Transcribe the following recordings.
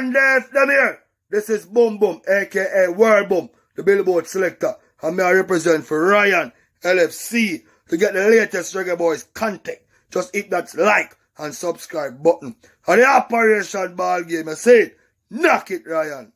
And them here. This is Boom Boom, aka World Boom, the Billboard selector. And me I represent for Ryan LFC. To get the latest Reggae Boyz content, just hit that like and subscribe button. And the Operation Ball Game, I say it, knock it, Ryan.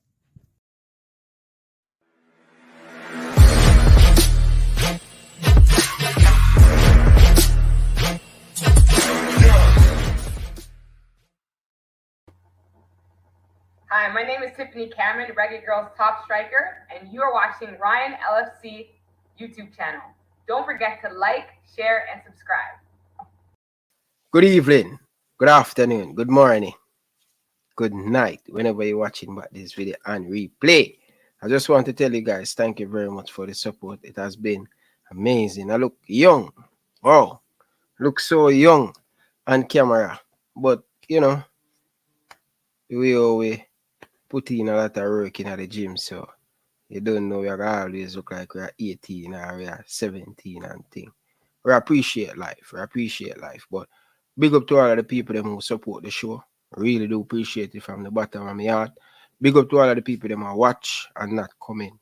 Hi, my name is Tiffany Cameron, Reggae Girl's top striker, and you are watching Ryan LFC YouTube channel. Don't forget to like, share, and subscribe. Good evening, good afternoon, good morning, good night, whenever you're watching back this video and replay. I just want to tell you guys, thank you very much for the support. It has been amazing. I look young. Wow, look so young on camera. But, you know, we always put in a lot of work in the gym, so you don't know, we always look like we're 18 or we're 17 and thing. We appreciate life, but big up to all of the people them who support the show. Really do appreciate it from the bottom of my heart. Big up to all of the people them who watch and not comment.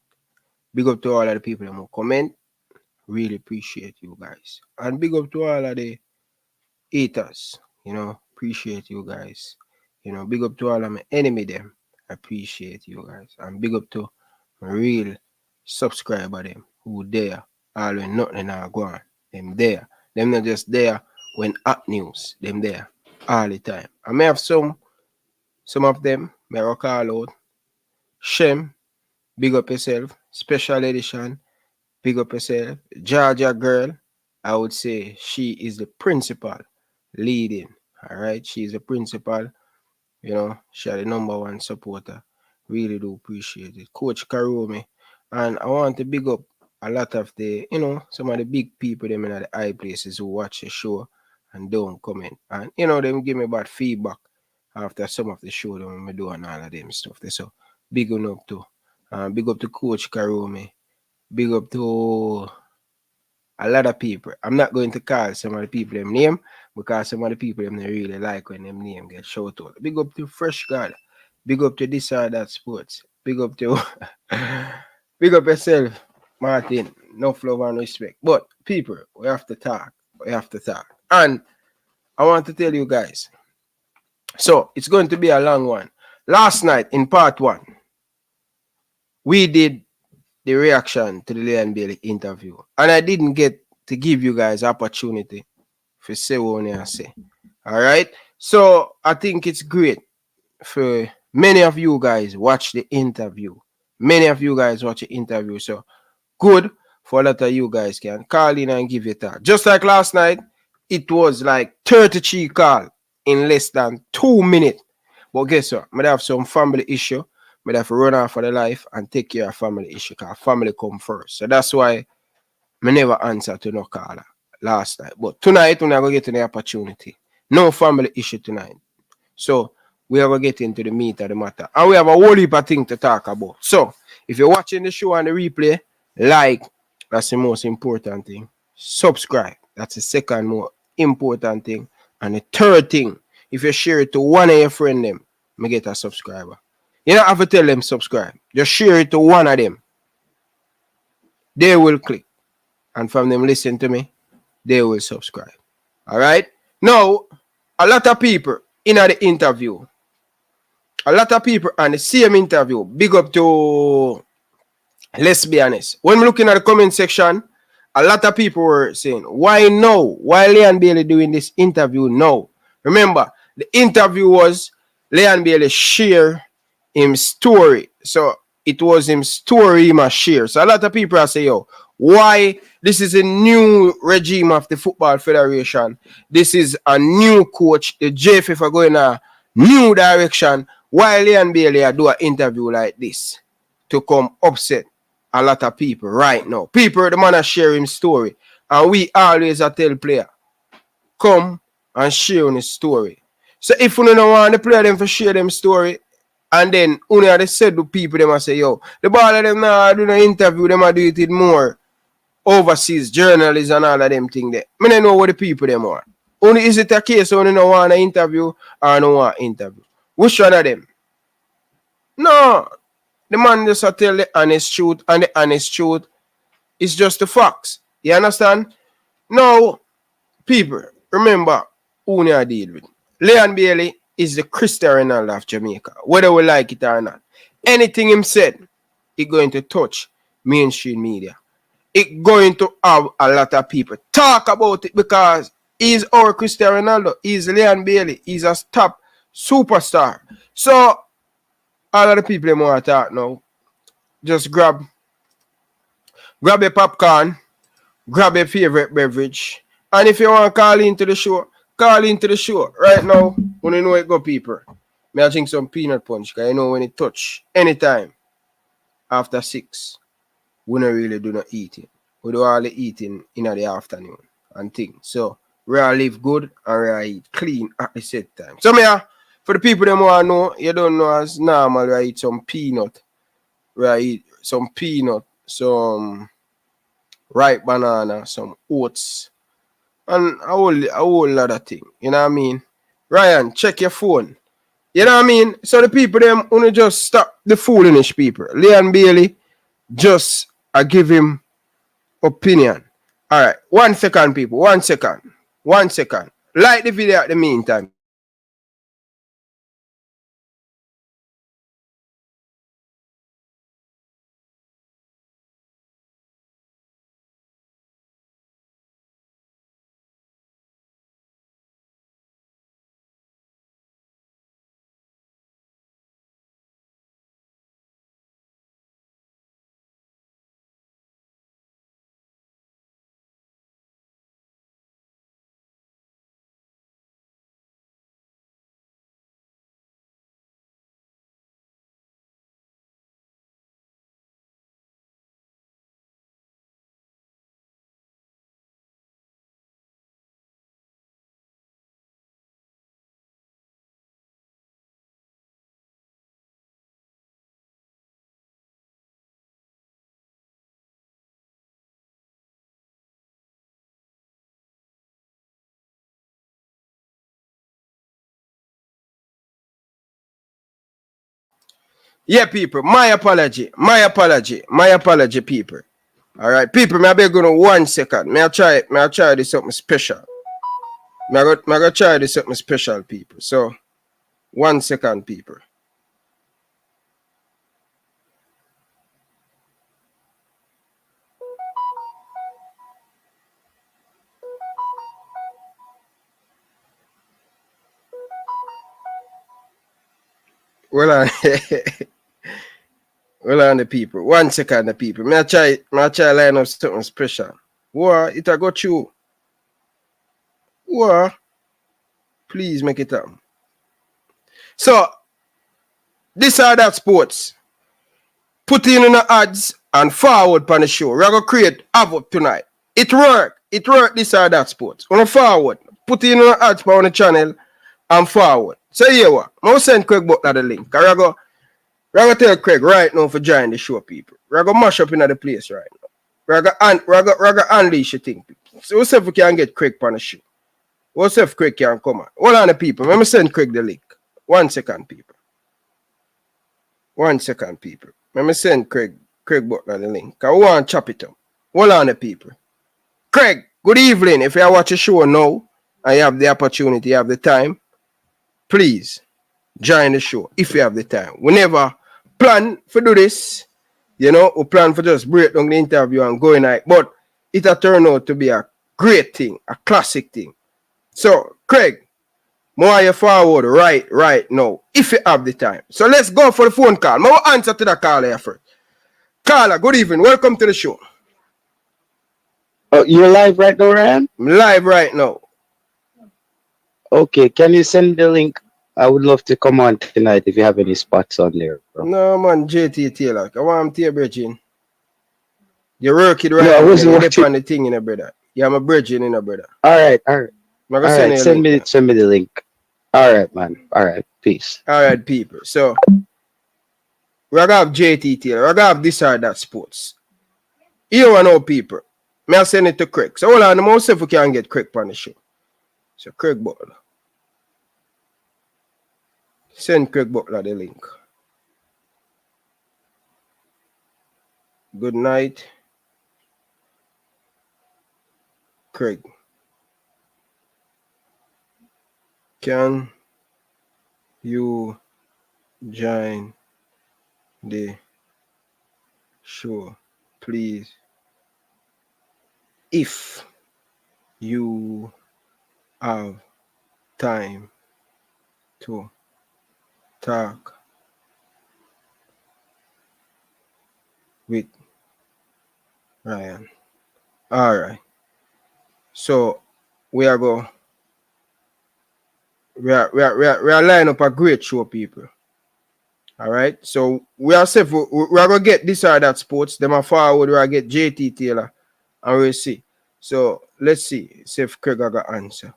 Big up to all of the people them who comment. Really appreciate you guys. And big up to all of the haters. You know, appreciate you guys. You know, big up to all of my enemy them. Appreciate you guys. And big up to my real subscriber them who there all when nothing are going. Them there. Them not just there when hot news. Them there all the time. I may have some of them may I call out. Shem, big up yourself. Special edition, big up yourself. Georgia girl, I would say she is the principal leading. Alright, she is the principal. You know, she is the #1 supporter. Really do appreciate it. Coach Karumi. And I want to big up a lot of the, you know, some of the big people them in the high places who watch the show and don't comment. And, you know, them give me bad feedback after some of the show that we do and all of them stuff. So, big up to Coach Karumi. Big up to a lot of people. I'm not going to call some of the people them name because some of the people them they really like when them name get shout out. Big up to Fresh God. Big up to This or That Sports. Big up to big up yourself, Martin. No love and respect. But people, we have to talk. And I want to tell you guys. So it's going to be a long one. Last night in part 1, we did the reaction to the Leon Bailey interview. And I didn't get to give you guys opportunity for say what I say. Alright? So I think it's great for many of you guys watch the interview. So good for a lot of you guys can call in and give it a. Just like last night, it was like 33 call in less than 2 minutes. But guess what? I have some family issue. I have to run off for the life and take care of family issue because family come first. So that's why I never answer to no caller last night. But tonight, we're going to get the opportunity. No family issue tonight. So we are going to get into the meat of the matter. And we have a whole heap of things to talk about. So if you're watching the show and the replay, like, that's the most important thing. Subscribe. That's the second more important thing. And the third thing, if you share it to one of your friends, them, me get a subscriber. You don't have to tell them subscribe. Just share it to one of them. They will click. And from them listen to me, they will subscribe. Alright? Now, a lot of people in the interview, a lot of people on the same interview, big up to, let's be honest. When we're looking at the comment section, a lot of people were saying, why no? Why Leon Bailey doing this interview now? Remember, the interview was Leon Bailey share him story. So it was him story he must share. So a lot of people are saying, yo, why this is a new regime of the Football Federation. This is a new coach. The JFF are going a new direction. Why Leon Bailey do an interview like this to come upset a lot of people right now. People, the man share him story. And we always tell player, come and share his story. So if you don't want the player them to share them story, and then only they said to people, they must say, yo, the ball of them now do the interview, them do it more overseas journalists and all of them thing there. I don't know what the people them want. Only is it a case only no want an interview or no want interview? Which one of them? No, the man just tell the honest truth, and the honest truth is just the facts. You understand? Now, people, remember who you deal with. Leon Bailey is the Cristiano Ronaldo of Jamaica, whether we like it or not. Anything him said, he going to touch mainstream media. It going to have a lot of people talk about it because he's our Cristiano Ronaldo. He's Leon Bailey. He's a top superstar. So, all of the people who want to talk now, just grab a popcorn, grab your favorite beverage, and if you want to call into the show, call into the show. Right now, when you know it go, people, may I drink some peanut punch, because you know when it touch, anytime after 6, we don't really do not eating. We do all the eating in the afternoon and things. So, we all live good and we all eat clean at the set time. So, for the people that want to know, you don't know as normal, we eat some peanut. We eat some peanut, some ripe banana, some oats, and a whole lot of things. You know what I mean? Ryan, check your phone. You know what I mean? So the people them only just stop the foolish people. Leon Bailey just give him opinion. Alright, 1 second, people. 1 second. 1 second. Like the video at the meantime. Yeah, people, my apology, people. All right, people, may I beg you 1 second. May I try this something special. May I try this something special, people. So, 1 second, people. Well on, well on the people. 1 second, the people. May I try line up something special. What? It'll go through. What? Please make it happen. So, this or that sports. Put in the ads and forward on the show. We're going to create havoc tonight. It work this or that sports. On the forward. Put in the ads on the channel and forward. So here what? I'm going to send Craig Butler the link. We're going to tell Craig right now for join the show, people. We're going to mash up in the place right now. We're going to unleash the thing, people. So we'll see if we can get Craig on the show. We'll see if Craig can come on. Hold on, the people. Let me send Craig the link. 1 second, people. 1 second, people. Let me send Craig Butler the link. I want to chop it up. Hold on, the people. Craig, good evening. If you watch the show now and you have the opportunity, you have the time, please join the show if you have the time. We never plan for do this. You know, we plan for just break down the interview and go in it. But it will turn out to be a great thing, a classic thing. So, Craig, more you forward right now, if you have the time. So let's go for the phone call. More answer to the call here first. Carla, good evening. Welcome to the show. Oh, you're live right now, Ryan? I'm live right now. Okay, can you send the link? I would love to come on tonight if you have any spots on there, bro. No, man, JT Taylor. I want him to your bridging. You're working right No, I now. wasn't You're watching. on the thing in a brother. Yeah, I'm a bridging in a brother. All right. I'm All gonna right, send send me the link. All right, man. All right, peace. All right, people. So we're gonna have JT Taylor. We're gonna have this or that sports. You want know people. May I send it to Craig. So hold on, the most if we can get Craig on the show. So Craig Butler. Send Craig Butler the link. Good night, Craig. Can you join the show, please? If you have time to talk with Ryan. All right. So we are line up a great show, people. All right. So we are safe. We are gonna get this or that sports. Them are forward. We are get JT Taylor, and we'll see. So let's see if Craig got answer.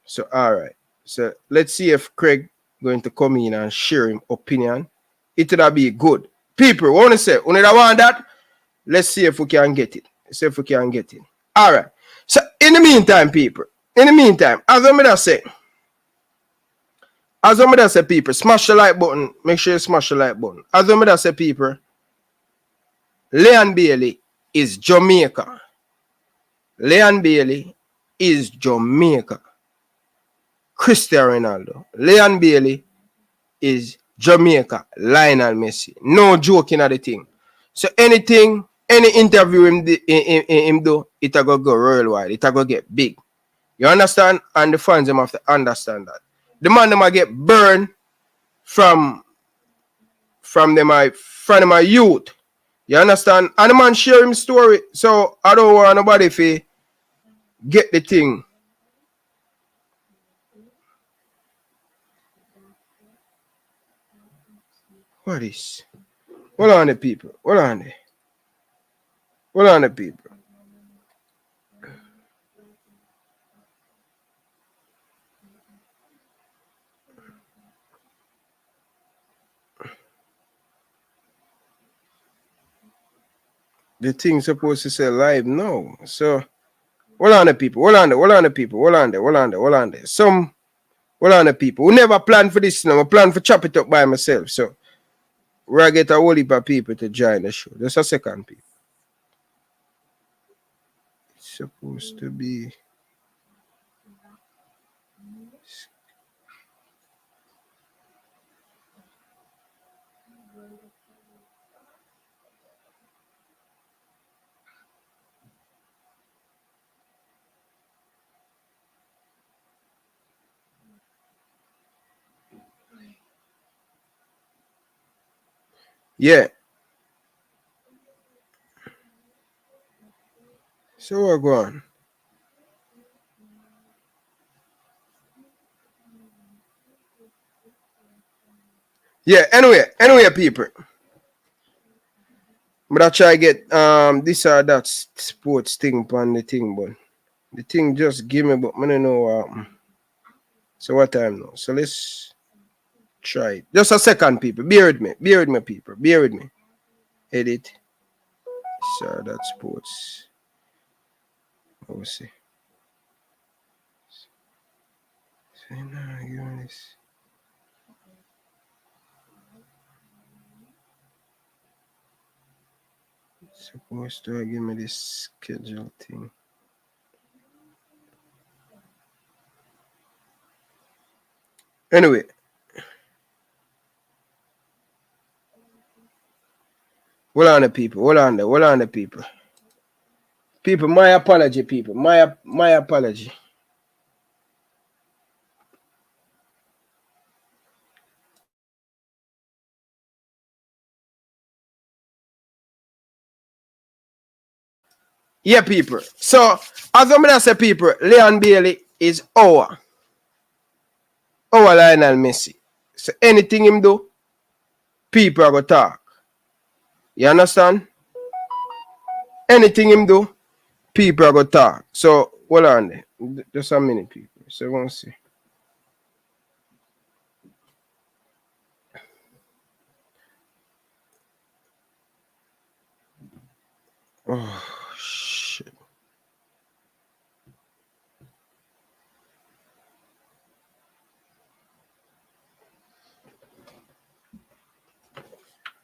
So all right. So let's see if Craig going to come in and share him opinion. It would be good. People, want to say, when I want that, let's see if we can get it. See if we can get it. All right. So in the meantime, people, as I say, people, smash the like button. Make sure you smash the like button. As I say, people, Leon Bailey is Jamaica. Leon Bailey is Jamaica. Cristiano Ronaldo. Leon Bailey is Jamaica. Lionel Messi. No joking at the thing. So anything, any interview him do, it a go worldwide. It a go get big. You understand? And the fans them have to understand that. The man them a get burned from my youth. You understand? And the man share him story. So I don't want nobody to get the thing. What is? Hold on the people. Hold on the people. The thing supposed to say live now. So hold on the people. Hold on the people. Hold on there. Some hold on the people. We never plan for this now. We plan for chop it up by myself. So we're get a whole heap of people to join the show. Just a second, people. It's supposed to be. Yeah. So we're going. Yeah, anyway, people. But I try to get this or that sports thing on the thing, but the thing just give me, but I don't know what happened. So what time now? So let's try it. Just a second, people. Bear with me, people. Bear with me. Edit. So that sports. Let's see. So now give me this. It's supposed to give me this schedule thing. Anyway. Hold on the people. Hold on the people. People, my apology, people. My apology. Yeah, people. So, as I say, people, Leon Bailey is our Lionel Messi. So, anything him do, people are going to talk. You understand? Anything him do, people are going to talk. So, hold on there. Just a minute, people. So, we'll see. Oh, shit.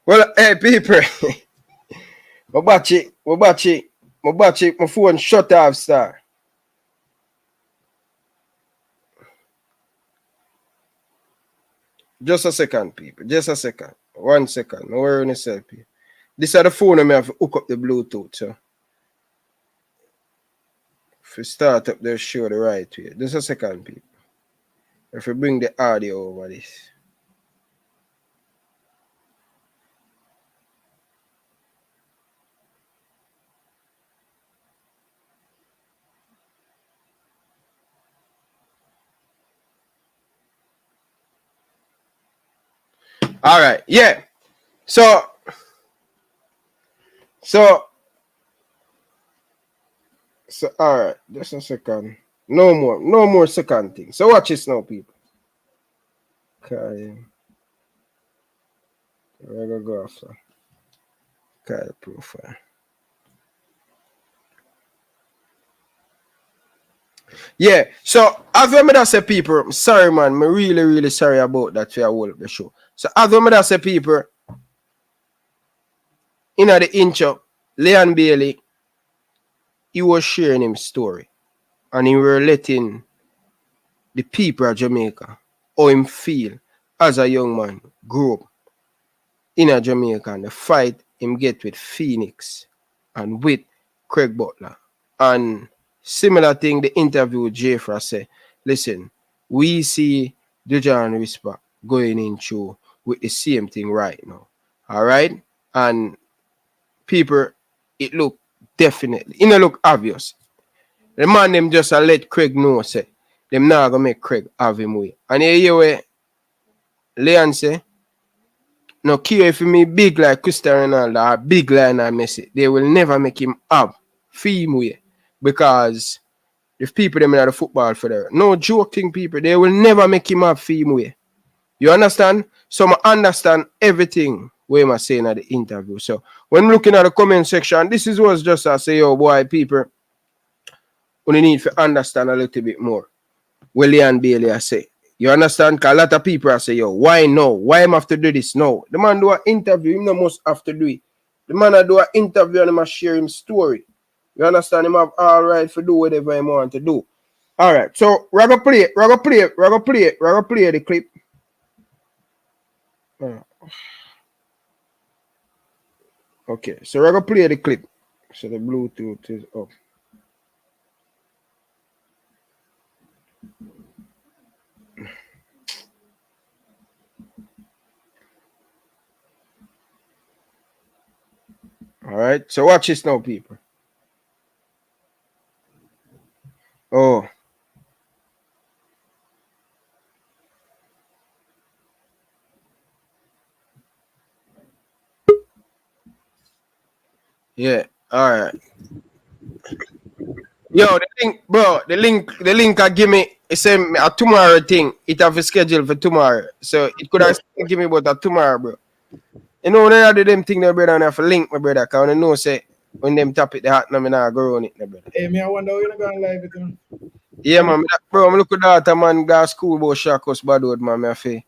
Well, hey, people. watch it. My phone shut off, sir. Just a second, people. Just a second. 1 second. No worry on yourself, people. This is the phone I have to hook up the Bluetooth, so if you start up the show the right way. Just a second, people. If you bring the audio over this. All right, yeah. So all right, just a second. No more second thing. So watch this now, people. Okay. We're gonna go after Kyle profile. Yeah, so as when I say people, I'm sorry man, I'm really sorry about that for all of the show. So as when I say people, in the intro, Leon Bailey, he was sharing his story and he were letting the people of Jamaica how him feel as a young man grew up in a Jamaica and the fight him get with Phoenix and with Craig Butler. And similar thing, the interview with JFF say, listen, we see Dejan Whisper going in through with the same thing right now. All right? And people, it look definitely, it look obvious. The man them just let Craig know, say, them not gonna make Craig have him way. And you hear where Leon say, no care if me big like Cristiano Ronaldo or big like Messi, they will never make him have him way. Because if people them in the football for there, no joking people, they will never make him have him way. You understand? So I understand everything where I'm saying at the interview. So when looking at the comment section, this is what's just I say, yo boy, people, we need to understand a little bit more. William Bailey I say. You understand? Because a lot of people I say, yo, why no? Why am I have to do this? No. The man do an interview, him no must have to do it. The man I do an interview and him share him story. You understand? Him have all right to do whatever he want to do. All right. So we're gonna play the clip. Okay, so we're gonna play the clip. So the Bluetooth is up. All right, so watch this now, people. Oh. Yeah, all right. Yo, the link I give me, it say a tomorrow thing. It have a schedule for tomorrow. So it could have give me about a tomorrow, bro. You know, when I do them thing, there, brother, and I have to link my brother, because I know, say, when them tap it, the hat, I'm not go on it, brother. Hey, me, I wonder how you're going to live it, man. Yeah, man, bro, I'm looking at that, man, go school about Shakos Badwood, man, I have to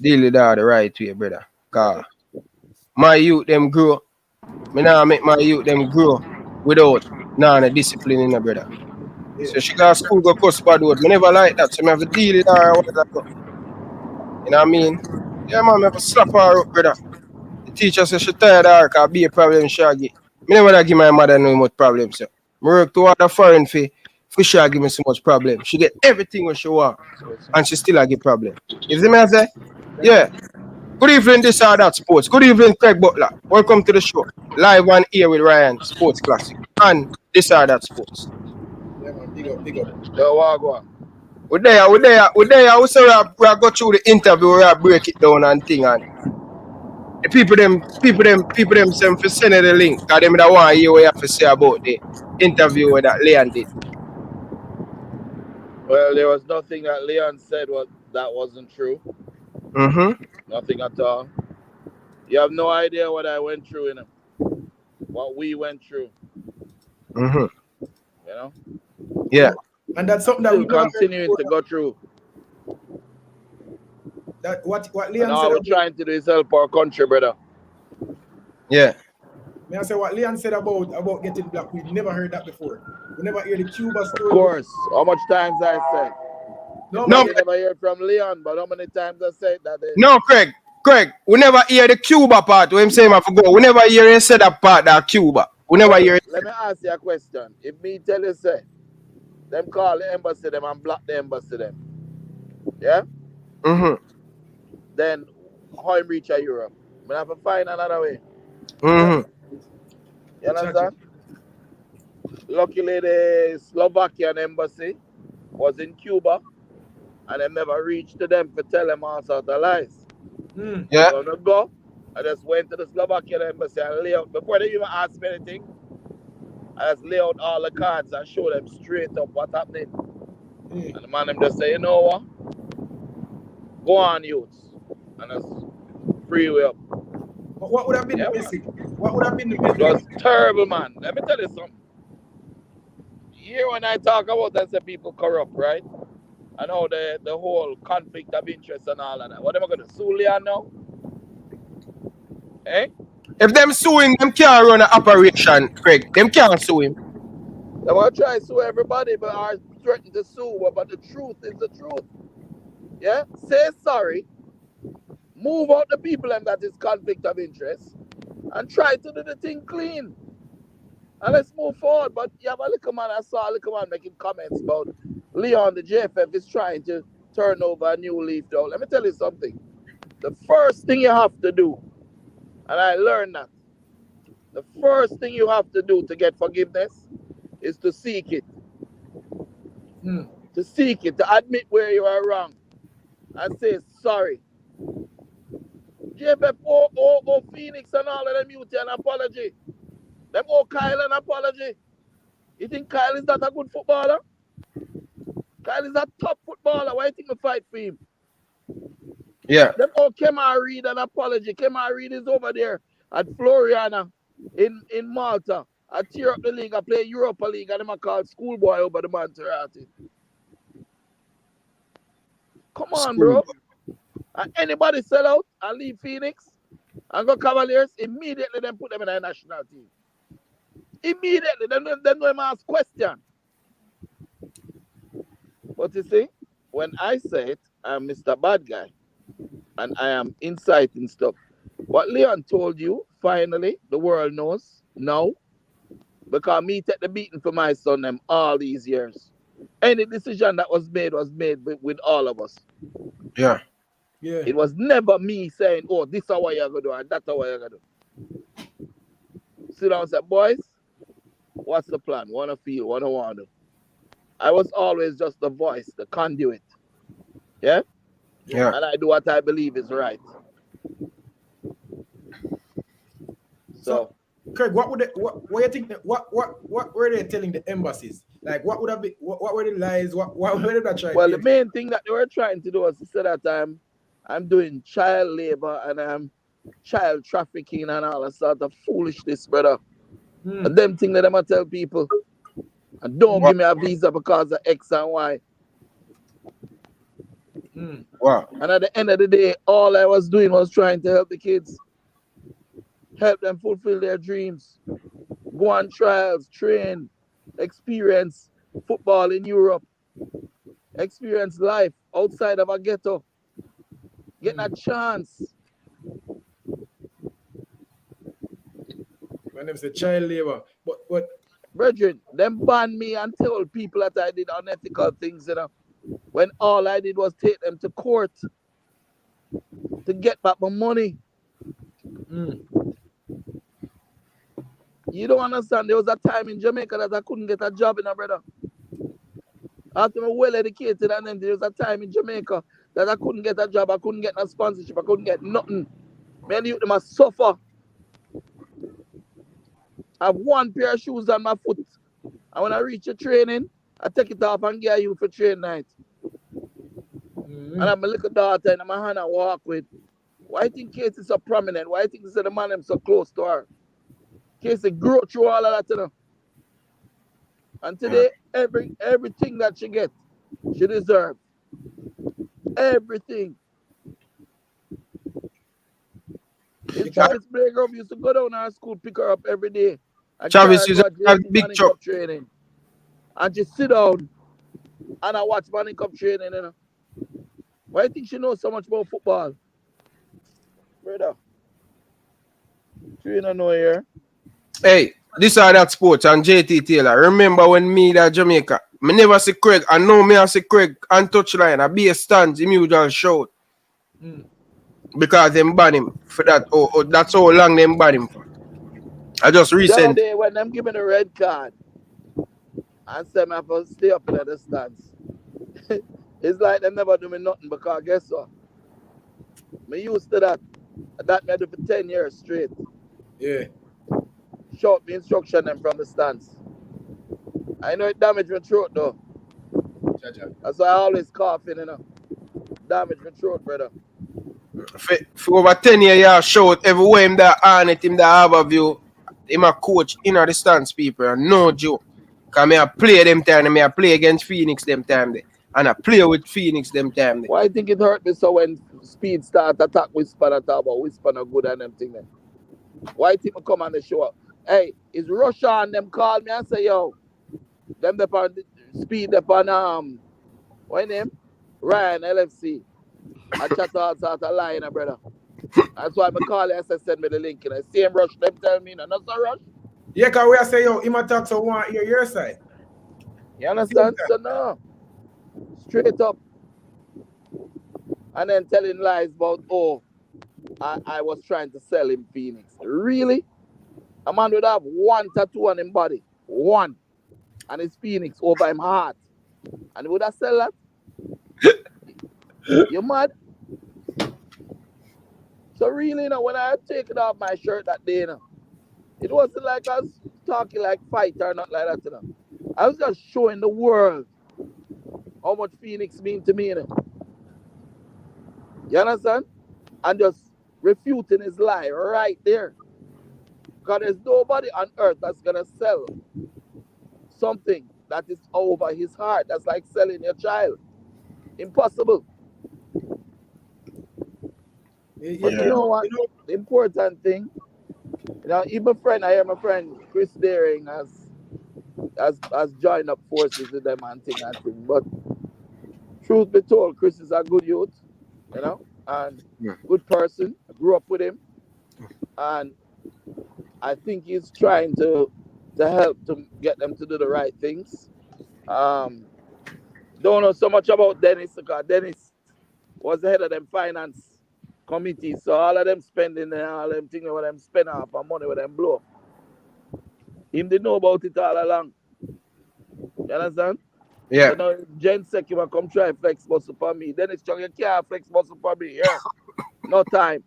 deal with that the right way, brother. Because my youth, them grow. Me now make my youth, them grow without no discipline in a brother. Yeah. So she got school go cuss Badwood. Me never like that, so I have to deal with her. You know what I mean? Yeah, man, I have to slap her up, brother. The teacher says she tired of her because be a problem she get. Me never give my mother no much problems. So. I work toward a foreign fee for she give me so much problem. She get everything when she want and she still get problem. You see me I say? Yeah. Good evening, this or that sports. Good evening, Craig Butler. Welcome to the show. Live on air with Ryan Sports Classic. And this or that sports. Yeah, man, big up. Yo, go on. We're there. We go through the interview, we break it down and thing and the people them send for send the link. Because them that want to hear what you have to say about the interview that Leon did. Well, there was nothing that Leon said that wasn't true. Mm-hmm. Nothing at all. You have no idea what I went through in him. What we went through. Mm-hmm. You know? Yeah. And that's something that we're continuing to go through. That what Leon and all said. we're trying to do is help our country, brother. Yeah. May I say what Leon said about getting black? We never heard that before. We never hear the Cuba Of story. course. How much times I said? No, No, You never hear from Leon, but how many times I said that? no, Craig, we never hear the Cuba part where him say I forgot. We never hear him say that part that Cuba. We never hear it. Let me ask you a question. If me tell you, say, them call the embassy them and block the embassy them, yeah? Mm-hmm. Then how him reach a Europe? I have to find another way. Mm-hmm. You understand? Luckily, the Slovakian embassy was in Cuba, and I never reached to them to tell them all sorts of lies. Yeah. So I go. I just went to the Slovakian embassy and lay out, before they even asked me anything, I just lay out all the cards and show them straight up what's happening. And the man them just say, you know what? Go on, youths. And just free way up. But what would have been the message? What would have been the It message? was terrible, man. Let me tell you something. Here when I talk about that, say people corrupt, right? I know the whole conflict of interest and all of that. What am I going to sue Leon now? Eh? If them sue him, them can't run an operation, Craig. Them can't sue him. They want to try to sue everybody, but are threatening to sue. But the truth is the truth. Yeah? Say sorry. Move out the people and that is conflict of interest. And try to do the thing clean. And let's move forward. But you have a little man, I saw a little man making comments about Leon, the JFF is trying to turn over a new leaf though. Let me tell you something. The first thing you have to do, and I learned that, the first thing you have to do to get forgiveness is to seek it. To seek it, to admit where you are wrong and say sorry. JFF owe Phoenix and all of them youth an apology. Them owe Kyle an apology. You think Kyle is not a good footballer? Kyle is a top footballer. Why do you think we fight for him? Yeah. Them owe Kemar Reed an apology. Kemar Reed is over there at Floriana in Malta. I tear up the league. I play Europa League and them are called schoolboy over the Monterati. Come on, bro. And anybody sell out and leave Phoenix and go Cavaliers, immediately then put them in a national team. Immediately, then them ask question. But you see, when I say it, I'm Mr. Bad Guy. And I am inciting stuff. What Leon told you, finally, the world knows now. Because me take the beating for my son them all these years. Any decision that was made with all of us. Yeah. Yeah. It was never me saying, oh, this is what you're going to do and that's what you're going to do. Sit down and say, boys, what's the plan? Want to feel, what I want to do. I was always just the voice, the conduit. Yeah? Yeah. And I do what I believe is right. So Craig, what you think? What were they telling the embassies? Like, what would have been? What were the lies? What were they trying? Well, the main thing that they were trying to do was to say that I'm doing child labor and I'm child trafficking and all that sort of foolishness, brother. And them thing that I'm gonna tell people. And don't give me a visa because of X and Y. Wow. And at the end of the day, all I was doing was trying to help the kids. Help them fulfill their dreams. Go on trials, train, experience football in Europe. Experience life outside of a ghetto. Getting a chance. My name is a child labor. But Brethren, them banned me and told people that I did unethical things, you know. When all I did was take them to court to get back my money. You don't understand. There was a time in Jamaica that I couldn't get a job, you know, brother. After I'm well educated, and then there was a time in Jamaica that I couldn't get a job, I couldn't get no sponsorship, I couldn't get nothing. Man, you must suffer. I have one pair of shoes on my foot. And when I reach the training, I take it off and get you for train night. And I'm a little daughter in my hand I walk with. Why you think Casey so prominent? Why you think the man am so close to her? Casey grew through all of that, you know. And today, everything that she gets, she deserves. Everything. His Travis playground used to go down our school, pick her up every day. And Travis used to have JFF big Manning truck. Cup training. And just sit down and I watch Manning Cup training, you know. Why do you think she knows so much about football? Brother. You don't know here. Hey, this are that sports and JT Taylor. Remember when me that Jamaica, me never see Craig, and now me I see Craig on touchline, I be a stand, him usual shout. Because them ban him for that. Oh, that's how long them ban him for. I just The other recent. day when them give me the red card and said me have to stay up in the stands. It's like them never do me nothing because guess what? Me used to that. That me do for 10 years straight. Yeah. Shout me instruction them from the stands. I know it damaged my throat though. That's why I always coughing, you know. Damage my throat, brother. For over 10 years, you shout everywhere him that on it, him that have a view. Him a coach in the stands, people, and no joke. Because I play them time, I play against Phoenix them time there. And I play with Phoenix them time there. Why I think it hurt me so when Speed start attack Whisper and talk about Whisper no good and them thing then? Why think I come on the show? Hey, is Russia and them call me and say, yo, them the on Speed upon what name? Ryan LFC. I chat all sort of line, brother. That's why I call you and say send me the link. And I same rush, them tell me, no, not so rush. Yeah, because we are saying, yo, him attack so one hear your side. You understand? So no. Straight up. And then telling lies about, oh, I was trying to sell him Phoenix. Really? A man would have one tattoo on his body. One. And it's Phoenix over him heart. And he would have sell that? You mad? So really, you know, when I had taken off my shirt that day, you know, it wasn't like I was talking like fight or not like that, you know. I was just showing the world how much Phoenix mean to me, you know. You understand? And just refuting his lie right there. Because there's nobody on earth that's going to sell something that is over his heart. That's like selling your child. Impossible. Yeah, But you know what? The important thing, you know, even I hear my friend Chris Daring has joined up forces with them and thing. But truth be told, Chris is a good youth, you know, and good person. I grew up with him. And I think he's trying to help to get them to do the right things. Don't know so much about Dennis because Dennis was the head of them finance committee. So all of them spending and all them things where them spend off and money where them blow. Him didn't know about it all along. You understand? Yeah. You know, Jen said you want come try flex muscle for me. Dennis Chung, you can't flex muscle for me. Yeah. No time.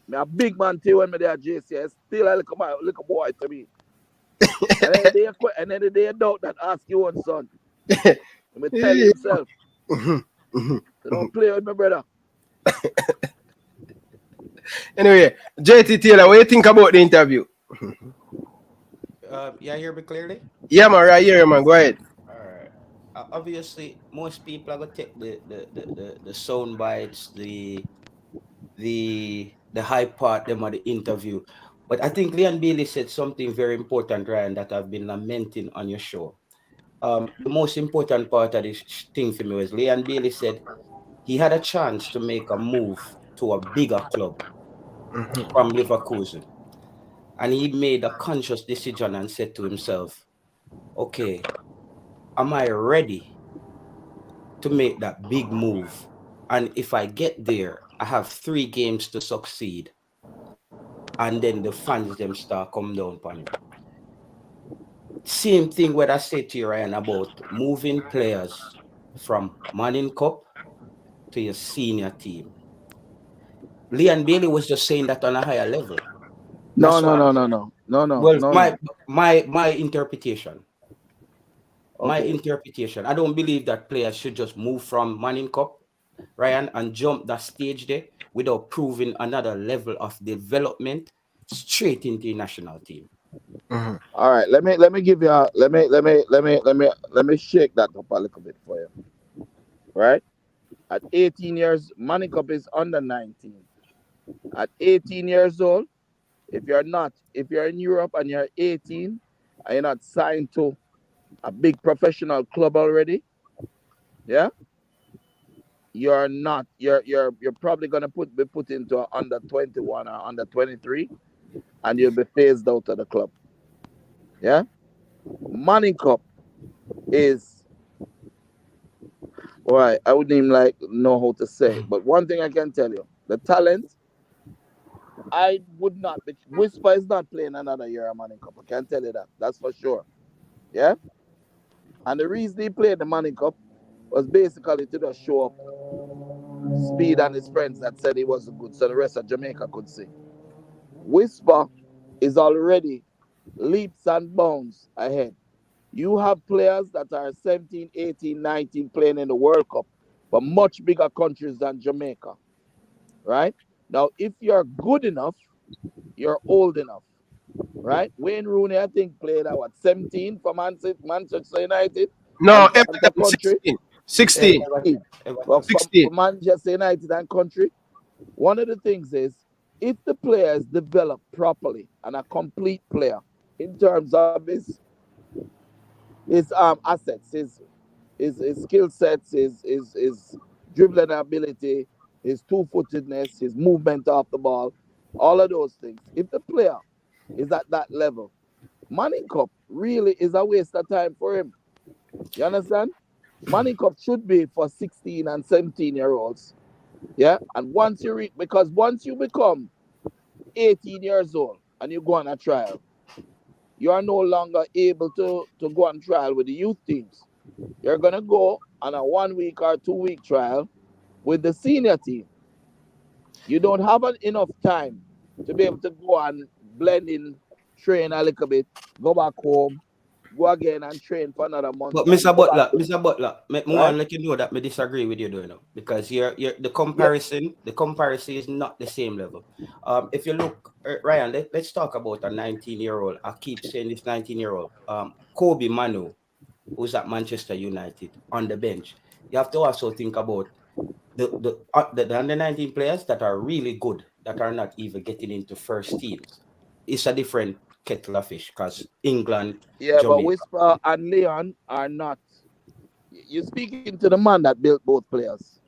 Me a big man too when me there at JC. Still a little boy to me. and then the day doubt that ask your own son. Me tell himself. So don't play with me, brother. Anyway, JT Taylor, what do you think about the interview? You hear me clearly? Yeah, man, right here, man. Go ahead. All right. Obviously, most people are gonna take the sound bites, the high part them of the interview. But I think Leon Bailey said something very important, Ryan, that I've been lamenting on your show. The most important part of this thing for me was Leon Bailey said he had a chance to make a move to a bigger club from Liverpool. And he made a conscious decision and said to himself, okay, am I ready to make that big move? And if I get there, I have 3 games to succeed. And then the fans them start come down upon him. Same thing what I said to you, Ryan, about moving players from Manning Cup to your senior team. Leon Bailey was just saying that on a higher level. No. Well, my interpretation. Okay. My interpretation. I don't believe that players should just move from Manning Cup, Ryan, and jump that stage there without proving another level of development straight into the national team. All right, let me give you a let me shake that up a little bit for you. Right? At 18 years, Manning Cup is under 19. At 18 years old, if you're in Europe and you're 18 and you're not signed to a big professional club already, yeah, you're probably gonna be put into a under 21 or under 23, and you'll be phased out of the club. Yeah, Manning Cup is, all right, I wouldn't even like know how to say it, but one thing I can tell you, the talent, I would not be. Whisper is not playing another year of Manning Cup. I can tell you that. That's for sure. Yeah. And the reason he played the Manning Cup was basically to just show up Speed and his friends that said he wasn't good, so the rest of Jamaica could see. Whisper is already leaps and bounds ahead. You have players that are 17, 18, 19 playing in the World Cup for much bigger countries than Jamaica. Right? Now, if you're good enough, you're old enough. Right? Wayne Rooney, I think, played at what, 17 for Manchester United? No, and country. 16. 16. Well, 16. For Manchester United and country. One of the things is, if the player is developed properly and a complete player in terms of his assets, his skill sets, his dribbling ability, his two-footedness, his movement off the ball, all of those things. If the player is at that level, Manning Cup really is a waste of time for him. You understand? Manning Cup should be for 16 and 17-year-olds. Yeah? And once you become 18 years old and you go on a trial, you are no longer able to go on trial with the youth teams. You're going to go on a 1 week or 2 week trial with the senior team. You don't have enough time to be able to go and blend in, train a little bit, go back home, go again and train for another month. But Mr. Butler, I want to let you know that I disagree with you doing now, because the comparison is not the same level. If you look, Ryan, let's talk about a 19-year-old. I keep saying this 19-year-old, Kobe Manu, who's at Manchester United on the bench. You have to also think about the under 19 players that are really good, that are not even getting into first teams. It's a different kettle of fish, because England, Jamaica. But Whisper and Leon are not. You're speaking to the man that built both players,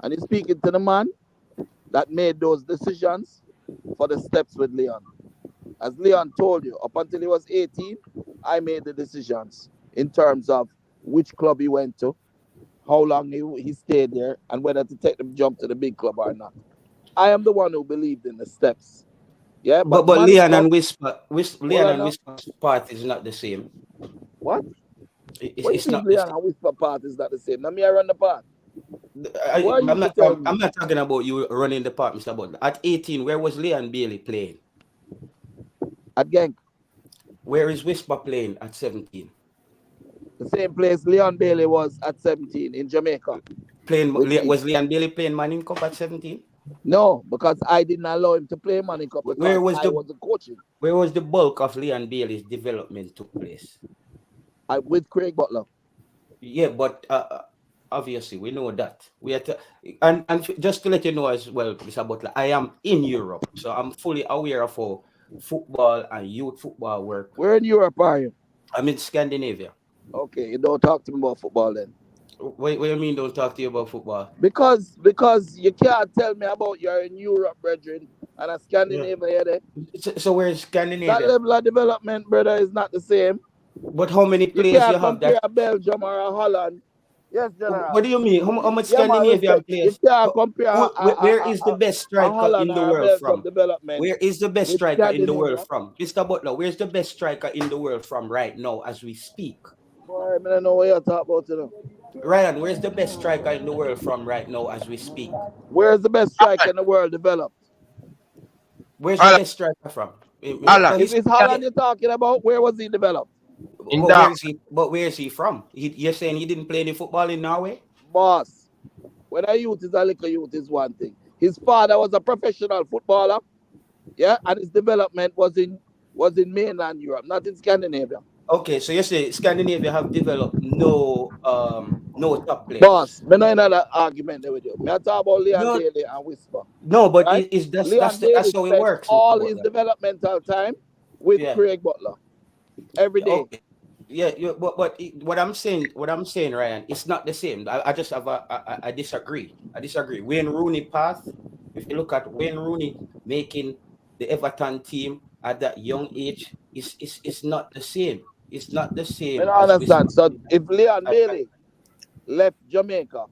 and you're speaking to the man that made those decisions for the steps with Leon. As Leon told you, up until he was 18, I made the decisions in terms of which club he went to, how long he stayed there, and whether to take the jump to the big club or not. I am the one who believed in the steps. Yeah, but Leon and Whisper's part is not the same. What? It's not. Leon and Whisper part is not the same. Now me I run the part. I'm not talking about you running the part, Mr. Butler. At 18, where was Leon Bailey playing? At Genk. Where is Whisper playing at 17? The same place Leon Bailey was at 17 in Jamaica. Was Leon Bailey playing Manning Cup at 17? No, because I didn't allow him to play Manning Cup because I was coaching. Where was the bulk of Leon Bailey's development took place? With Craig Butler. Yeah, but obviously we know that. We have to, and just to let you know as well, Mr. Butler, I am in Europe, so I'm fully aware of how football and youth football work. Where in Europe are you? I'm in Scandinavia. Okay, you don't talk to me about football then. What do you mean don't talk to you about football? Because you can't tell me about you're in Europe, brethren, and a Scandinavia there. So where's Scandinavia? That level of development, brother, is not the same. But how many players you have that? A Belgium or a Holland. Yes, General. What do you mean? How much Scandinavian players? You can't compare. Where is the best striker in the world from? Where is the best striker in the world from? Mr. Butler, where's the best striker in the world from right now as we speak? Boy, I don't know what you're talking about, you know. Ryan, where's the best striker in the world from right now as we speak? Where's the best striker in the world developed? Where's the best striker from? If it's Holland you're talking about, where was he developed? Where is he from? You're saying he didn't play any football in Norway? Boss, whether youth is a little youth is one thing. His father was a professional footballer, yeah, and his development was in mainland Europe, not in Scandinavia. Okay, so you say Scandinavia have developed no top players. Boss, me not in that argument there with you. Me talk about Leon Bailey and Whisper. No, but right? it's that's Leon that's Bailey how it spent works. all Mr. his Butler. developmental time with Yeah. Craig Butler every day. Okay. Yeah, what I'm saying, Ryan, it's not the same. I just have I disagree. I disagree. Wayne Rooney path. If you look at Wayne Rooney making the Everton team at that young age, it's not the same. It's not the I same don't as understand. So if Leon I- Bailey left Jamaica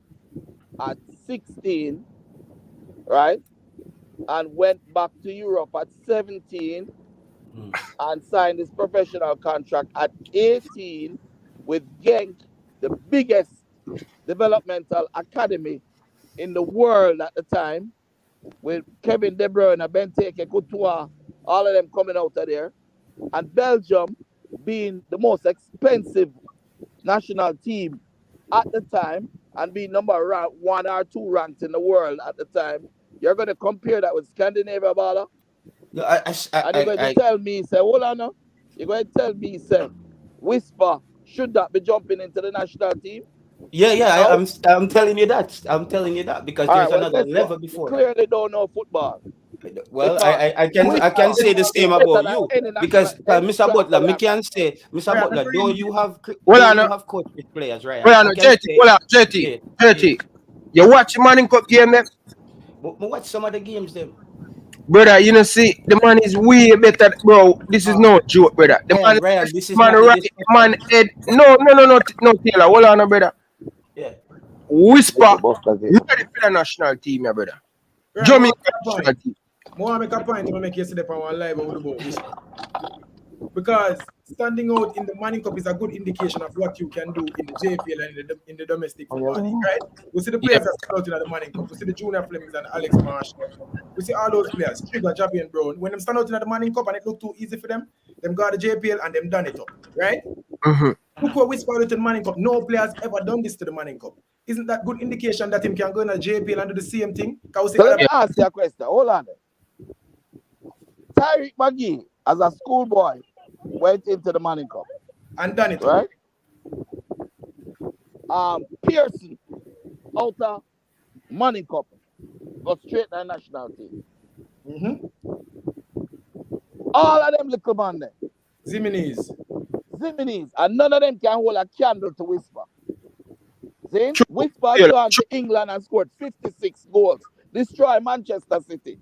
at 16, right, and went back to Europe at 17 Mm. and signed his professional contract at 18 with Genk, the biggest developmental academy in the world at the time, with Kevin De Bruyne, Benteke, Courtois, all of them coming out of there, and Belgium being the most expensive national team at the time and being number 1 or 2 ranked in the world at the time. You're going to compare that with Scandinavia, Bala? No, And you're going to tell me, say, hold on now. You're going to tell me, say, Whisper should not be jumping into the national team? yeah. I'm telling you that. I'm telling you that because All there's right, well, another guess level what? You before that. clearly don't know football. Well, Because I can say the same better about than you any because national- any Mr. Butler, me striker can say, Mr. Right, Butler, referee. don't you have coached with players, right? Well, no, JT, well, JT. You watch the Manning Cup game, then? But watch some of the games, them. Brother, you know, see, the man is way better, bro. This is no joke, brother. The man, Ryan, this is man, not the right, discussion. man, head. No, Taylor. Hold on, brother. Yeah. Whisper, Buffalo. ready for the national team, yeah, brother. Right, Jamaica more national team. I make a point to make yesterday on one live over the boat. Because standing out in the Manning Cup is a good indication of what you can do in the JFL and in the domestic football league, right? We see the players that stand out in the Manning Cup. We see the Junior Flemings and Alex Marshall. We see all those players, Trigger, Javi and Brown. When them stand out in the Manning Cup and it look too easy for them got the JPL and them done it up, right? Look what Whisper out in the Manning Cup. No players ever done this to the Manning Cup. Isn't that good indication that him can go in a JPL and do the same thing? So let me ask you a question. Hold on. Tyreek McGee, as a schoolboy, went into the Manning Cup. And done it. Right? Pearson, out of Manning Cup, got straight to the national team. All of them little man there. Ziminis. And none of them can hold a candle to Whisper. See? Whisper gone to England and scored 56 goals. Destroy Manchester City.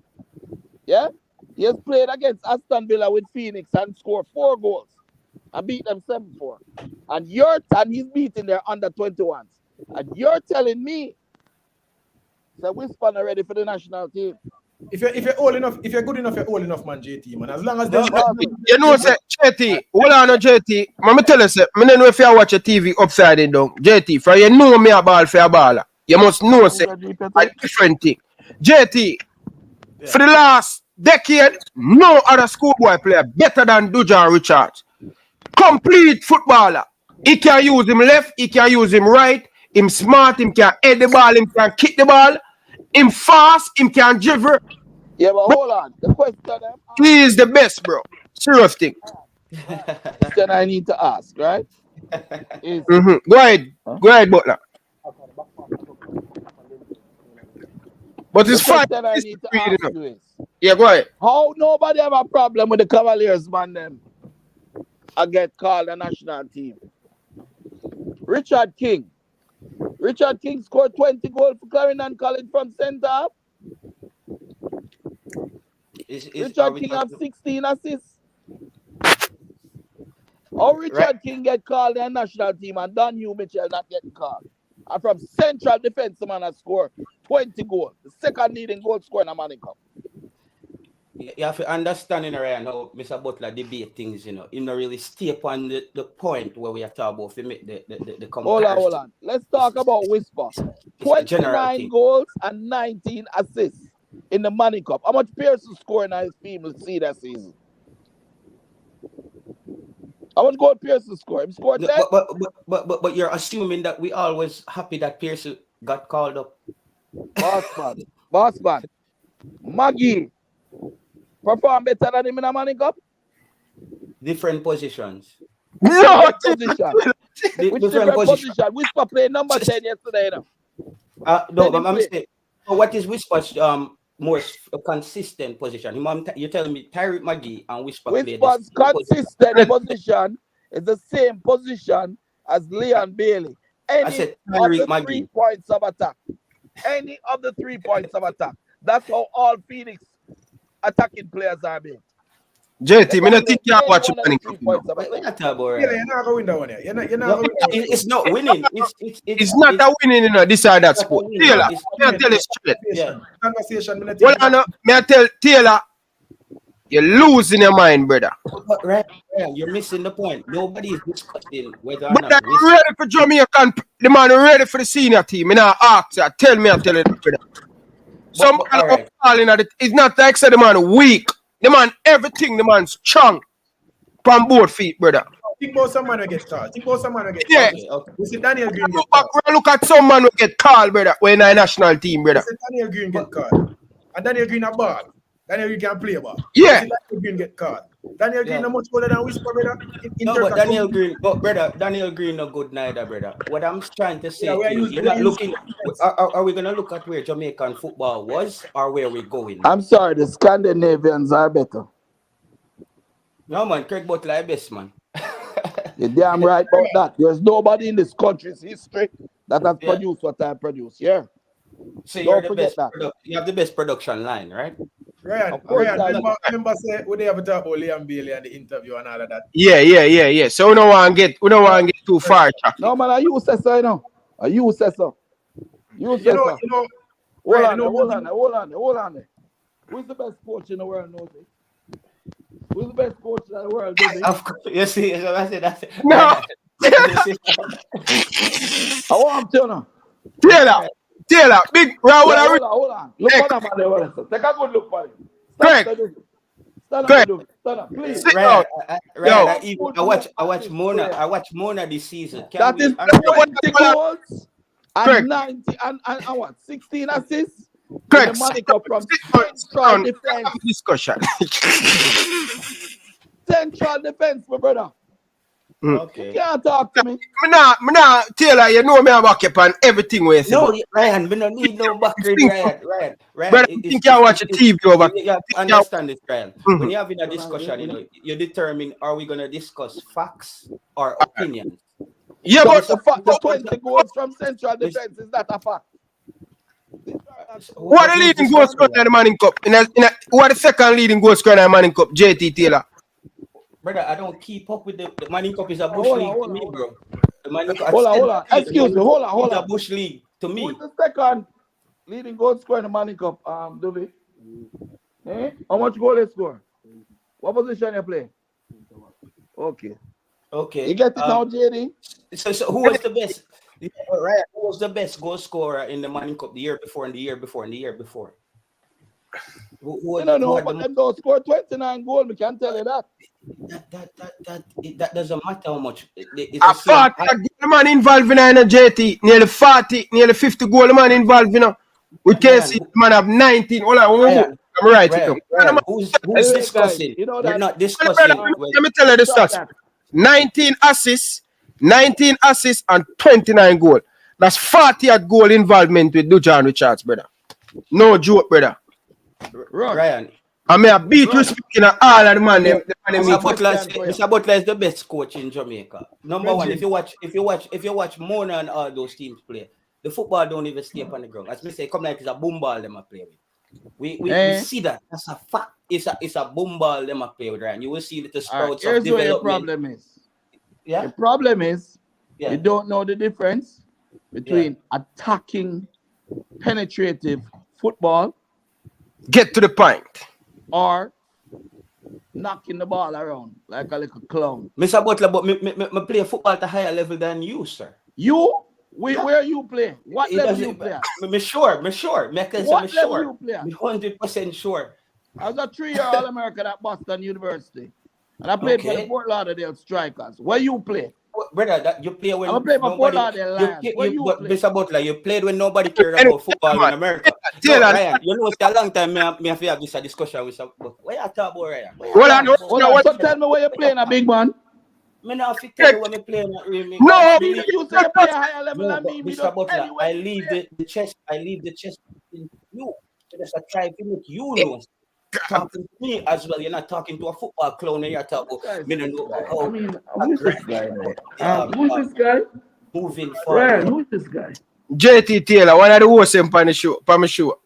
Yeah? He has played against Aston Villa with Phoenix and scored 4 goals. And beat them 7-4. And he's beating their under 21s. And you're telling me that Whisper not ready for the national team. If you're old enough, if you're good enough, you're old enough, man, JT, man. As long as there's you know, say, JT, hold on, JT. Let me tell you, say, I don't know if you watch a TV upside and down. JT, for you know me a ball for a baller. You must know, say, a different thing. JT, for the last decade, no other schoolboy player better than Dujan Richards. Complete footballer. He can use him left, he can use him right. Him smart, him can head the ball, him can kick the ball. Him fast, him can dribble. Yeah, but hold on. The question he is the best, bro. Serious thing. Question I need to ask, right? Is, Go ahead. Huh? Go ahead, Butler. But it's fine. I need to ask you is, yeah, go ahead. How nobody have a problem with the Cavaliers, man, them? I get called the national team. Richard King scored 20 goals for Clarendon College from centre half. Richard King have 16 assists. How Richard King get called the national team and Don Hugh Mitchell not getting called? And from central defense, the man has scored 20 goals. The second leading goal scorer in a Manning Cup. You have to understand, Ryan, how Mr. Butler debate things, you know. You don't really stay upon the point where we are talking about to make the comparison. Hold on. Let's talk about Whisper. 29 goals and 19 assists in the Manning Cup. How much Pearson scoring on his team will see that season? How much goal Pearson scored? He scored 10? But you're assuming that we always happy that Pearson got called up. Bossman. Maggie. Perform better than him in a Manning Cup? Different positions. No, position. Which different position? Whisper played number 10 yesterday. No, but I'm saying, what is Whisper's consistent position. You telling me Tyreek Magee and Whisper play Whisper's this consistent position is the same position as Leon Bailey. I said Any of Tyreek the 3 Magee. points of attack. Any of the 3 points of attack. That's how all Phoenix attacking players are built. JT, me not think you watch it. We're not talking about Yeah, you're not going to win that one. You're not No, going to win. it's not winning. It's not a winning in this or that sport. winning. Taylor, It's me I tell you straight. Yeah. Conversation. Well, I know, me I tell Taylor, you're losing your mind, brother. But right, you're missing the point. Nobody is discussing whether or But not that ready for Jamaican, the man ready for the senior team. Me now ask you, tell me, I tell you, brother. Some all kind right. of calling at it. It's not like say the man weak. The man everything. The man strong from both feet, brother. Think about someone who get caught. Think about someone who get Yeah. caught. We see Daniel Green get Look back, caught. look at some man who get called, brother. When a national team, We brother. see Daniel Green get caught. And Daniel Green a ball. Daniel Green can play ball. Yeah. We see Daniel Green get caught. Daniel Green Yeah. no much better than Whisper, brother. No, but Daniel Green, Daniel Green no good neither, brother. What I'm trying to say, Yeah, we are to you, using- you're we not are looking. using- Are we gonna look at where Jamaican football was, or where we're going? I'm sorry, the Scandinavians are better. No man, Craig Butler is best man. You're damn right about that. There's nobody in this country's history that has Yeah. produced what I produce. Yeah. So Don't you're the forget best. that. You have the best production line, right? Ryan, Of course, remember say when they have a talk about Liam Bailey and the interview and all of that. Yeah. So we don't want to get too far, Chuck. No, man, you say so, you know. You say so. You say so. Hold Ryan, on. Who's the best coach in the world, Nosey? Who's the best coach in the world, Nosey? Of course. You see, that's it. No. I want to know. Taylor, big Raul. Hold on. Look at that man. Take a good look for him. Correct. Stand Correct. up, please. Sit Right, down. I watch Mona this season. That is 20 goals and Correct. 90 and what? 16 assists. Correct. The money come from central defense. Discussion. Central defense, my brother. You Okay. can't talk to me. Me nah, Taylor, you know me I'm back up on everything we say. No, Ryan, we don't need no background, Ryan. Brother, you think you watch a TV over. You have to understand this, Ryan. When you're having a discussion, you determine, are we going to discuss facts or opinions? Yeah, So but the fact that 20 goals from central defense is that a fact? what the leading goal scorer in the Manning Cup? What the second leading goal scorer in the Manning Cup? JT Taylor. Brother, I don't keep up with the Manning Cup is a bush league to me, bro. The Manning Cup, Hold on. Excuse me. Hold It's a on. bush league to me. Who's the second leading goal scorer in the Manning Cup, Dubby? How much goal they score? What position you play? Okay. Okay. You get it now, JD? So who was the best? Right, who was the best goal scorer in the Manning Cup the year before and the year before and the year before? I don't know, but them don't score 29 goals. We can tell you that. That doesn't matter how much. It's I the same. thought the man involved in a JT, nearly 40, nearly 50 goal the man involved, you know. We can see the man have 19. Hold on, I'm right. Ryan, who's discussing? You know We're that- not Let discussing. me tell you the stats. 19 assists and 29 goals. That's 40 at goal involvement with Dujan Richards, brother. No joke, brother. Ryan, I mean, I beat respect in all of the man. Mr. Butler is the best coach in Jamaica. Number one, if you watch Mona and all those teams play, the football don't even stay up on the ground. As me say, come like it's a boom ball them a play with. We see that. That's a fact. It's a boom ball them a play with, Ryan. You will see the sprouts of Here's where your development. problem is. Yeah. The problem is Yeah. you don't know the difference between attacking, penetrative football Get to the point. or knocking the ball around like a little clown. Mr. Butler, but me play football at a higher level than you, sir. Where you play? What level you play at? Me sure. What level you play at? Me 100% sure. I was a 3-year All-American at Boston University. And I played for Okay. the Fort Lauderdale Strikers. Where you play? Brother, that you play when I'm play for Fort nobody. Lauderdale Lions. Where you But play? Mr. Butler, you played when nobody cared about football in America. Tell No, her- Ryan, you know it's a long time me have to have this discussion with some. Why you talk about Ryan? Hold on, Hold on, so tell me where you playing a big man. Me not fit tell you when me playing. No, You say you play a higher level No, than but me. Mr. Butler, Anyway, I leave the chest in you. just try to make you know. Talking to me as well. You're not talking to a football clown. You're talking about me. I mean, who is this guy? Who is this guy? Moving forward. Who is this guy? JT Taylor, one of the hosts on the show. On my show.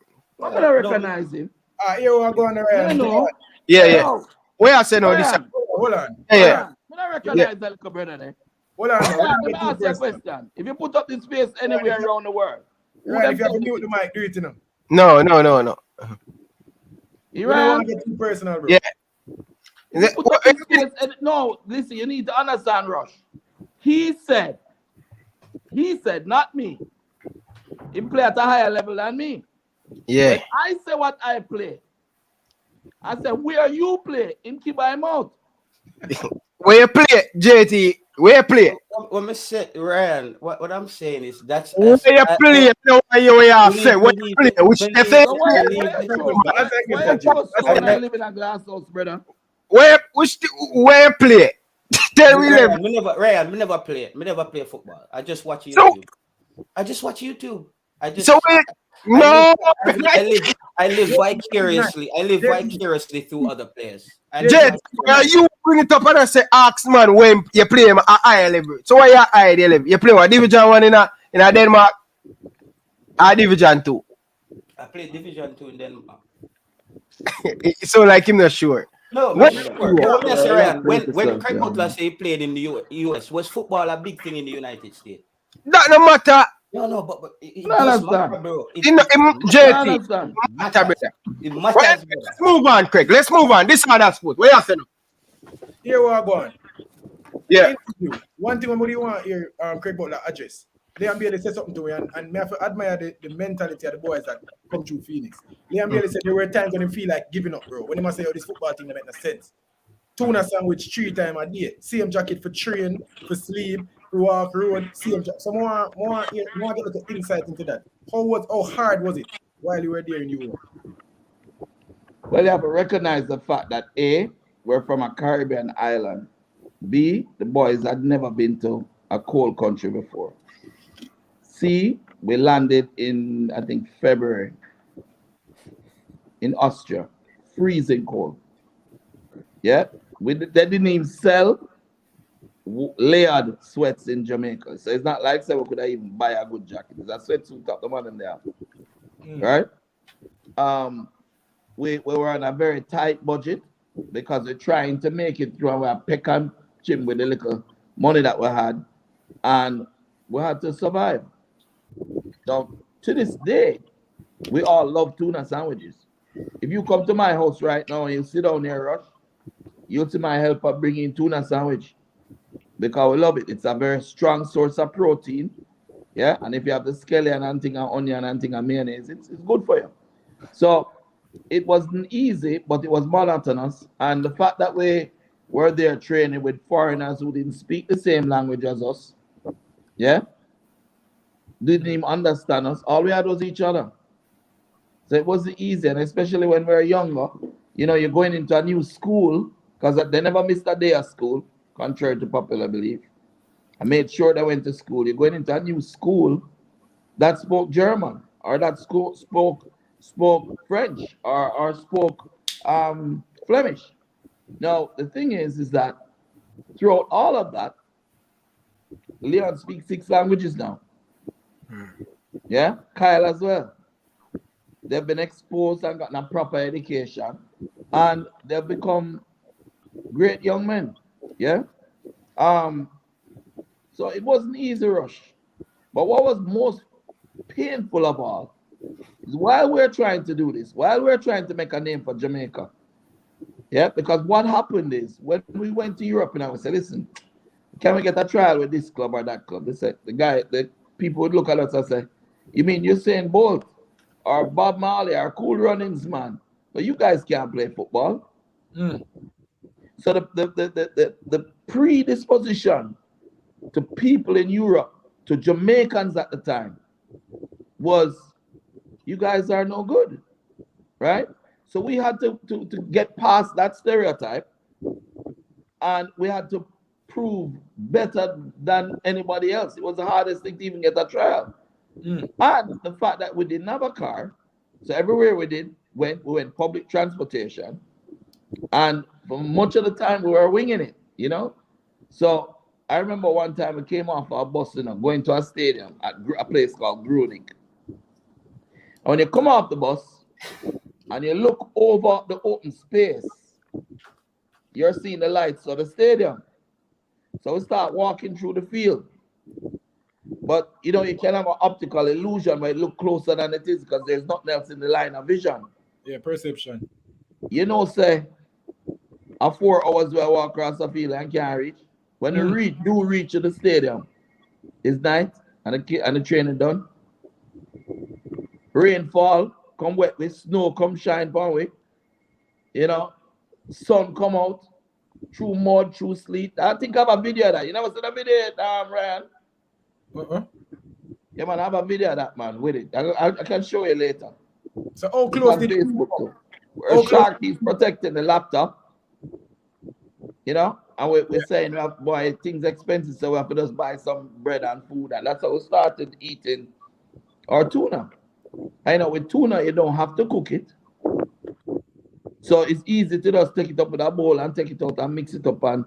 I'm gonna recognize him. Here we go on the I know. Yeah. Where I say no this? Hold on. Yeah. I don't recognize that little brother there. Hold on. Let me ask you a question. If you put up this face anywhere around the world, Right, if you have to mute the mic, do it to them. No. You don't want to get too personal, bro. Yeah. No, listen, you need to understand, Rush. He said, not me. He play at a higher level than me. Yeah. When I say what I play, I said, where you play? In keep my mouth. Where you play, JT? Where you play? When I say Ryan, what I'm saying is that's where you play? No, where you say? Where you play? Which they say? Why you live in a glass house, brother? Where you play? Tell me. Ryan, me never play. Me never play football. I just watch YouTube. I just watch YouTube. I live vicariously. I live vicariously through other players. Jed, you bring it up and I say, ask man when you play him at higher level. So why you at higher level? You play what, Division 1 in a Denmark? Or Division 2? I play Division 2 in Denmark. So like him not sure. No, when Craig Butler say he played in the US, was football a big thing in the United States? That no matter. No, but it does matter, bro. JT, matter, brother. It matters. Let's move on, Craig. Let's move on. This is other sport. Where you say now? Here we are going. Yeah. One thing, what do you want here, Craig Butler address? Liam Bailey said something to me, and me have to admire the mentality of the boys that come through Phoenix. Liam Bailey said there were times when he feel like giving up, bro. When he must say, oh, this football thing doesn't make no sense. Tuna sandwich 3 times a day. Same jacket for train, for sleep, for walk, road, same jacket. So more get the insight into that. How hard was it while you were there in Europe? Well, you have to recognize the fact that A, we're from a Caribbean island. B, the boys had never been to a cold country before. C, we landed in, I think, February in Austria. Freezing cold. Yeah? They didn't even sell layered sweats in Jamaica. So it's not like we could even buy a good jacket. It's a sweatsuit up the man in there. Right? We were on a very tight budget because we're trying to make it through our peck and chim with the little money that we had. And we had to survive. So to this day, we all love tuna sandwiches. If you come to my house right now and you sit down here, Rush, you'll see my helper bringing tuna sandwich because we love it. It's a very strong source of protein. Yeah, and if you have the scallion and thing and onion and thing and mayonnaise, it's good for you. So it wasn't easy, but it was monotonous. And the fact that we were there training with foreigners who didn't speak the same language as us, yeah, didn't even understand us. All we had was each other. So it wasn't easy, and especially when we were younger, you know, you're going into a new school, because they never missed a day of school, contrary to popular belief. I made sure they went to school. You're going into a new school that spoke German, or that spoke French, or spoke Flemish. Now, the thing is that throughout all of that, Leon speaks 6 languages now. Yeah, Kyle as well. They've been exposed and gotten a proper education, and they've become great young men. Yeah. So it wasn't easy, Rush. But what was most painful of all is while we're trying to do this, while we're trying to make a name for Jamaica, yeah, because what happened is when we went to Europe and I would say, listen, can we get a trial with this club or that club? They said, the people would look at us and say, you mean you're saying Bolt or Bob Marley or Cool Runnings, man? But you guys can't play football. So the predisposition to people in Europe, to Jamaicans at the time, was you guys are no good, right? So we had to get past that stereotype, and we had to prove better than anybody else. It was the hardest thing to even get a trial. And the fact that we didn't have a car, So everywhere we went public transportation, and for much of the time we were winging it, you know. So I remember one time we came off our bus, you know, going to a stadium at a place called Grunig. And when you come off the bus and you look over the open space, you're seeing the lights of the stadium. So we start walking through the field. But you know, you can have an optical illusion where it look closer than it is because there's nothing else in the line of vision. Yeah, perception. You know, say, a 4 hours where I walk across the field and can't reach. When you reach to the stadium, it's night and the training done. Rainfall, come wet with snow, come shine upon we. You know, sun come out, through mud, through sleet. I think I have a video of that. You never seen a video, Ryan? Yeah, man, I have a video of that, man, with it. I can show you later. So how close did Facebook too. Where Sharky's protecting the laptop. You know, and we're saying, we have, boy, things expensive, so we have to just buy some bread and food. And that's how we started eating our tuna. I know with tuna, you don't have to cook it. So it's easy to just take it up with a bowl and take it out and mix it up. And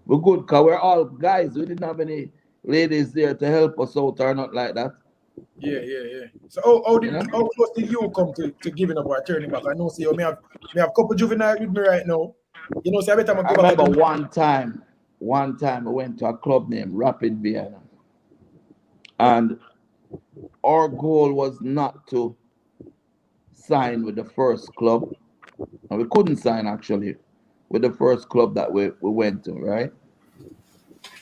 we're good, because we're all guys. We didn't have any ladies there to help us out or not like that. Yeah. So how close did you come to giving up or turning back? I know, see, me have a couple juvenile with me right now. You know, see, every time I go back. I remember one time I went to a club named Rapid Vienna. And our goal was not to sign with the first club. And we couldn't sign, actually, with the first club that we went to, right?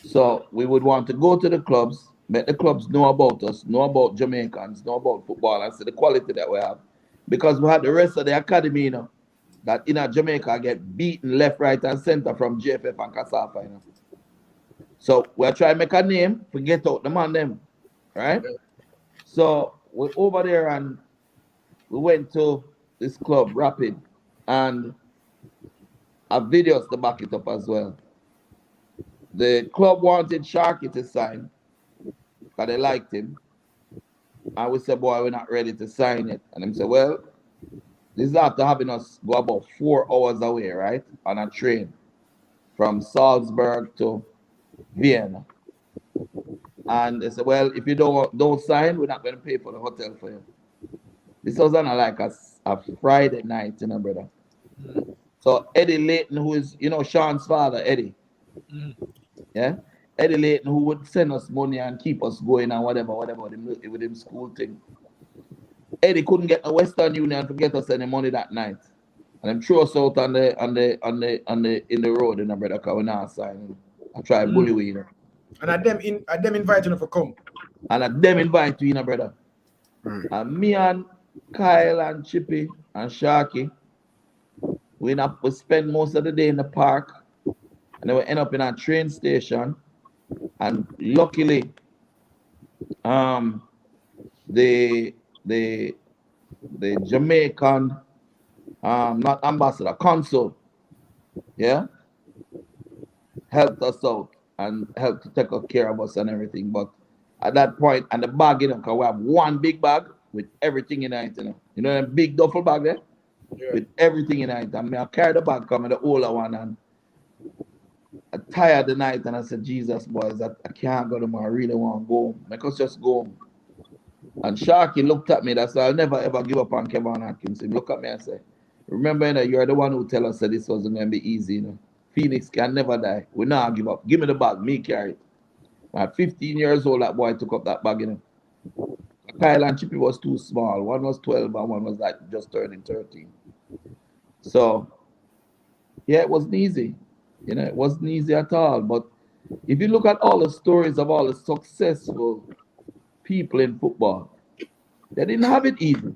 So we would want to go to the clubs, make the clubs know about us, know about Jamaicans, know about football, and see the quality that we have. Because we had the rest of the academy, you know, that in Jamaica get beaten left, right, and center from JFF and Kasafa, you know. So we're trying to make a name, forget out the man them, right? So we're over there and we went to this club, Rapid, and have videos to back it up as well. The club wanted Sharky to sign because they liked him. And we said, boy, we're not ready to sign it. And they said, well, this is after having us go about 4 hours away, right? On a train from Salzburg to Vienna. And they said, well, if you don't sign, we're not going to pay for the hotel for you. This was on like a Friday night, you know, brother. So Eddie Layton, who is, you know, Sean's father, Eddie. Yeah? Eddie Layton, who would send us money and keep us going and whatever with him school thing. Eddie couldn't get a Western Union to get us any money that night. And them threw us out in the road, you know, brother, because we're not signing. I try to bully you, you know. And at them invite you to come. And at them invite you, you know, brother. And me and Kyle and Chippy and Sharky, we spend most of the day in the park. And then we end up in a train station. And luckily, the Jamaican, not ambassador, consul, yeah, helped us out and helped to take care of us and everything. But at that point, and the bag, you know, because we have one big bag with everything in it, you know. You know that big duffel bag there? Yeah. With everything in it. And I carry the bag, come in the older one, and I tired the night, and I said, Jesus, boys, I can't go tomorrow. I really want to go. Make us just go home. And Sharky looked at me. That's why I'll never ever give up on Kevin Atkins. He looked at me and said, remember, you know, you're the one who tell us that this wasn't going to be easy, you know. Phoenix can never die. We not give up. Give me the bag. Me carry it. At 15 years old, that boy took up that bag, you know. Kyle and Chippy was too small. One was 12 and one was like just turning 13. So, yeah, it wasn't easy. You know, it wasn't easy at all. But if you look at all the stories of all the successful people in football, they didn't have it easy.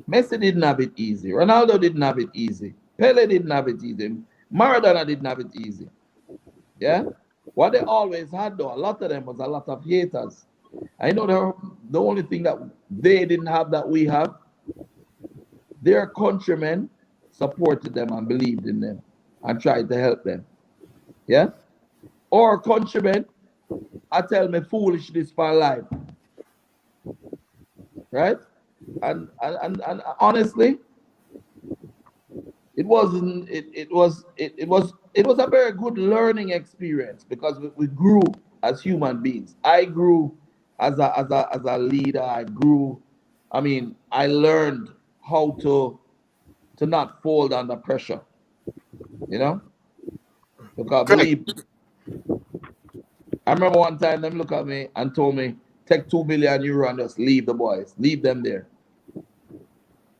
Messi didn't have it easy. Ronaldo didn't have it easy. Pele didn't have it easy. Maradona didn't have it easy. Yeah? What they always had, though, a lot of them was a lot of haters. I know the only thing that they didn't have that we have, their countrymen supported them and believed in them and tried to help them. Yeah? Or countrymen, I tell me foolishness for life. Right? And honestly, it wasn't. It was a very good learning experience because we grew as human beings. I grew as a leader. I grew. I mean, I learned how to not fold under pressure. You know, because Correct. believe. I remember one time them look at me and told me, take €2 billion and just leave the boys, leave them there.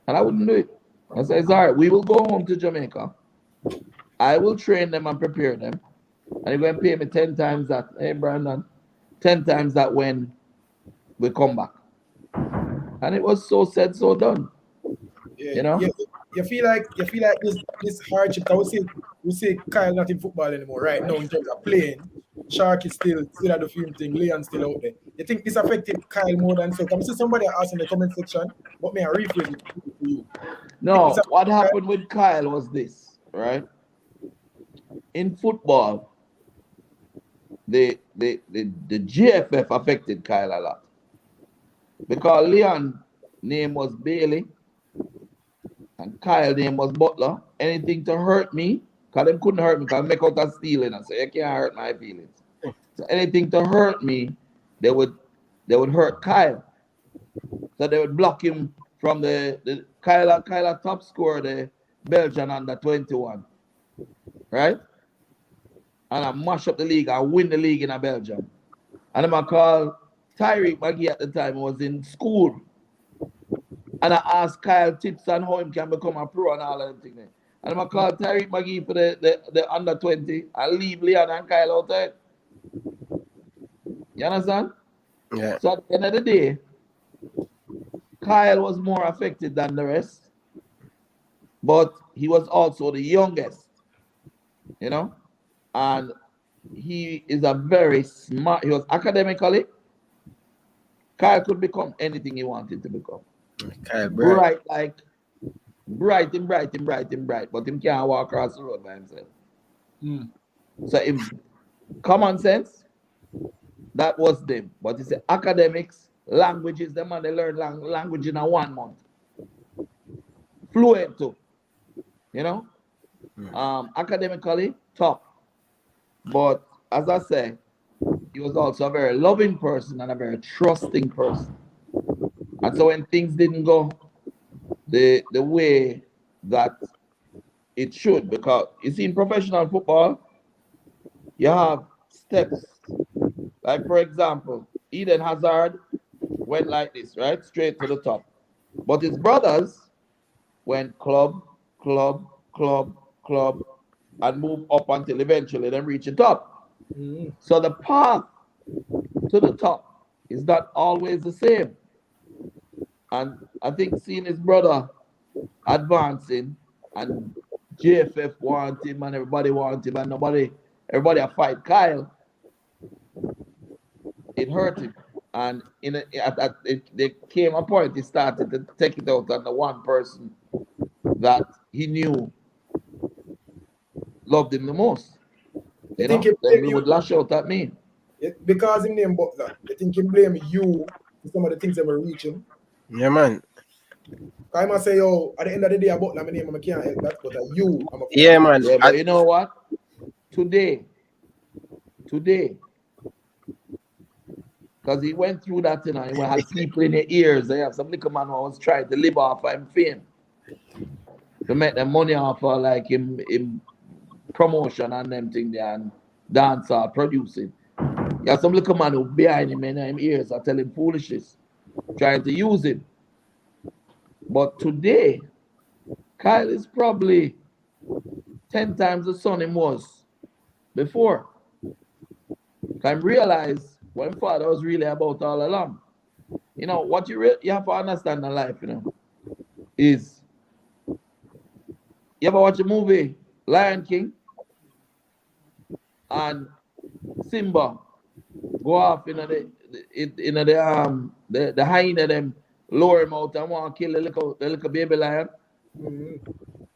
And I wouldn't do it. I said, it's all right, we will go home to Jamaica. I will train them and prepare them. And you're going to pay me 10 times that. Hey, Brandon, 10 times that when we come back. And it was so said, so done. Yeah, You know? you feel like this hardship. Cause we see Kyle not in football anymore right now in terms of playing. Shark is still at the film thing. Leon still out there. You think this affected Kyle more than so? Come see somebody asked in the comment section, but may I rephrase it for you? No, what happened with Kyle was this, right? In football, the JFF affected Kyle a lot. Because Leon name was Bailey and Kyle name was Butler. Anything to hurt me, because them couldn't hurt me because I make out as stealing. And so you can't hurt my feelings. So anything to hurt me, they would hurt Kyle. So they would block him from the Kyle top scorer, the Belgian under 21. Right? And I mash up the league. I win the league in Belgium. And I call Tyreek McGee at the time, was in school. And I asked Kyle tips on how he can become a pro and all of them things. And I call Tyreek McGee for the under 20 and leave Leon and Kyle out there. You understand? Yeah. So at the end of the day, Kyle was more affected than the rest. But he was also the youngest. You know? And he is a very smart, he was academically, Kyle could become anything he wanted to become. Kyle bright, like bright, but him can't walk across the road by himself. So in common sense, that was them. But it's the academics, languages, them and they learn language in a 1 month. Fluent too. You know? Academically, top. But as I say, he was also a very loving person and a very trusting person. And so when things didn't go the way that it should, because you see in professional football, you have steps. Like for example, Eden Hazard went like this, right? Straight to the top. But his brothers went club, and move up until eventually they reach the top. So the path to the top is not always the same. And I think seeing his brother advancing and JFF want him and everybody want him and everybody fight Kyle, it hurt him. And there came a point he started to take it out on the one person that he knew loved him the most. You know, then he would lash out at me. Because him name Butler, you think he blame you for some of the things that were reaching? Yeah, man. I must say, yo, at the end of the day, Butler, my name, I can't help that, but you, I'm a Yeah, man. Yeah, but you know what? Today, because he went through that, you know, he had people in their ears. They have some little man who was trying to live off of him fame. To make them money off of like him promotion and them thing there and dancer producing. You have some little man who behind him in his ears are telling foolishness, trying to use him. But today, Kyle is probably 10 times the son he was before. I realized what father was really about all along. You know, what you have to understand in life, you know, is you ever watch a movie, Lion King, and Simba go off in the hyena them lower him out and want to kill the little baby lion.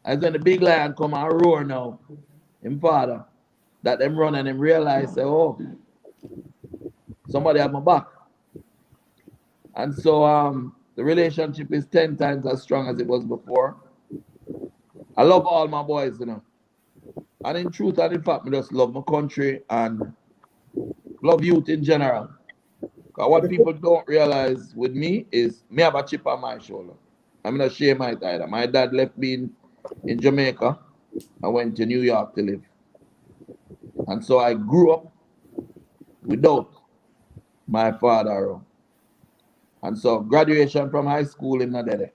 And when the big lion come and roar now, him father, that them run and them realize, say, oh, somebody have my back. And so The relationship is 10 times as strong as it was before. I love all my boys, you know. And in truth and in fact, I just love my country and love youth in general. Because what people don't realize with me is me have a chip on my shoulder. I'm not shame my either. My dad left me in Jamaica. I went to New York to live. And so I grew up without my father around. And so graduation from high school, him not there.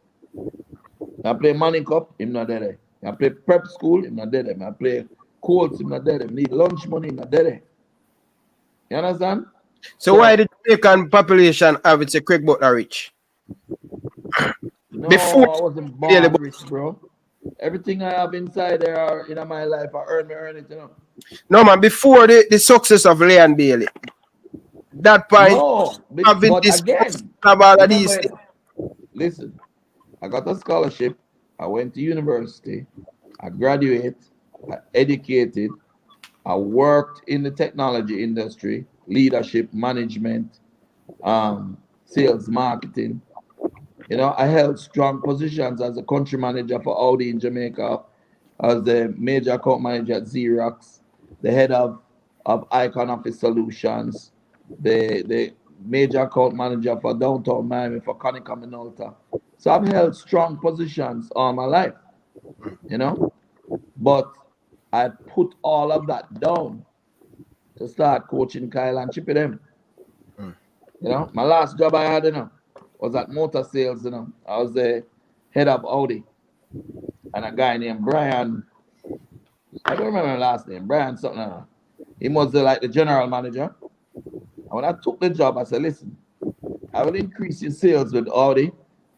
I play Money Cup, him not there. I play prep school, him not there. I play Colts, him not there. I need lunch money, him not there. You understand? So why the Jamaican population have it's a quick but rich? No, Before I wasn't born rich, bro. Everything I have inside there in my life, I earn it, you know. No man, before the success of Ryan Bailey, that point No, having but this again, about all these things. listen, I got a scholarship. I went to university. I graduated. I educated. I worked in the technology industry, leadership, management, sales, marketing. You know, I held strong positions as a country manager for Audi in Jamaica, as the major account manager at Xerox, the head of Icon Office Solutions, the major account manager for Downtown Miami for Konica Minolta. So I've held strong positions all my life, you know, but I put all of that down to start coaching Kyle and Chippy them. You know, my last job I had, you know, was at motor sales, you know. I was the head of Audi. And a guy named Brian, I don't remember his last name, Brian something. He was like the general manager. And when I took the job, I said, listen, I will increase your sales with Audi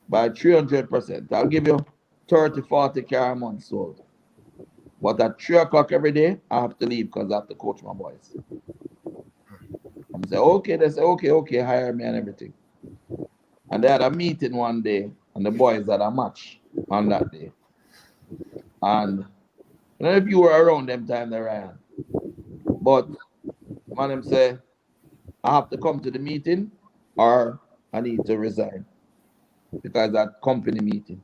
by 300%. I'll give you 30, 40 car a month sold. But at 3 o'clock every day, I have to leave because I have to coach my boys. And I say, okay. They say, okay, hire me and everything. And they had a meeting one day, and the boys had a match on that day. And I don't know if you were around them time there, Ryan. But one of them say, I have to come to the meeting or I need to resign. Because that company meeting.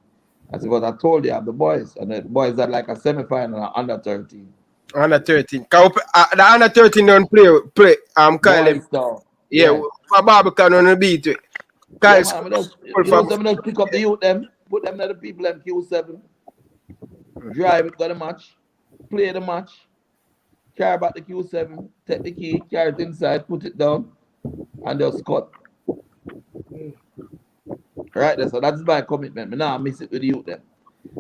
I said, but I told you I have the boys. And the boys had like a semi-final under 13. Under 13. The under 13 don't play. Kyle. Yeah, Barbican on the beat. Kyle, yeah, man, just pick up the youth them, put them to the people in Q7, drive it to the match, play the match, carry back the Q7, take the key, carry it inside, put it down, and just cut. Right there, so that's my commitment. I now miss it with the youth them.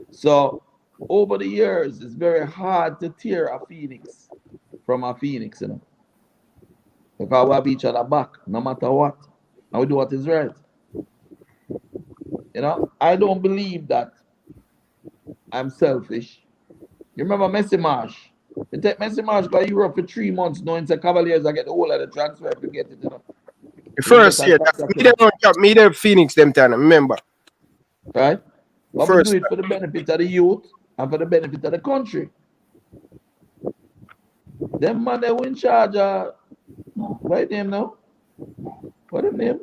So over the years, it's very hard to tear a phoenix from a phoenix, you know. Because we have each other back, no matter what. And we do what is right. You know, I don't believe that I'm selfish. You remember Messi Marsh? You take Messi Marsh to Europe for 3 months, knowing the Cavaliers I get the whole of the transfer if you get it, you know. The first year, me the Phoenix them time, remember. Right? But we do it for the benefit of the youth and for the benefit of the country. Them man they were in charge of what name now? What the name?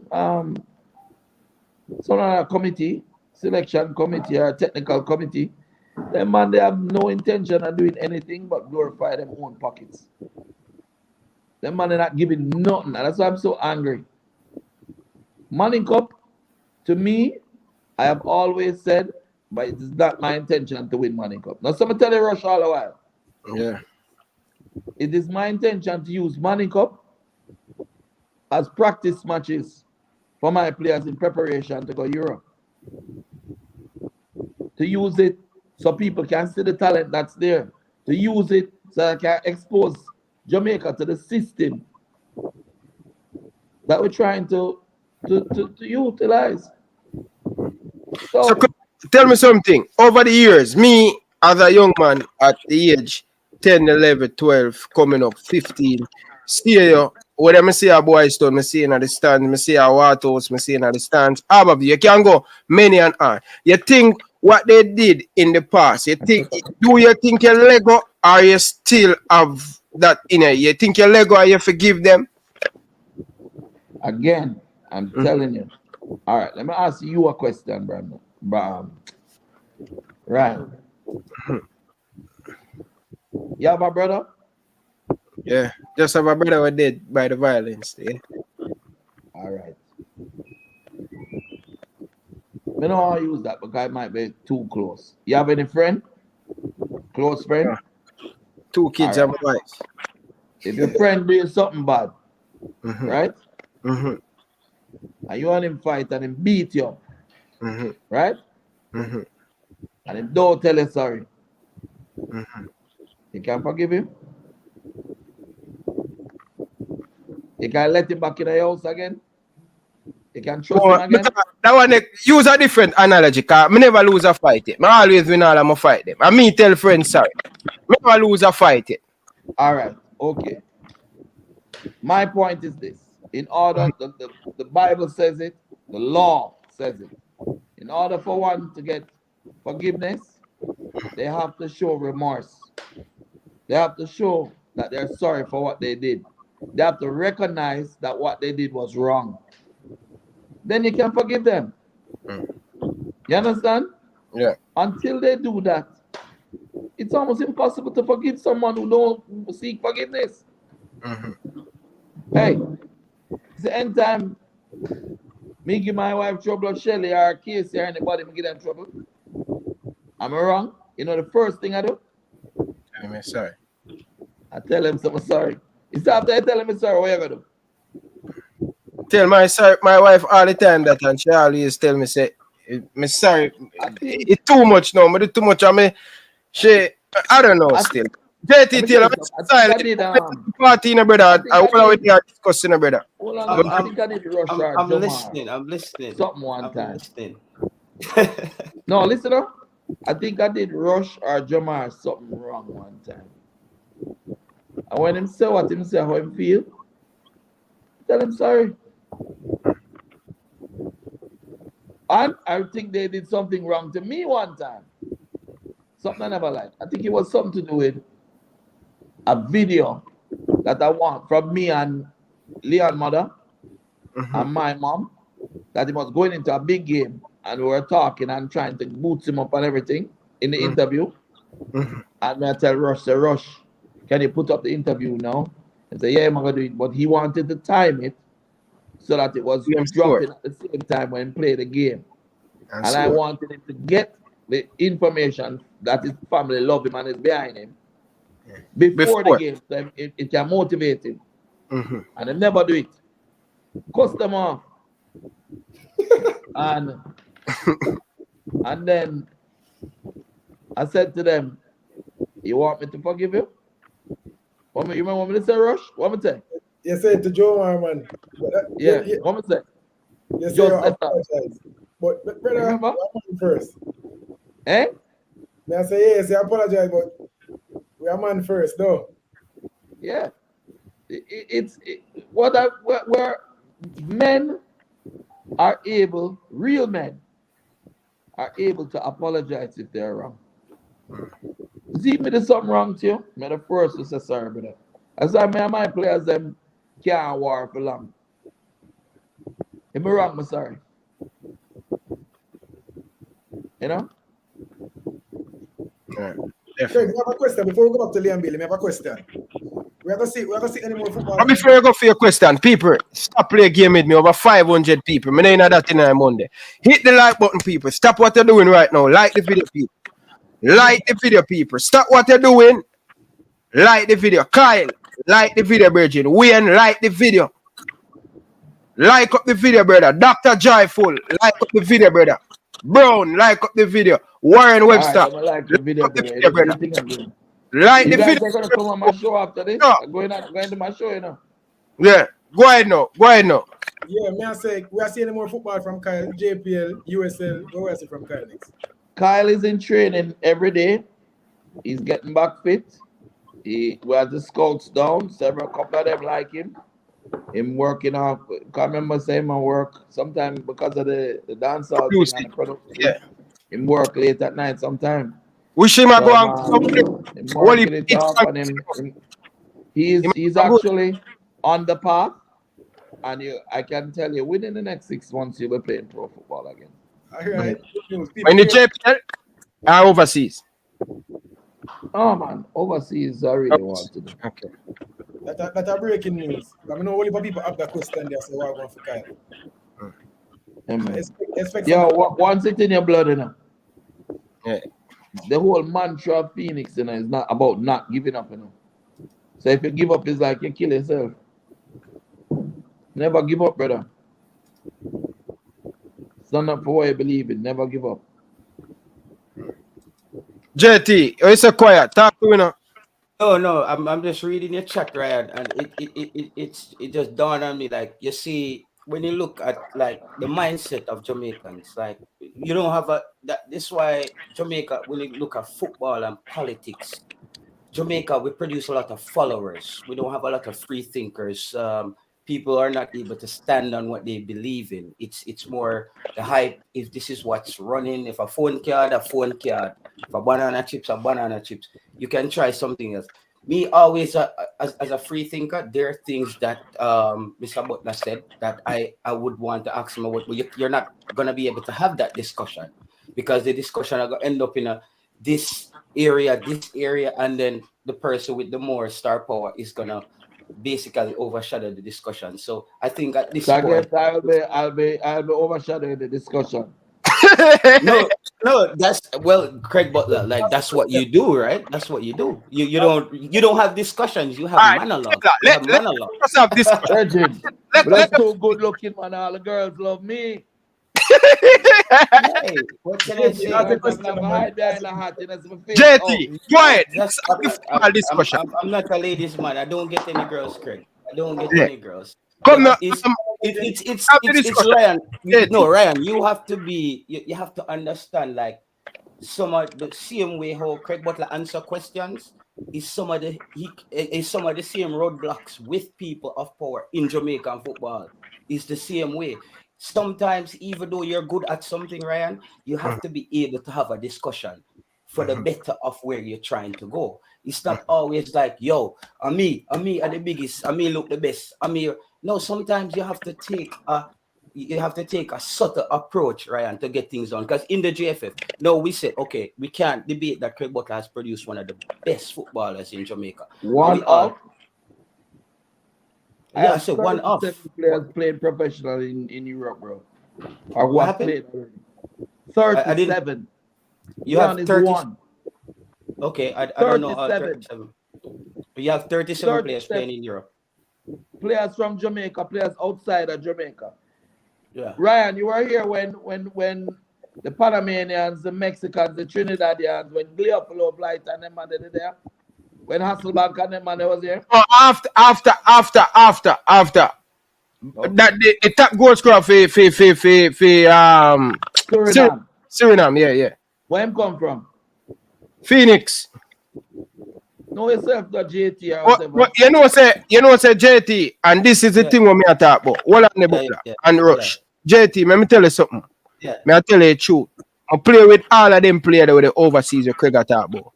Some other committee, selection committee or technical committee. Them man they have no intention of doing anything but glorify their own pockets. Them man they're not giving nothing, and that's why I'm so angry. Money Cup, to me, I have always said, but it is not my intention to win Money Cup. Now, somebody tell you Rush all the while. Yeah. It is my intention to use Money Cup as practice matches for my players in preparation to go Europe. To use it so people can see the talent that's there. To use it so I can expose Jamaica to the system that we're trying to utilize. So tell me something. Over the years, me as a young man at the age 10, 11, 12, coming up 15, see you. When I see a boy stone, I see in the stands, I see a Waterhouse, I see in the stands. All of you can go many and on. You think what they did in the past, do you think your Lego or you still have that in it? You think your Lego or you forgive them? Again, I'm telling you, All right, let me ask you a question, Brandon. Ryan. You have a brother? Yeah, just have a brother who dead by the violence. Yeah. All right. I don't know how I use that because it might be too close. You have any friend? Close friend? 2 kids All have right. a wife. If your friend doing something bad, right? And you want him fight and him beat you up, right? And him don't tell you sorry. You can forgive him? You can let him back in the house again? You can trust him again? That one, use a different analogy, because I never lose a fight. I always win all of my fight. Them. And me tell friends sorry. I never lose a fight. All right, okay. My point is this. In order, the Bible says it, the law says it. In order for one to get forgiveness, they have to show remorse. They have to show that they're sorry for what they did. They have to recognize that what they did was wrong. Then you can forgive them. You understand? Yeah. Until they do that, it's almost impossible to forgive someone who don't seek forgiveness. Hey, it's the end time me give my wife trouble, Shelly or Casey or anybody, me give them trouble. Am I wrong? You know the first thing I do? Tell me sorry. I tell them something sorry. It's after I tell them sorry, what you gonna do? Tell my wife all the time that, and she always tell me, say, me sorry, it's too much now. Me do too much. I don't know still. JT tell me, party, brother. I want to be discussing, brother. Hold on, I think I need to rush our I'm Jamar. listening. I'm listening. Something one I'm time. listening. No, listen up. I think I did rush our Jamar something wrong one time. And when him say what him say, how him feel, tell him sorry. And I think they did something wrong to me one time. Something I never liked. I think it was something to do with a video that I want from me and Leon's mother and my mom, that he was going into a big game and we were talking and trying to boost him up and everything in the interview. And I tell Rush, say, Rush, can you put up the interview now? And say, yeah, I'm gonna do it. But he wanted to time it so that it was dropping at the same time when he played the game. And I wanted him to get the information that his family love him and is behind him before the game, so it can motivate him. And they never do it. Cuss them off. and then I said to them, you want me to forgive you? You remember what me to say, Rush? What me say? You said to Joe, man. Yeah, what me say? You say I apologize. But brother, remember? I'm first. Eh? I say, yes, I apologize, but we are man first, though. Yeah. Where men are able, real men are able to apologize if they're wrong. See, me do something wrong to you, me the first to say sorry, brother. As I mean, my players them can't war for long. If me wrong, me sorry. You know? Craig, we have a question before we go back to Liam Bailey. We have a question. We have to see any more football. Before you go for your question, people, stop playing a game with me. Over 500 people. Me know that in Monday. Hit the like button, people. Stop what you're doing right now. Like the video, people. Like the video, people. Stop what you're doing. Like the video. Kyle, like the video, Virgin. Wayne, like the video. Like up the video, brother. Dr. Joyful, like up the video, brother. Brown, like up the video. Warren Webster, right, like the video, brother. Like you the guys video. Are gonna come on my show after this. No. Going to my show, you know. Yeah, go ahead now. Yeah, may I say we are seeing more football from Kyle, JPL, USL. Where is it from Kyle next? Kyle is in training every day. He's getting back fit. We have the scouts down. Couple of them like him. Him working off. Can't remember saying my work sometimes because of the dance out thing and the production. Yeah. Him work late at night sometime. Wish him go on. Working it off and he's actually on the path And I can tell you, within the next 6 months, you'll be playing pro football again. All right. News. In the JPL or overseas? Oh man, overseas I really want to do. Okay. That's a breaking news. I know only people have that question there, so we're going for Kyle. Expect Yeah, once it's in your blood, you know. Yeah. The whole mantra of Phoenix, you know, is not about not giving up, you know. So if you give up, it's like you kill yourself. Never give up, brother. Stand up for what you believe in. Never give up. JT, you so quiet. Talk to me now. No, I'm just reading your chat, Ryan, and it just dawned on me, like, you see, when you look at like the mindset of Jamaicans, like, you don't have this is why Jamaica, when you look at football and politics, Jamaica, we produce a lot of followers. We don't have a lot of free thinkers. People are not able to stand on what they believe in. It's more the hype. If this is what's running, if a phone card, a phone card. If a banana chips, a banana chips. You can try something else. Me always, as a free thinker, there are things that Mr. Butler said that I would want to ask him about. But you're not gonna be able to have that discussion because the discussion are gonna end up in this area, and then the person with the more star power is gonna basically overshadow the discussion. So I think at this point, I'll be overshadowing the discussion. no, that's Craig Butler, like that's what you do, right? That's what you do. You don't have discussions, you have monologue. Let's have discussion. That's so good looking, man. All the girls love me. Hey, what can I say? JT, go ahead. Discussion. I'm not a ladies man. I don't get any girls, Craig. I don't get any girls. Come now. It's Ryan. No, Ryan, you have to understand, like, some of the same way how Craig Butler answer questions is some of the same roadblocks with people of power in Jamaican football. It's the same way. Sometimes, even though you're good at something, Ryan, you have to be able to have a discussion for the better of where you're trying to go. It's not always like, yo, me are the biggest, me look the best, me. No, sometimes you have to take a subtle approach, Ryan, to get things done. Because in the JFF, no, we said, okay, we can't debate that Craig Butler has produced one of the best footballers in Jamaica. One off. Yeah, I said one off. Players played professional in Europe, bro. Or what played already? 37. You have 31. Okay, I don't know. 37. You have 37 players playing in Europe. Players from Jamaica, players outside of Jamaica. Yeah. Ryan, you were here when the Panamanians, the Mexicans, the Trinidadians, when Liverpool Blight and them man did there. When Hasselbank and them man was here. Oh, after. Okay. That the top goal scorer for Suriname, yeah. Where him come from? Phoenix. No, yourself the JT or whatever. But you know say JT, and this is the thing what me I talk about. Hold on the Butler and Rush. JT, let me tell you something. Yeah. Me I tell you the truth. I play with all of them players with the overseas with Craig I talk about.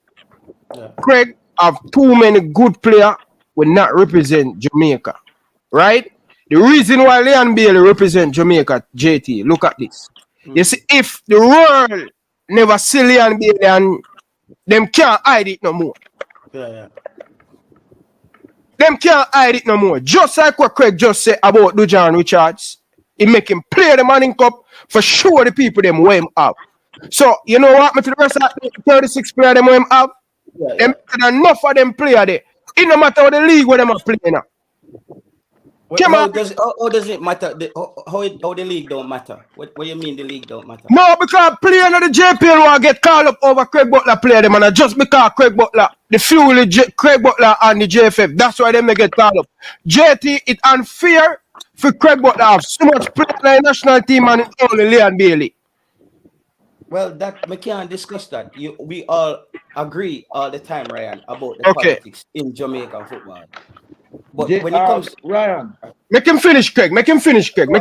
Yeah. Craig have too many good players will not represent Jamaica. Right? The reason why Leon Bailey represent Jamaica, JT, look at this. You see, if the world never see Leon Bailey and them can't hide it no more. Yeah. Them can't hide it no more. Just like what Craig just said about Dujan Richards. He make him play the Manning Cup for sure the people them weigh him up. So, you know what? For the rest of the 36 players them weigh him up. Them enough of them player there. It no matter what the league where them are playing now. How does it matter? How the league don't matter? What you mean the league don't matter? No, because player in the JPL will get called up over Craig Butler player them, and just because Craig Butler, the fuel Craig Butler and the JFF, that's why them they get called up. JT, it's unfair for Craig Butler have so much player in the national team and it's only Leon Bailey. Well, that we can't discuss that. We all agree all the time, Ryan, about the politics in Jamaican football. But when it comes Ryan, make him finish, Craig. Make him finish, Craig.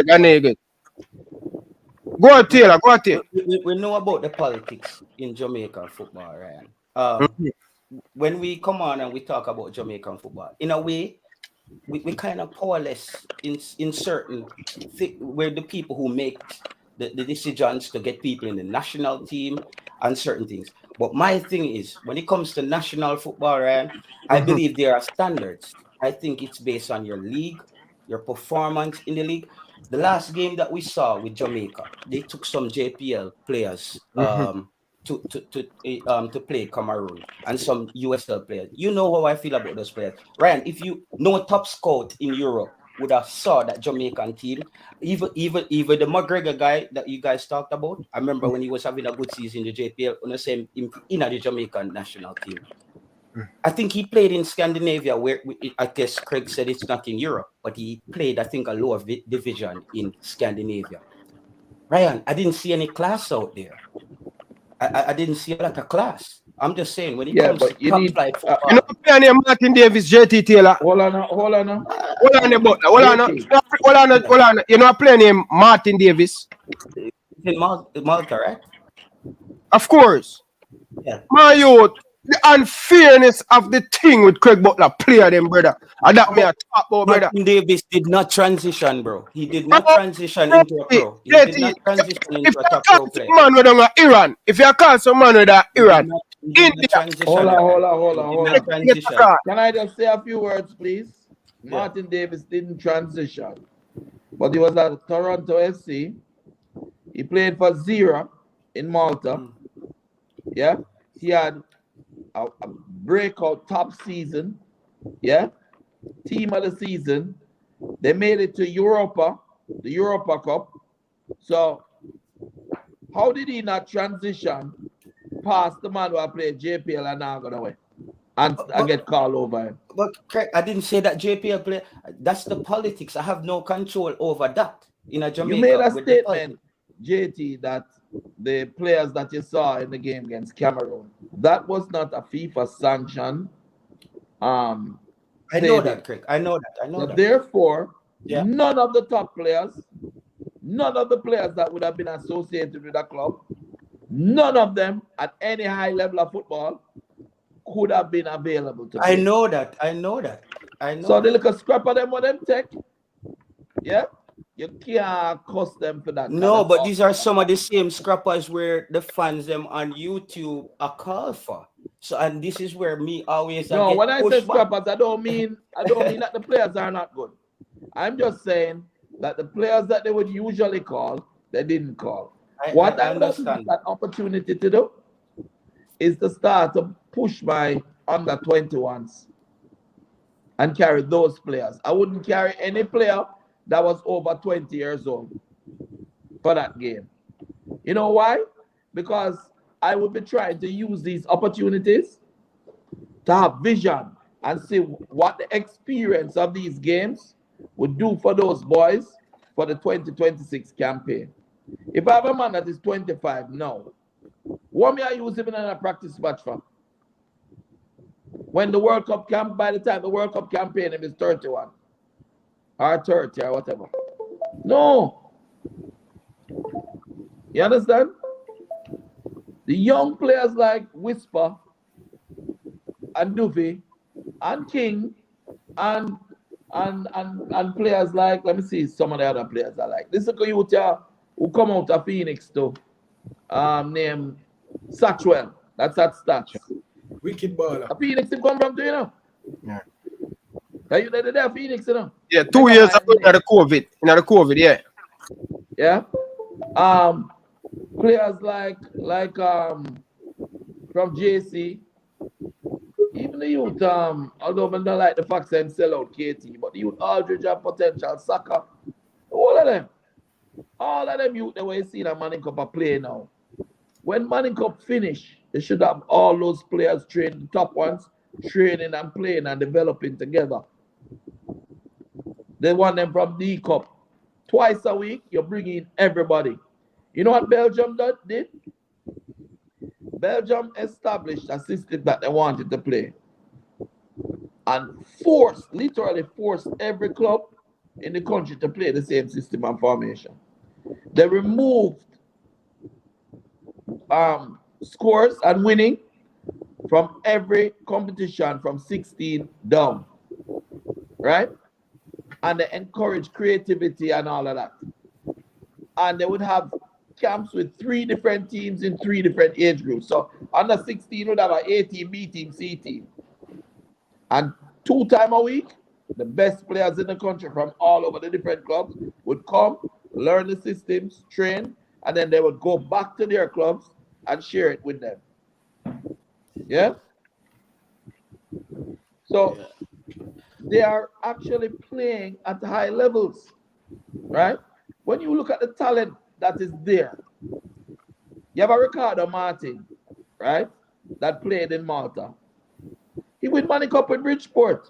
I know you good. Go on, Taylor. We know about the politics in Jamaican football, Ryan. When we come on and we talk about Jamaican football, in a way, we kind of powerless in certain where the people who make the decisions to get people in the national team and certain things. But my thing is, when it comes to national football, Ryan, I believe there are standards. I think it's based on your league, your performance in the league. The last game that we saw with Jamaica, they took some JPL players to play Cameroon and some USL players. You know how I feel about those players, Ryan. If you know a top scout in Europe would have saw that Jamaican team, even the McGregor guy that you guys talked about. I remember when he was having a good season in the JPL on the same in the Jamaican national team. I think he played in Scandinavia, where I guess Craig said it's not in Europe, but he played, I think, a lower division in Scandinavia. Ryan, I didn't see any class out there. I didn't see a lot of class. I'm just saying, when it comes to top flight football. You know, player named Martin Davis, JT Taylor. Hold on. Hold on, You know, a player named Martin Davis. In Malta, right? Of course. Yeah. My youth, the unfairness of the thing with Craig Butler, player them, brother. And that me a talk about, brother. Martin Davis did not transition, bro. He did not transition into a pro. He did not transition into a top pro player. Man with Iran, if you call some man with Iran, Hold on. Can I just say a few words, please? Yeah. Martin Davis didn't transition, but he was at Toronto FC. He played for Zira in Malta. Yeah, he had a breakout top season. Yeah, team of the season. They made it to Europa, the Europa Cup. So how did he not transition past the man who played JPL and now gonna win and get called over him? But Craig, I didn't say that JPL player. That's the politics. I have no control over that in a Jamaica. You made a statement, JT, that the players that you saw in the game against Cameroon, that was not a FIFA sanction. I know that, Craig. I know that. Therefore, none of the top players, none of the players that would have been associated with the club, none of them at any high level of football could have been available to I know that. So the little scrap of them with them take, yeah, you can't cost them for that. No, but these are some of the same scrappers where the fans them on YouTube are called for. So, and this is where me always. No, when I say scrappers, I don't mean that the players are not good. I'm just saying that the players that they would usually call, they didn't call. What I understand that opportunity to do is to start to push my under 21s and carry those players. I wouldn't carry any player that was over 20 years old for that game. You know why? Because I would be trying to use these opportunities to have vision and see what the experience of these games would do for those boys for the 2026 campaign. If I have a man that is 25 now, what may I use him in a practice match for? When the World Cup camp, by the time the World Cup campaign, him is 31 or 30 or whatever. No. You understand? The young players like Whisper and Duffy and King and players like, let me see some of the other players I like. This is a youth who come out of Phoenix too. Named Satchwell. That's at Stats. Wicked baller. A Phoenix him come from, do you know? Yeah. Are you there, Phoenix, you know? Yeah, 2 years ago in the COVID, yeah. Yeah. Players like from JC, even the youth, although I don't like the fact that sell out KT, but the youth Aldridge have potential, Saka, all of them youth the way you see that Manning Cup play now. When Manning Cup finish, they should have all those players trained, the top ones, training and playing and developing together. They want them from D Cup. Twice a week, you're bringing everybody. You know what Belgium did? Belgium established a system that they wanted to play. And literally forced every club in the country to play the same system and formation. They removed scores and winning from every competition from 16 down. right? And they encourage creativity and all of that. And they would have camps with 3 different teams in 3 different age groups. So under 16 would have an A team, B team, C team. And 2 times a week, the best players in the country from all over the different clubs would come, learn the systems, train, and then they would go back to their clubs and share it with them. Yeah? So they are actually playing at high levels, right? When you look at the talent that is there, you have a Ricardo Martin, right? That played in Malta. He win Money Cup in Bridgeport.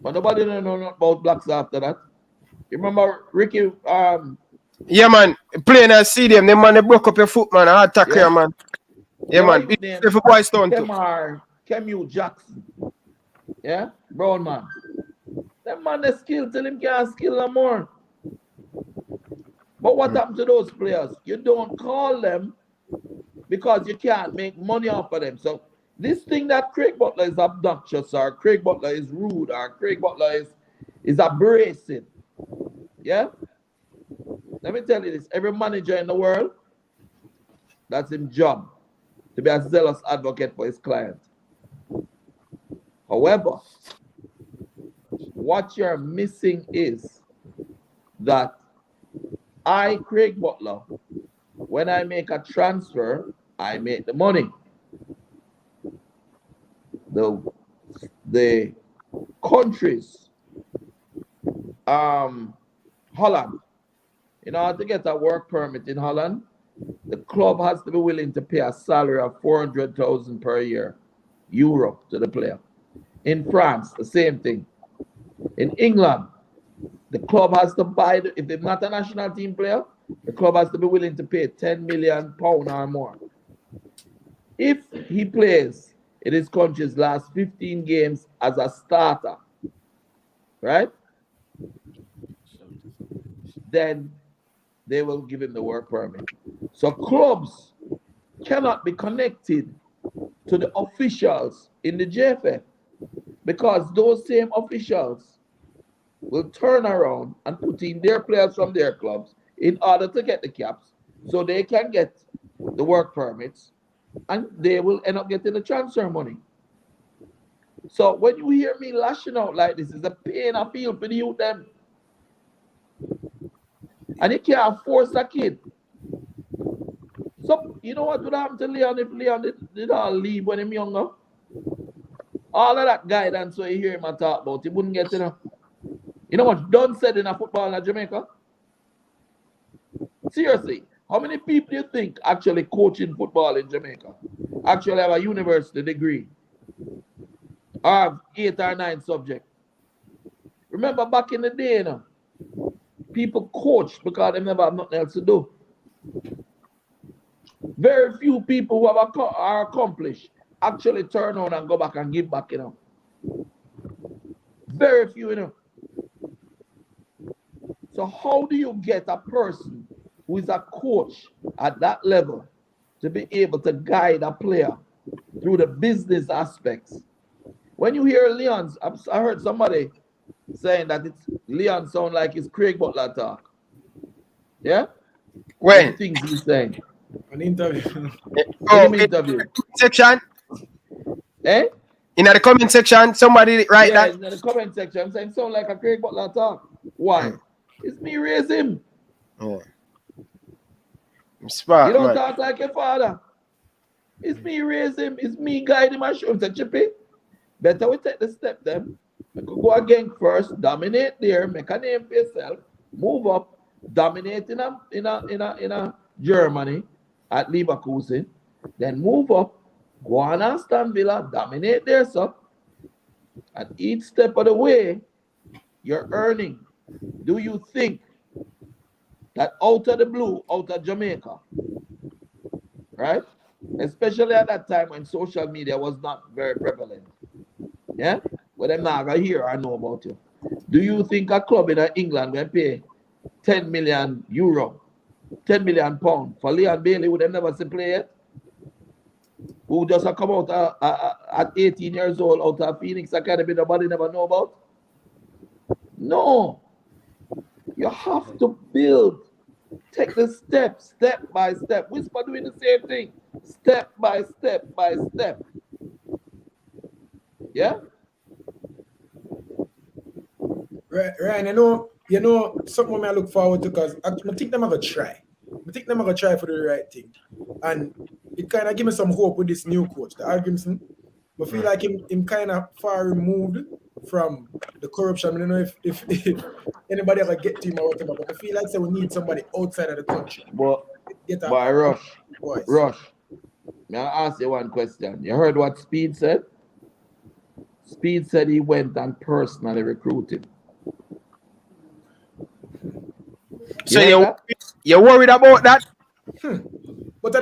But nobody don't know about Blacks after that. You remember Ricky? Yeah, man. Playing at stadium, them man, they broke up your foot, man. I attack here, man. Yeah, man. If a boy stone too. Kemu Jackson. Yeah? Brown man. That man, they skill till him can't skill no more. But what happened to those players? You don't call them because you can't make money off of them. So this thing that Craig Butler is obnoxious, or Craig Butler is rude, or Craig Butler is abrasive. Yeah? Let me tell you this. Every manager in the world, that's his job, to be a zealous advocate for his client. However, what you're missing is that I, Craig Butler, when I make a transfer, I make the money. The countries, Holland, in order to get a work permit in Holland, the club has to be willing to pay a salary of 400,000 per year, euro, to the player. In France, the same thing. In England, the club has to buy, if they're not a national team player, the club has to be willing to pay £10 million or more. If he plays in his country's last 15 games as a starter, right? Then they will give him the work permit. So clubs cannot be connected to the officials in the JFF because those same officials will turn around and put in their players from their clubs in order to get the caps so they can get the work permits and they will end up getting the transfer money. So when you hear me lashing out like this, it's a pain I feel for the youth them. And you can't force a kid. So you know what would happen to Leon if Leon did all leave when he was younger? All of that guidance so you hear him talk about, he wouldn't get enough. You know what Dunn said in a football in Jamaica? Seriously, how many people you think actually coaching football in Jamaica actually have a university degree? Or have 8 or 9 subjects? Remember back in the day, you know, people coached because they never have nothing else to do. Very few people who are accomplished actually turn on and go back and give back, you know. Very few, you know. So how do you get a person who is a coach at that level to be able to guide a player through the business aspects? When you hear Leon's, I heard somebody saying that it's Leon sound like it's Craig Butler talk. Yeah? When? The things he's saying. An interview. Oh, interview. Section? Eh? In the comment section, somebody write that. In the comment section, I'm saying sound like a Craig Butler talk. Why? It's me raise him. Yeah. Smart, you don't man. talk like your father. It's me raise him. It's me guide him and show him. Say, Chippy, better we take the step then. We could go again first, dominate there, make a name for yourself, move up, dominate in a Germany at Leverkusen, then move up, go on Aston Villa, dominate there, so at each step of the way, you're earning. Do you think that out of the blue, out of Jamaica, right? Especially at that time when social media was not very prevalent, yeah? But them not gonna hear or know about you. Do you think a club in England will pay 10 million euro, 10 million pounds for Leon Bailey who they never see play yet? Who just come out at 18 years old out of Phoenix Academy nobody never know about? No. You have to build. Take the step by step. Whisper doing the same thing. Step by step by step. Yeah? Ryan, you know something I look forward to because I think them gonna try. I think them gonna try for the right thing. And it kind of give me some hope with this new coach, the Argimson. I feel like him kind of far removed from the corruption. I don't know if anybody ever get to him or whatever, but I feel like we need somebody outside of the country. But Rush. May I ask you one question? You heard what Speed said? Speed said he went and personally recruited. So you're worried about that? But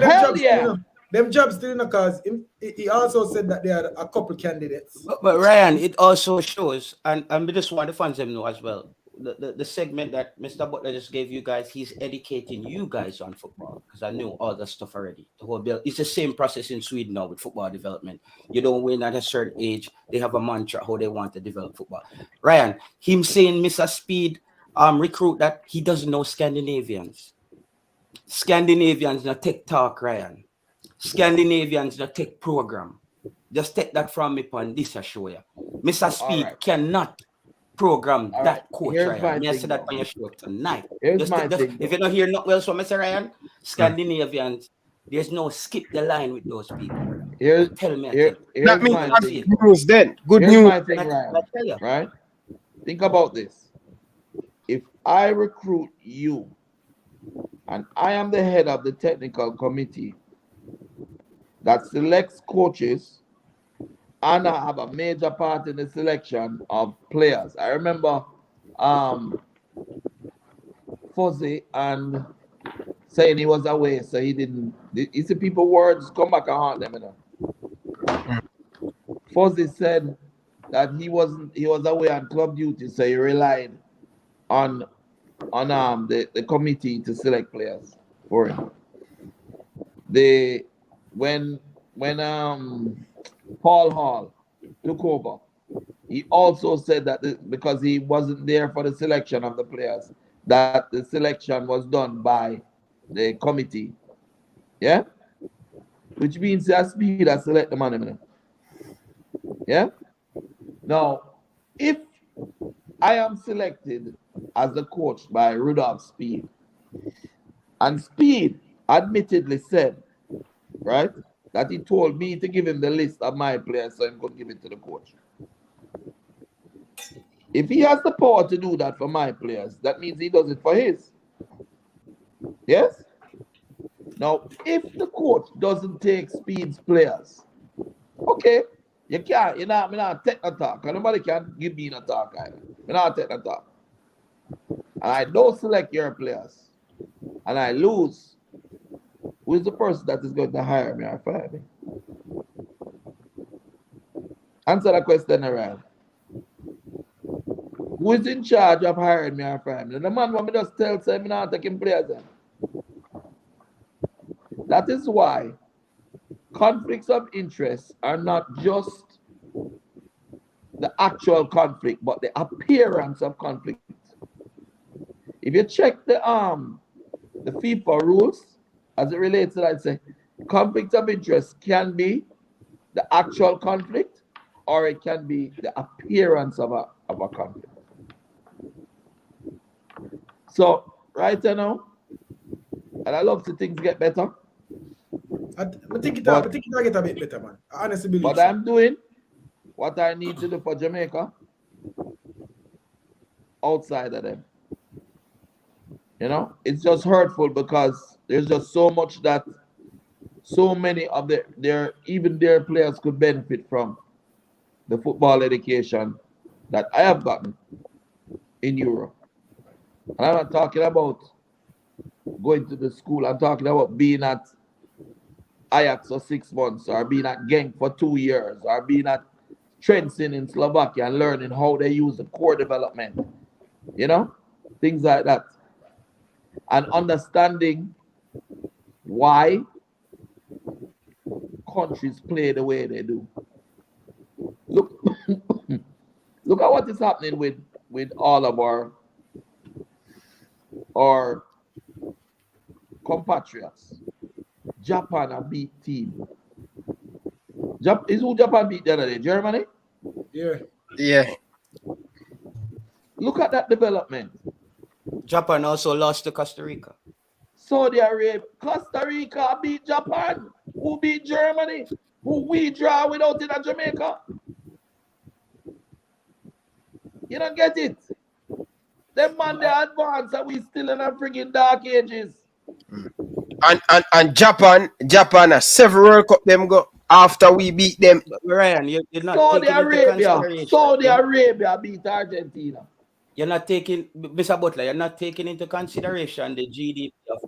them jobs still, because he also said that there are a couple candidates. But Ryan, it also shows, and we just want the fans to know as well, the segment that Mr. Butler just gave you guys, he's educating you guys on football, because I knew all the stuff already. The whole bill, it's the same process in Sweden now with football development. You don't win at a certain age. They have a mantra how they want to develop football. Ryan, him saying Mr. Speed recruit that he doesn't know Scandinavians. Scandinavians not tech talk, Ryan. Scandinavians not tech program. Just take that from me on this I show you. Mr. Speed cannot program that coach, Ryan. I said that on your show tonight. If you don't hear nothing else from Mr. Ryan, Scandinavians, there's no skip the line with those people. Tell me. That means good news then. Good news. My thing, Ryan, right? Think about this. If I recruit you and I am the head of the technical committee that selects coaches, and I have a major part in the selection of players. I remember Fuzzy and saying he was away, so he didn't. You see, people words come back and haunt them, you know. Fuzzy said that he was away on club duty, so he relied on the committee to select players for him. When Paul Hall took over, he also said that because he wasn't there for the selection of the players, that the selection was done by the committee. Yeah? Which means that Speed has select the man. Yeah? Now, if I am selected as the coach by Rudolph Speed, and Speed admittedly said, right, that he told me to give him the list of my players so he could give it to the coach. If he has the power to do that for my players, that means he does it for his. Yes? Now, if the coach doesn't take Speed's players, okay, you can't, I'm not take no talk. Nobody can give me no talk either. I'm not take no talk. And I don't select your players, and I lose, who is the person that is going to hire me or fire me? Answer the question, Ryan. Who is in charge of hiring me or firing me? The man want me just tell say me not taking players then. That is why conflicts of interest are not just the actual conflict, but the appearance of conflict. If you check the FIFA rules as it relates to that, say conflict of interest can be the actual conflict, or it can be the appearance of a conflict. So right now, and I love to things get better. I think it'll get a bit better, man. I honestly believe. But I'm doing what I need to do for Jamaica outside of them. You know, it's just hurtful because there's just so much that so many of their players could benefit from the football education that I have gotten in Europe. And I'm not talking about going to the school. I'm talking about being at Ajax for 6 months, or being at Genk for 2 years, or being at Trenčín in Slovakia and learning how they use the core development. You know, things like that. And understanding why countries play the way they do. Look at what is happening with with all of our compatriots. Japan a beat team. Is who Japan beat the other day? Germany? Yeah. Yeah. Look at that development. Japan also lost to Costa Rica. Saudi Arabia, Costa Rica beat Japan. Who beat Germany? Who we draw without in Jamaica? You don't get it. Them man they advance and we still in a friggin' dark ages. And Japan a several World Cup them go after we beat them. Ryan, you're not Saudi taking into Arabia. consideration. Saudi Arabia beat Argentina. You're not taking, Mr. Butler, you're not taking into consideration the GDP of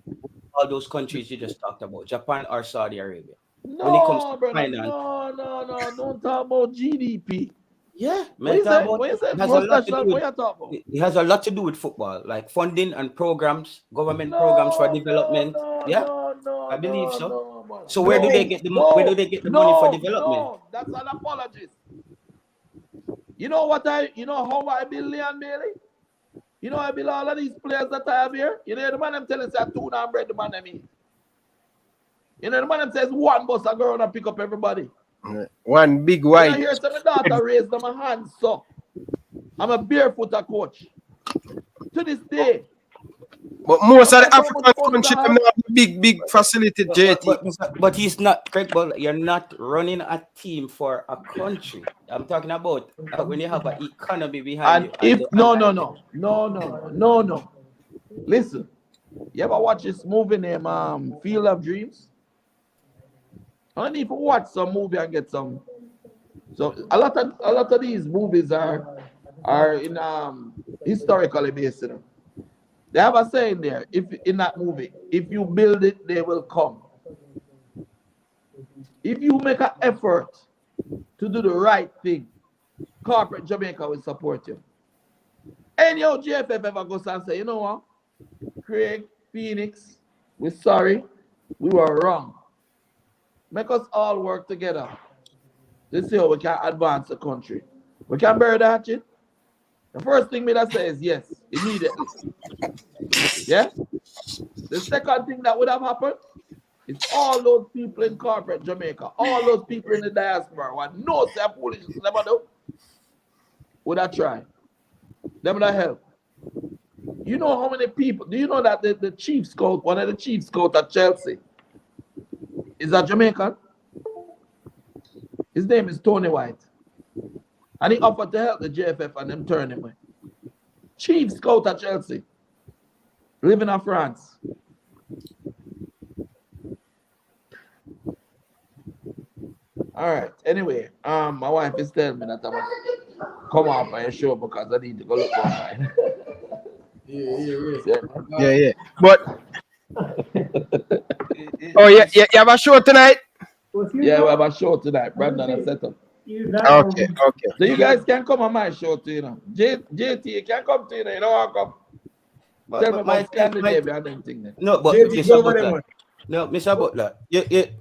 all those countries you just talked about, Japan or Saudi Arabia. No, when it comes to brother, finance. no. Don't talk about GDP. Yeah, What you say? What you say? It has a lot to do with football, like funding and programs, government programs for development. I believe so. So where do they get the money for development? No, that's an apology. You know how I build Leon Bailey? You know I build all of these players that I have here? You know the man them telling us tuna and bread the man them eat. You know the man them says one bus I go around and pick up everybody. One big white. I hear some daughter raise them a hand, so I'm a barefooter coach. To this day. But most of the African countries have a big facility, JT. But he's not, Craig, but you're not running a team for a country. I'm talking about when you have an economy behind and you. No. Listen, you ever watch this movie named Field of Dreams? I need to watch some movie and get some. So a lot of these movies are in historically based. You know? They have a saying there. If in that movie, if you build it, they will come. If you make an effort to do the right thing, corporate Jamaica will support you. Any old JFF ever goes and say, you know what, Craig, Phoenix, we're sorry, we were wrong. Make us all work together to see how we can advance the country. We can bury the hatchet. The first thing me that say is yes, immediately. Yeah? The second thing that would have happened is all those people in corporate Jamaica, all those people in the diaspora who know their foolishness never do, would have tried. They would have helped. You know how many people, do you know that the chief scout, one of the chief scouts at Chelsea, is a Jamaican? His name is Tony White. And he offered to help the JFF and them turn him away. Chief scout at Chelsea. Living in France. All right. Anyway, my wife is telling me that I must come off my show because I need to go look online. Yeah. But you have a show tonight? Yeah, we have a show tonight. Brandon has set up. Okay. So you guys can come on my show too, you know. JT, you can come to, you know, I come. Tell me about Scandinavia and everything there. No, but Mr. Butler,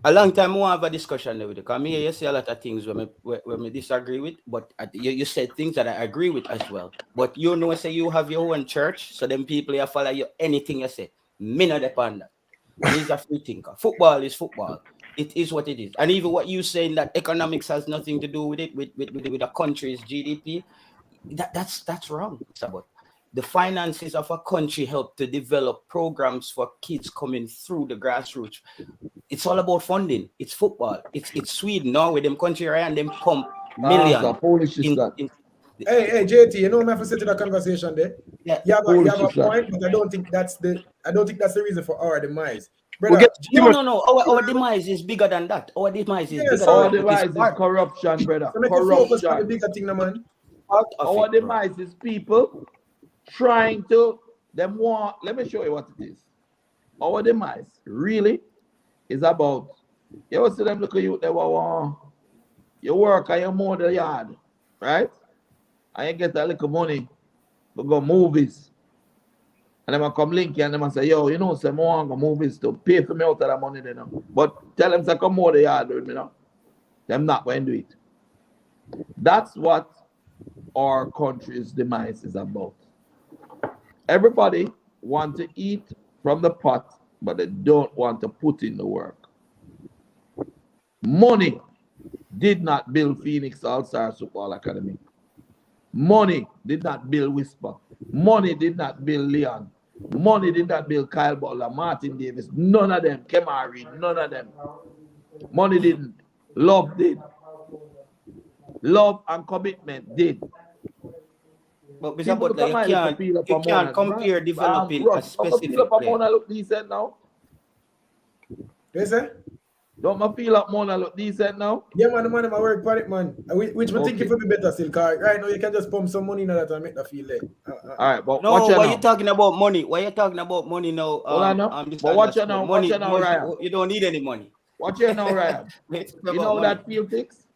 a long time we have a discussion there with you. Because me, you say a lot of things when we disagree with, but you said things that I agree with as well. But you know, say you have your own church, so them people you follow you anything you say. Me not depend on that. He's a free thinker. Football is football. It is what it is. And even what you saying that economics has nothing to do with it, with a country's GDP, that's wrong. It's about the finances of a country help to develop programs for kids coming through the grassroots. It's all about funding. It's football. It's Sweden now with them country and them pump millions. Hey, JT, you know me have to sit in a conversation there. Yeah. You have a point, but I don't think that's the reason for our demise. Brother, no. Our demise is bigger than that. Our demise is bigger our than demise is corruption, brother. So corruption. The bigger thing, man. Our demise is people trying to let me show you what it is. Our demise really is about, you ever see them look at you, they want you work and you mow the yard, right? And you get a little money to go movies. And then I come link you and them say, yo, you know, say more on go movies to pay for me out of that money they know. But tell them to come mow the yard with me now. Them not going to do it. That's what our country's demise is about. Everybody want to eat from the pot, but they don't want to put in the work. Money did not build Phoenix All-Stars Football Academy. Money did not build Whisper. Money did not build Leon. Money did not build Kyle Butler, Martin Davis. None of them. Kemari, none of them. Money didn't. Love did. Love and commitment did. But Mr. Butler, you can't compare developing a specific player. Look decent now. Yes, sir? Don't I feel like Mona look decent now? Yeah, man, I work for it, man. Which one think it would be better still, because right now you can just pump some money in that and make that feel like. All right, but no, watch why now. you talking about money? Why you talking about money now? But watch it now, money, watch it now, Ryan. You don't need any money. Watch it now, Ryan. You know that feel fix?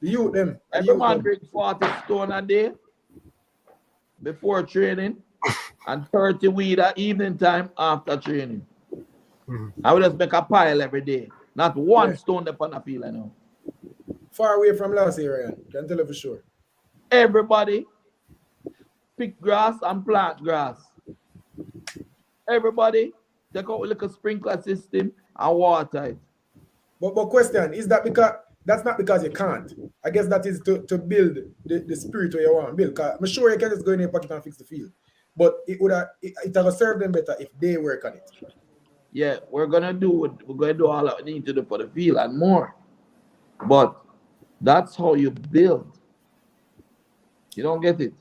The youth them. Every man drink 40 stone a day before training and 30 weed at evening time after training. I will just make a pile every day. Not one stone upon the field, I know. Far away from last year, Ryan. Can tell you for sure. Everybody pick grass and plant grass. Everybody take out a little sprinkler system and water it. But question, is that because that's not because you can't? I guess that is to build the spirit where you want to build. Because I'm sure you can just go in your pocket and fix the field. But it would serve them better if they work on it. Yeah, we're gonna do all that we need to do for the field and more. But that's how you build. You don't get it.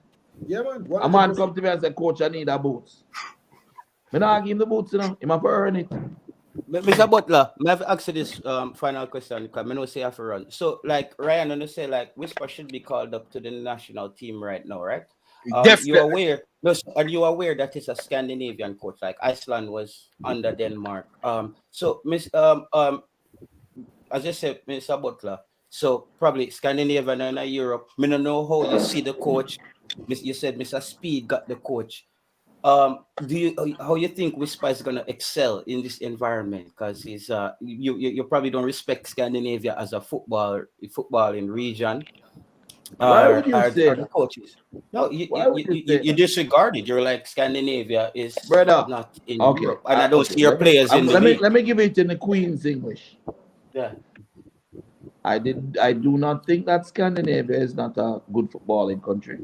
Yeah, man. A man come to me and say, Coach, I need a boots. I not give him the boots, you know. He must earn it. Mr. Butler, I have to ask you this final question because I know say I have to run. So, like Ryan, and say like Whisper should be called up to the national team right now, right? You're aware, are you aware that it's a Scandinavian coach? Like Iceland was under Denmark. So Miss as I said, Mr. Butler. So probably Scandinavian and Europe. I don't know how you see the coach. You said Mr. Speed got the coach. How you think Whisper is gonna excel in this environment? Because he's you probably don't respect Scandinavia as a footballing region. Why would you say the coaches? No, you disregard it. You're like Scandinavia is brother not in okay. Europe, and I don't see your players in the league. Let me give it in the Queen's English. Yeah. I do not think that Scandinavia is not a good footballing country.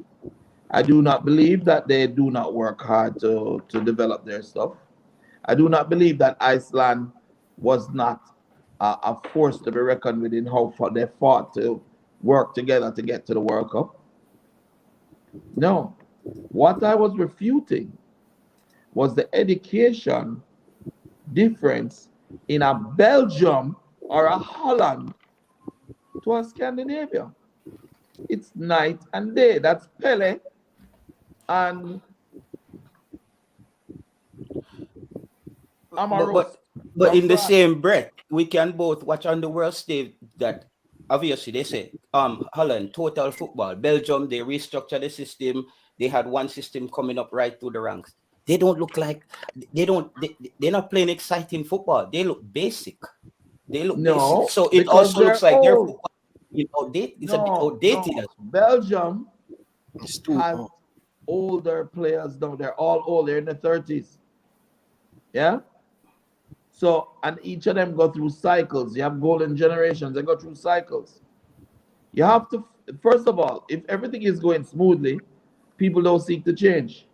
I do not believe that they do not work hard to develop their stuff. I do not believe that Iceland was not a force to be reckoned with in how far they fought to work together to get to the World Cup. No. What I was refuting was the education difference in a Belgium or a Holland to a Scandinavia. It's night and day. That's Pele and Amaros. But in the same breath, we can both watch on the world stage that obviously they say Holland, total football. Belgium, they restructure the system. They had one system coming up right through the ranks. They don't look like they're not playing exciting football. They look basic. They look basic. So it also looks like their football outdated. It's a bit outdated. No. Belgium has older players now. They're all old. They're in the 30s. Yeah. So, and each of them go through cycles. You have golden generations. They go through cycles. You have to, first of all, if everything is going smoothly, people don't seek to change.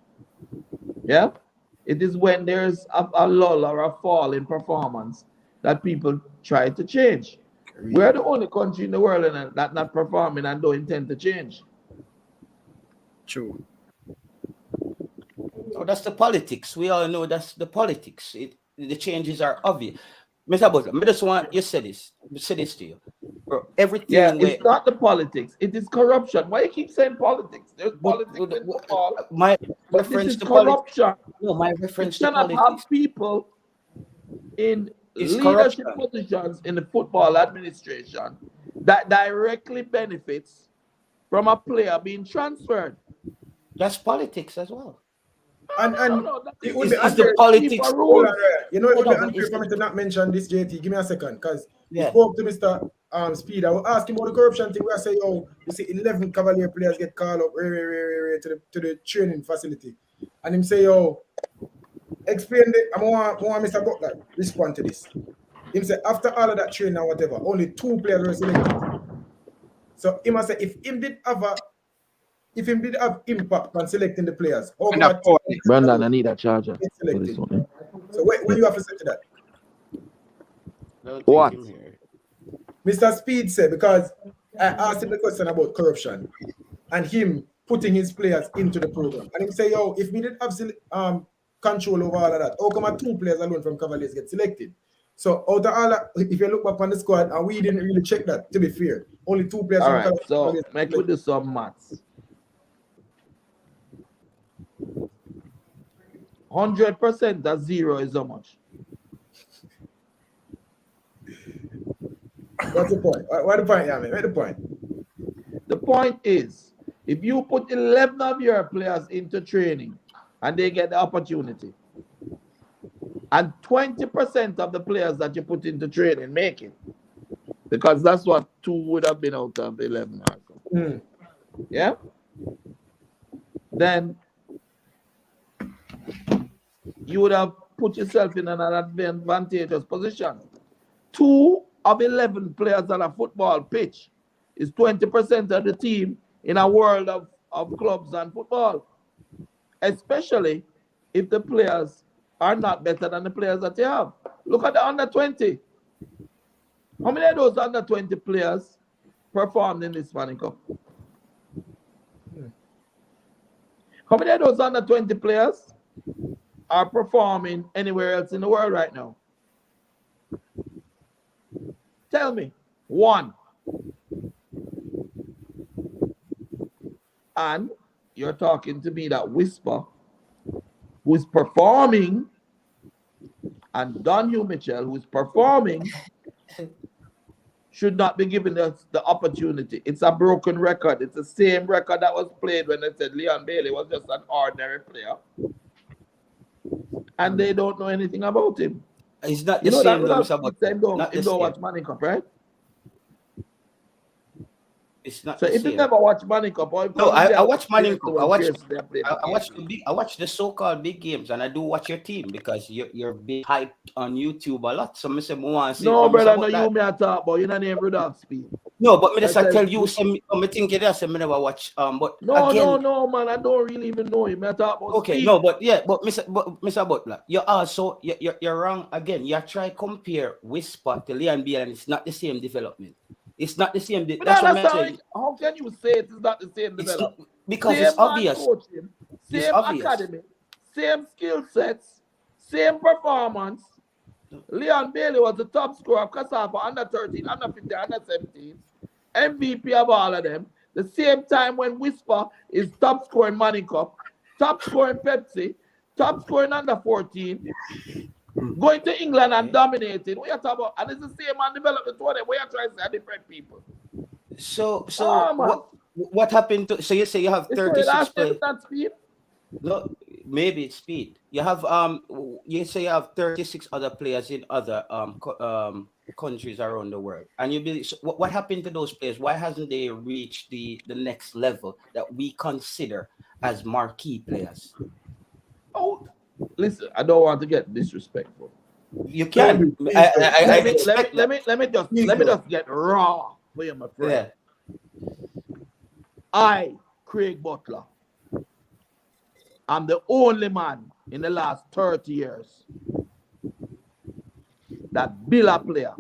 Yeah. It is when there's a lull or a fall in performance that people try to change. We're the only country in the world that not performing and don't intend to change. True. So that's the politics. We all know that's the politics. The changes are obvious. Mr. Butler, I just want you say this to you. Bro, everything. Yeah, it's not the politics. It is corruption. Why you keep saying politics? There's politics in football. My reference to corruption. No, my reference to politics. Have people in leadership positions in the football administration that directly benefits from a player being transferred. That's politics as well. And it would be It's the unfair. politics. Hold on, you know, it would be No, but unfair it's for me to not mention this, JT. Give me a second, because we Yeah. spoke to Mr. Speed. I will ask him about the corruption thing. I say, yo, you see 11 Cavalier players get called up to the training facility. And him say, yo, explain it. I want Mr. Butler respond to this. Him say, after all of that training or whatever, only 2 players were selected. So he must say, if him did have impact on selecting the players, Brandon, I need that charger. get For selected. this one, So what you have to say to that? What? Mr. Speed said, because I asked him the question about corruption and him putting his players into the program. And he say, yo, if we didn't have control over all of that, how come 2 players alone from Cavaliers get selected? So out of all that, if you look back on the squad, and we didn't really check that, to be fair. Only 2 players All from right, Cavaliers. so make we do some maths. 100% that 0 is how much? What's the point? What's the point, yeah, man? What's the point? The point is, if you put 11 of your players into training and they get the opportunity, and 20% of the players that you put into training make it, because that's what 2 would have been out of 11. Yeah? Then you would have put yourself in an advantageous position. 2 of 11 players on a football pitch is 20% of the team in a world of clubs and football. Especially if the players are not better than the players that you have. Look at the under 20. How many of those under 20 players performed in this Manning Cup? How many of those under 20 players are performing anywhere else in the world right now? Tell me. 1. And you're talking to me that Whisper, who is performing, and Don Hugh Mitchell, who is performing, should not be given us the opportunity. It's a broken record. It's the same record that was played when they said Leon Bailey was just an ordinary player. And they don't know anything about him. It's not the same though, Mr. Butler. Don't watch Manning Cup, right? It's not. So if you never watch Manning Cup, I watch Manning Cup. I watch the so-called big games, and I do watch your team because you're big hyped on YouTube a lot. So I say, no, brother, no, you may talk about you not name Rudolph Speed. No, but I tell you, I think it is. I never watch. But no, again, no, man, I don't really even know him. I talk about okay, Speed. no, but yeah, but Mr. Butler, you're also you're wrong again. You try compare Whisper to Leon Bailey, and it's not the same development. It's not the same. That's what I'm saying. How can you say it is not the same development? Because same it's obvious. Coaching, same academy, same skill sets, same performance. Leon Bailey was the top scorer of Casafa under 13, under 15, under 17. MVP of all of them. The same time when Whisper is top scorer in Manning Cup, top scorer in Pepsi, top scorer in under 14. Going to England and dominating. What you talking about? And it's the same man development to them. We are trying to say different people. So what happened to? So you say you have 36 players. No, maybe it's Speed. You have you say you have 36 other players in other countries around the world, and you believe. So what happened to those players? Why hasn't they reached the next level that we consider as marquee players? Oh. Listen, I don't want to get disrespectful. You can. Let me just get raw for you, my friend. Yeah. I, Craig Butler, I'm the only man in the last 30 years that build a player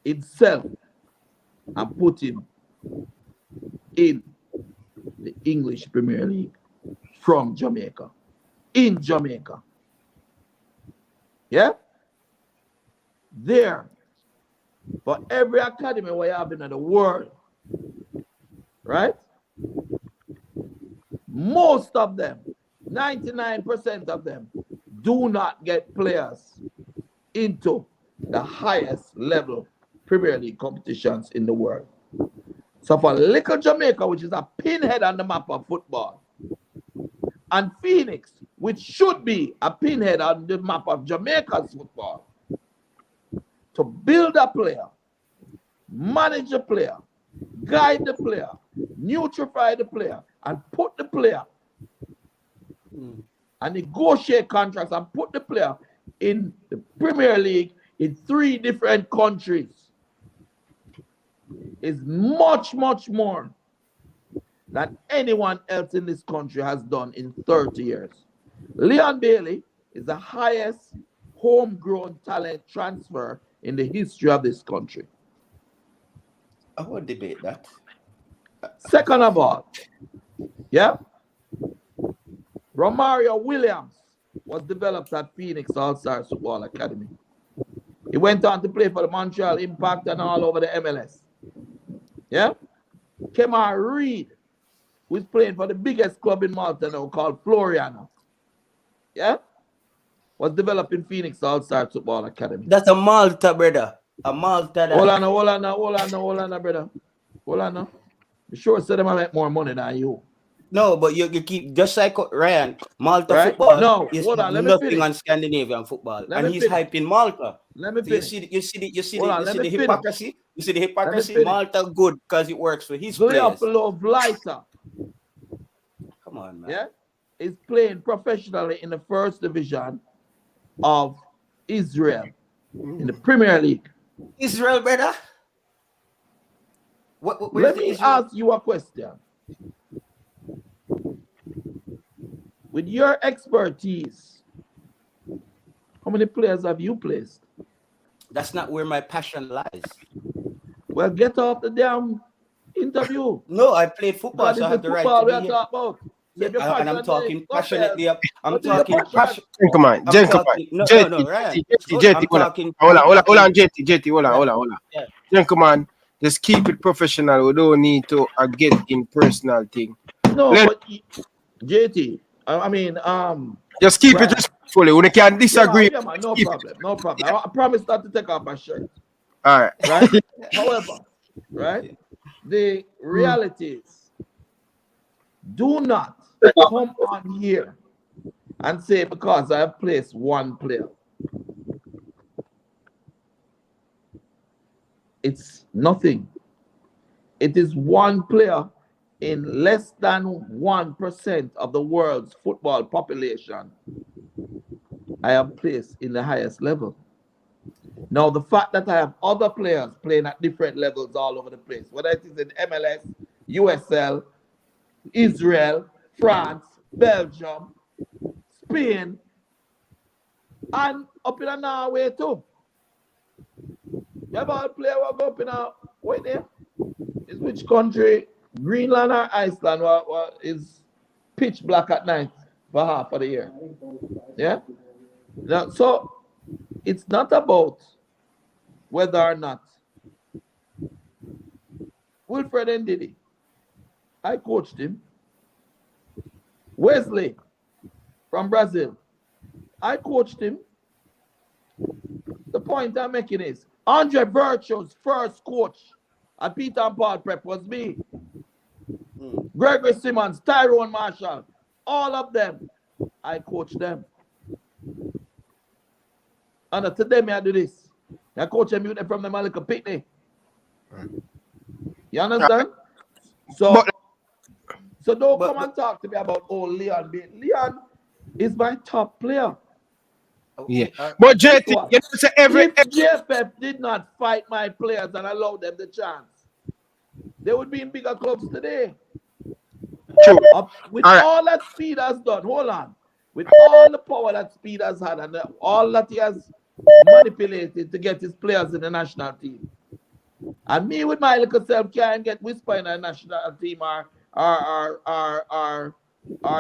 himself and put him in the English Premier League from Jamaica. In Jamaica. Yeah? There. For every academy we have in the world. Right? Most of them, 99% of them, do not get players into the highest level Premier League competitions in the world. So for little Jamaica, which is a pinhead on the map of football, And Phoenix, which should be a pinhead on the map of Jamaica's football, to build a player, manage a player, guide the player, neutrify the player, and put the player and negotiate contracts and put the player in the Premier League in 3 different countries is much, much more than anyone else in this country has done in 30 years. Leon Bailey is the highest homegrown talent transfer in the history of this country. I won't debate that. Second of all, yeah, Romario Williams was developed at Phoenix All-Stars Football Academy. He went on to play for the Montreal Impact and all over the MLS. Yeah? Kemar Reed, who's playing for the biggest club in Malta now called Floriana. Yeah? Was developed in Phoenix All-Stars Football Academy. That's a Malta, brother. A Malta. Hold on, brother. Hold on. You sure said them I make more money than you. No, but you keep just like Ryan, Malta Right? football No, is hold on, let me nothing finish. on Scandinavian football. Let And me he's finish. hyping Malta. Let me So you finish. see Hold on, let the me finish. hypocrisy? You see the hypocrisy? finish. Malta good because it works for his players. Leopoldo Vleita, Come on, man. yeah, is playing professionally in the first division of Israel in the Premier League. Israel, brother. Let me ask you a question. With your expertise, how many players have you placed? That's not where my passion lies. Well, get off the damn interview. No, I played football, That is so I the have the right football to we be are here. talking about. Save your And I'm passion, talking Nick. passionately. I'm What is your talking passion? passion. Gentlemen, I'm gentlemen. talking, no, JT, Ryan. JT, I'm hold on. talking. Hold I'm on, talking- JT, hold on. Yeah. Gentlemen, just keep it professional. We don't need to get in personal thing. No, Let- but JT, Just keep Right. it respectfully. We can disagree. Yeah, man, no Keep problem. No problem. I promise not to take off my shirt. All right. Right? However, right? The reality is, do not come on here and say because I have placed one player. It's nothing. It is one player in less than 1% of the world's football population I have placed in the highest level. Now, the fact that I have other players playing at different levels all over the place, whether it is in MLS, USL, Israel, France, Belgium, Spain, and up in Norway too. You have a player who go up in a, wait there? Is which country? Greenland or Iceland is pitch black at night for half of the year. Yeah? Now, so it's not about whether or not Wilfred Ndidi, I coached him. Wesley from Brazil, I coached him. The point I'm making is Andre Virtue's first coach at Peter and Paul Prep was me. Gregory Simmons, Tyrone Marshall, all of them, I coached them. And today I do this. I coach them from the Malika Pitney. You understand? So don't come and talk to me about Leon. Leon is my top player. Yeah. But JT, you know, say if JFF did not fight my players and allow them the chance, they would be in bigger clubs today. True. With all that Speed has done, hold on. With all the power that Speed has had and all that he has manipulated to get his players in the national team. And me with my little self can't get whisper in the national team or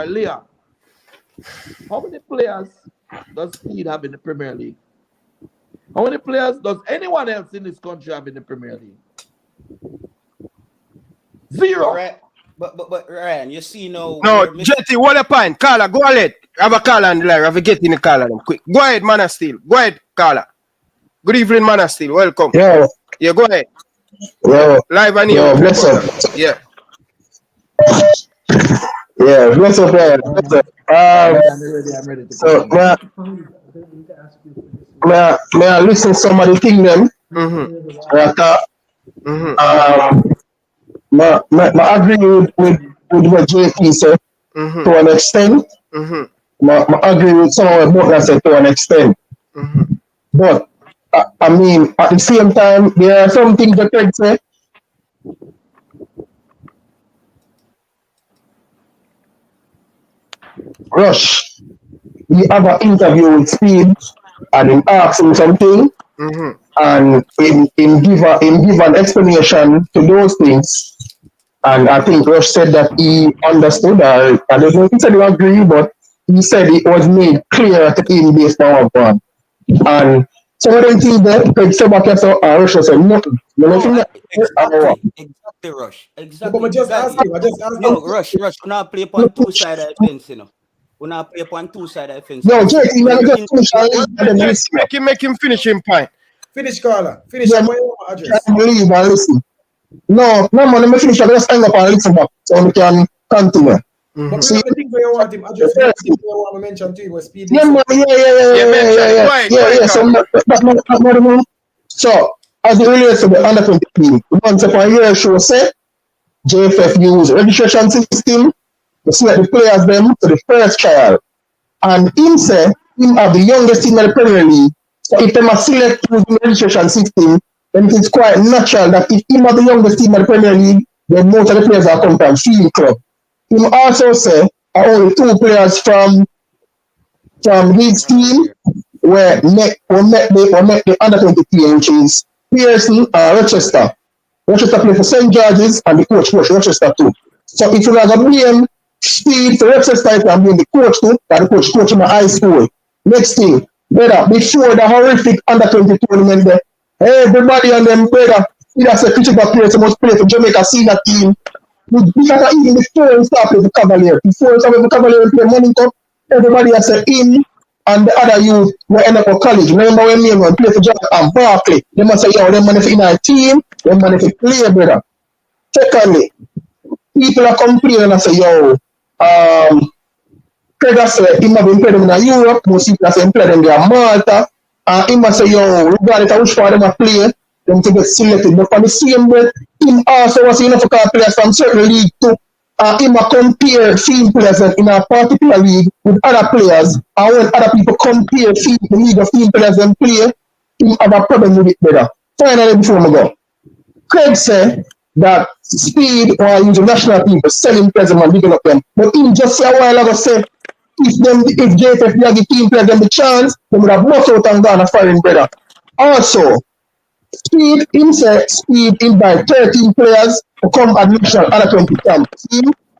Leon. How many players does Speed have in the Premier League? How many players does anyone else in this country have in the Premier League? Zero. But Ryan, you see now. No, JT, what a point. Carla, go ahead. Have a call on the line. Have a get in the call on them quick. Go ahead, man of steel. Go ahead, Carla. Good evening, man of steel. Welcome. Yeah. Yeah, go ahead. Yo. Live on Yo, here. bless up. Yeah. Yeah, what's up, man? What's up? I'm ready to So, comment. may I listen to some of the thing them? That, I agree with what JP said to an extent. I agree with some of what Butler said to an extent. But, I mean, at the same time, there are some things that Craig say. Rush, we have an interview with Speed and him ask him something and him give an explanation to those things. And I think Rush said that he understood, or I don't know if he said he agree, but he said it was made clear to him based on what one. And some of them things that Craig said back so Rush said nothing. You know, Exactly, Rush. Exactly. But I just asked him. No, Rush. We not play upon two sides of the fence, you know. We not play upon two sides of the fence. No, Jake, you gotta just finish. Make him finish him point. Finish, Carla. Finish. Yeah, Address. Leave and listen. No, man, let me finish. I just hang up and listen back so we can continue. But see, the thing you want him address, the thing you want to mention to him was Speed. Yeah, man, yeah. So, as it relates to the under 20 team, once upon a year, show say JFF use registration system to select the players them to the first trial. And him say him have the youngest team in the Premier League. So if they must select using the registration system, then it's quite natural that if him have the youngest team in the Premier League, then most of the players are come from field club. Him also say only 2 players from his team were met the under 20 team, which is Pearson and Rochester. Rochester play for St. George's and the coach Rochester too. So if you have a blame Speed for Rochester, you can blame the coach too, that the coach in the high school. Next thing, brother, before the horrific under 20 tournament there, everybody on them, brother, that's a critical player, so must play for Jamaica senior team. Because even before we start playing for Cavalier, before we start playing for Cavalier and play Morning Cup, everybody has said him and the other youth will end up at college. Remember when me and play for Jonathan Barkley, they must say, yo, them money for in our team, them money for play, brother. Secondly, people are complaining and say, yo, Craig has said, him have been playing in Europe, most people have said, playing in Malta, and him must say, yo, regardless of which part them are playing, them to get selected. But for the same breath, him also was enough for players from certain league too. Him a compare field players in a particular league with other players, and when other people compare the league of field players and play, him have a problem with it, brother. Finally, before we go, Craig said that Speed or use the national team for selling players and bigging up them. But him just say a while ago say, if JFF give team players them the chance, they would have bought out and gone a foreign, brother. Also, Speed invite 13 players to come at national under 20 camp.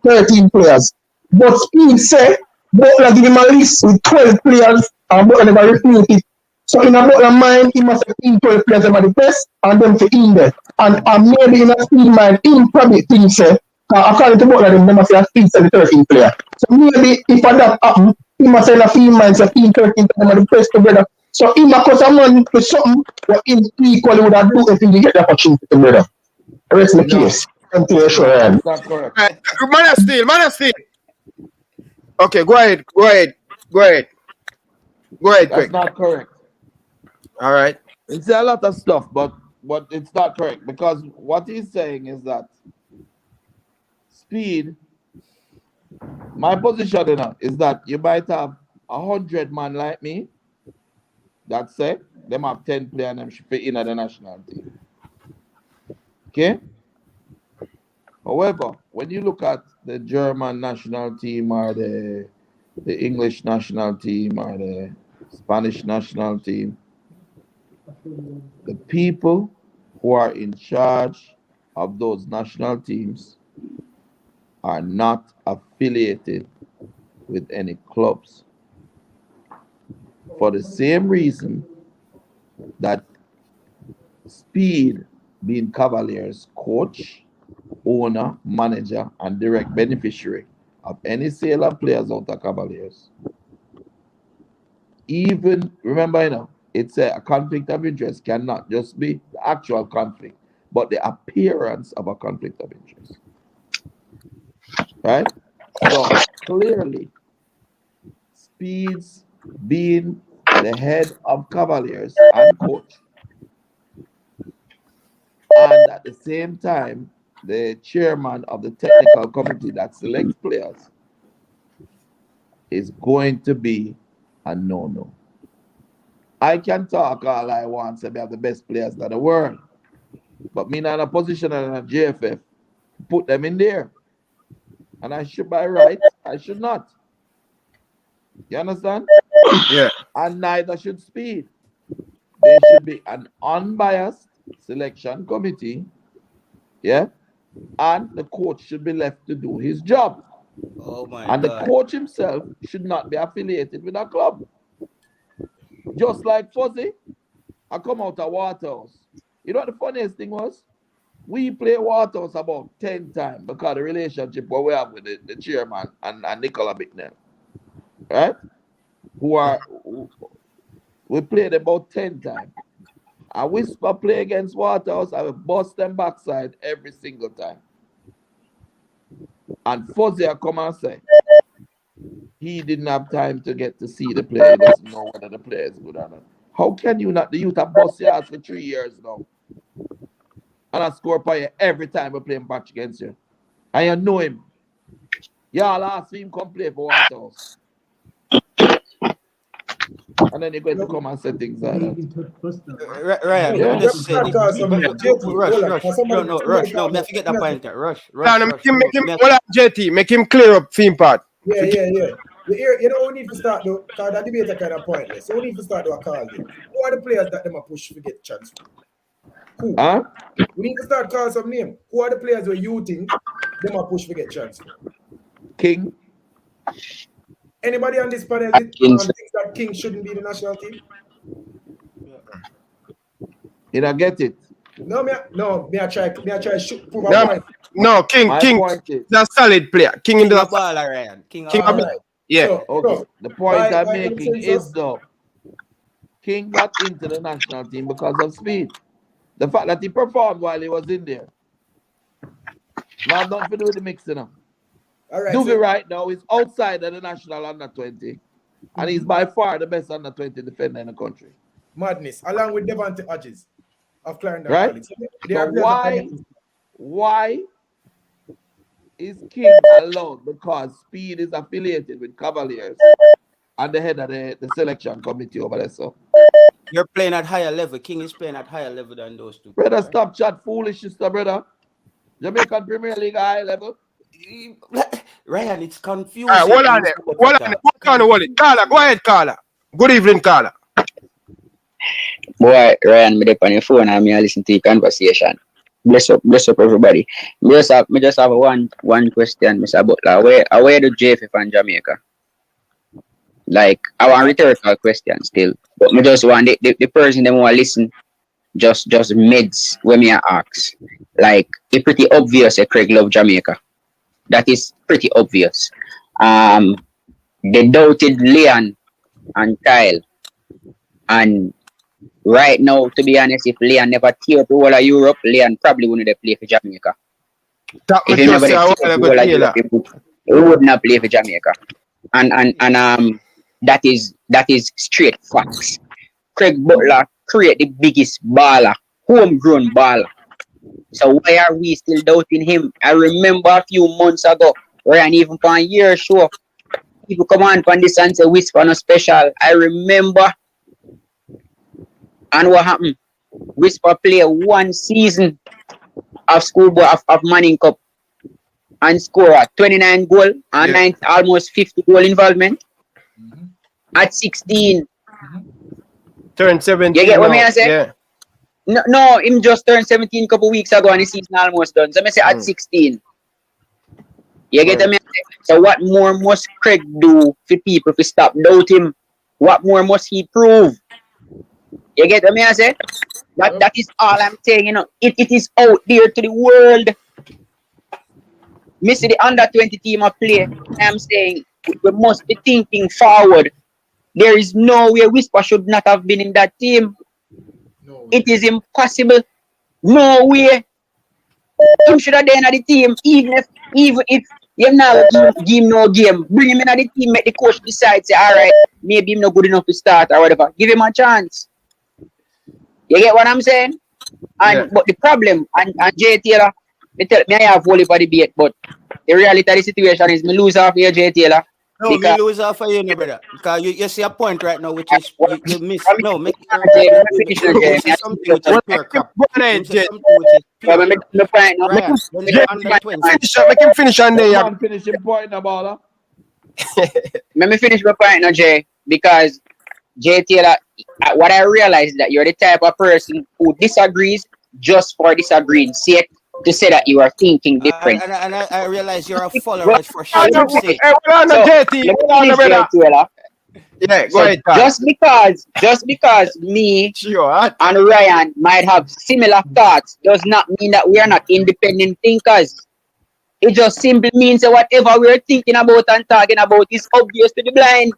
13 players. But Speed say Butler give him a list with 12 players and Butler never refused it. So in a Butler mind, he must have 12 players them are the best and them for in there. And maybe in a Speed mind, him probably think say, according to Butler, they must say Speed say the 13 player. So maybe if that happen, he must say in a Speed mind say 13 them are the best together. So he must cause a man for something what him equally would have do if he get the opportunity to brother. Rest in the case. Continue, sure. That's not correct. Man of steel. Okay, go ahead, Craig. That's not correct. All right. It's a lot of stuff, but it's not correct because what he's saying is that Speed, my position is that you might have 100 man like me. That's it. Them have 10 players and them should fit in at the national team. Okay? However, when you look at the German national team or the English national team or the Spanish national team, the people who are in charge of those national teams are not affiliated with any clubs. For the same reason that Speed, being Cavaliers coach, owner, manager, and direct beneficiary of any sale of players out of Cavaliers, even, remember, it's a conflict of interest cannot just be the actual conflict, but the appearance of a conflict of interest. Right? So clearly, Speeds being the head of Cavaliers and coach, and at the same time, the chairman of the technical committee that selects players, is going to be a no-no. I can talk all I want, say we have the best players in the world, but me not in a position in a JFF put them in there. And I should, by right, I should not. You understand? Yeah. And neither should Speed. There should be an unbiased selection committee, yeah, and the coach should be left to do his job. Oh my And God. the coach himself should not be affiliated with a club. Just like Fuzzy, I come out of Waterhouse. You know what the funniest thing was? We play Waterhouse about 10 times because the relationship what we have with the chairman and Nicola Bicknell. Right? We played about 10 times. I Whisper play against Waterhouse, I will bust them backside every single time. And Fuzzy come and say, he didn't have time to get to see the player. He doesn't know whether the player is good or not. How can you not? The youth have bust your ass for 3 years now. And I score for you every time we play match against you. And you know him. Y'all ask him come play for Waterhouse. And then you're going to come and say things like that. Ryan, Yeah. let me just say Rush, Rush, no, me forget that point. Rush. Hold on, JT, make him clear up theme part. Yeah. You know, we need to start though, because that debate are kind of pointless. So we need to start to call them. Who are the players that them are push to get chance? Who? Huh? We need to start calling some name. Who are the players where you think them are push to get chance? King. Anybody on this panel thinks that King shouldn't be the national team? You don't get it. No, me I try shoot prove a No, point. no, King, My King, point is, is a solid player. King in King the of baller, Ryan. King of King of baller. yeah. So, okay. The point I'm by making consensus- is though, King got into the national team because of Speed. The fact that he performed while he was in there. Now nothing to do with the mixing up. all right. Doogie So, right now is outside of the national under 20, and he's by far the best under 20 defender in the country. madness, along with Devante Hodges of Clarendon Right? College. They So are players of why is King allowed? Because Speed is affiliated with Cavaliers and the head of the selection committee over there. So, You're playing at higher level. King is playing at higher level than those two. brother, stop chat foolishness, brother. Jamaican Premier League high level. Ryan, it's confusing. Hold on there. Hold it. Carla, go ahead, Carla. Good evening, Carla. Boy, Ryan, me dey on your phone and me a listen to your conversation. Bless up everybody. Me just have one question, Mr. Butler. Where do JFF and Jamaica? Like, I want rhetorical question still. But me just want the person them want listen just meds when me ask. Like, it's pretty obvious that Craig love Jamaica. That is pretty obvious. They doubted Leon and Kyle. And right now, to be honest, if Leon never tear up the whole of Europe, Leon probably wouldn't have play for Jamaica. If he never tear up the whole of Europe, he would not play for Jamaica. And that is straight facts. Craig Butler create the biggest baller, homegrown baller. So why are we still doubting him? I remember a few months ago, Ryan even for a year show, people come on this and say Whisper no special. I remember. And what happened? Whisper play one season of schoolboy of Manning Cup and score a 29 goal and almost 50 goal involvement. At 16. Turned 17. You get what I say? Yeah. No, him just turned 17 a couple weeks ago and the season almost done. So I say at 16. You get me? So what more must Craig do for people to stop doubt him? What more must he prove? You get what I say? That is all I'm saying, you know. It is out there to the world. Miss the under 20 team of play. I'm saying we must be thinking forward. There is no way Whisper should not have been in that team. No. It is impossible. No way. Him should have been at the team, even if You now give him no game. Bring him in at the team, make the coach decide, say, all right, maybe him not good enough to start or whatever. Give him a chance. You get what I'm saying? And but the problem, and Jay Taylor, me I have volley for debate, but the reality of the situation is me lose off here, Jay Taylor. No, me lose off for you, no, brother. Because you see a point right now, which is you miss. No, make something which is pure crap. Ryan, make him finish on there. I'm finishing point now, baller. Let me finish my point now, Jay, because Jay Taylor, what I realized that you're the type of person who disagrees just for disagreeing sake to say that you are thinking different. And I realize you're a follower for sure. Yeah, go ahead. Just because me and Ryan might have similar thoughts does not mean that we are not independent thinkers. It just simply means that whatever we're thinking about and talking about is obvious to the blind.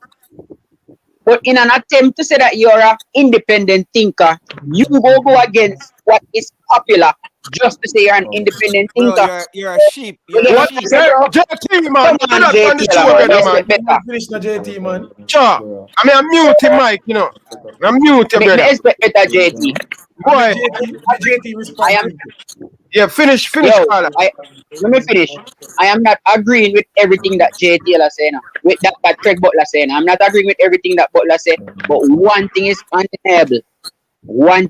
But in an attempt to say that you're an independent thinker, you go against what is popular just to say you're an independent thinker. Bro, you're a sheep. You're a sheep. JT, man. Come on, JT, Finish the JT, man. Sure. I mean, I'm mute him, Mike, you know. I'm mute him, brother. Expect better, JT. Go ahead. JT respond. Yeah, finish. Let me finish. I am not agreeing with everything that Jay Taylor saying, with that Craig Butler saying. I'm not agreeing with everything that Butler said, but one thing is undeniable. When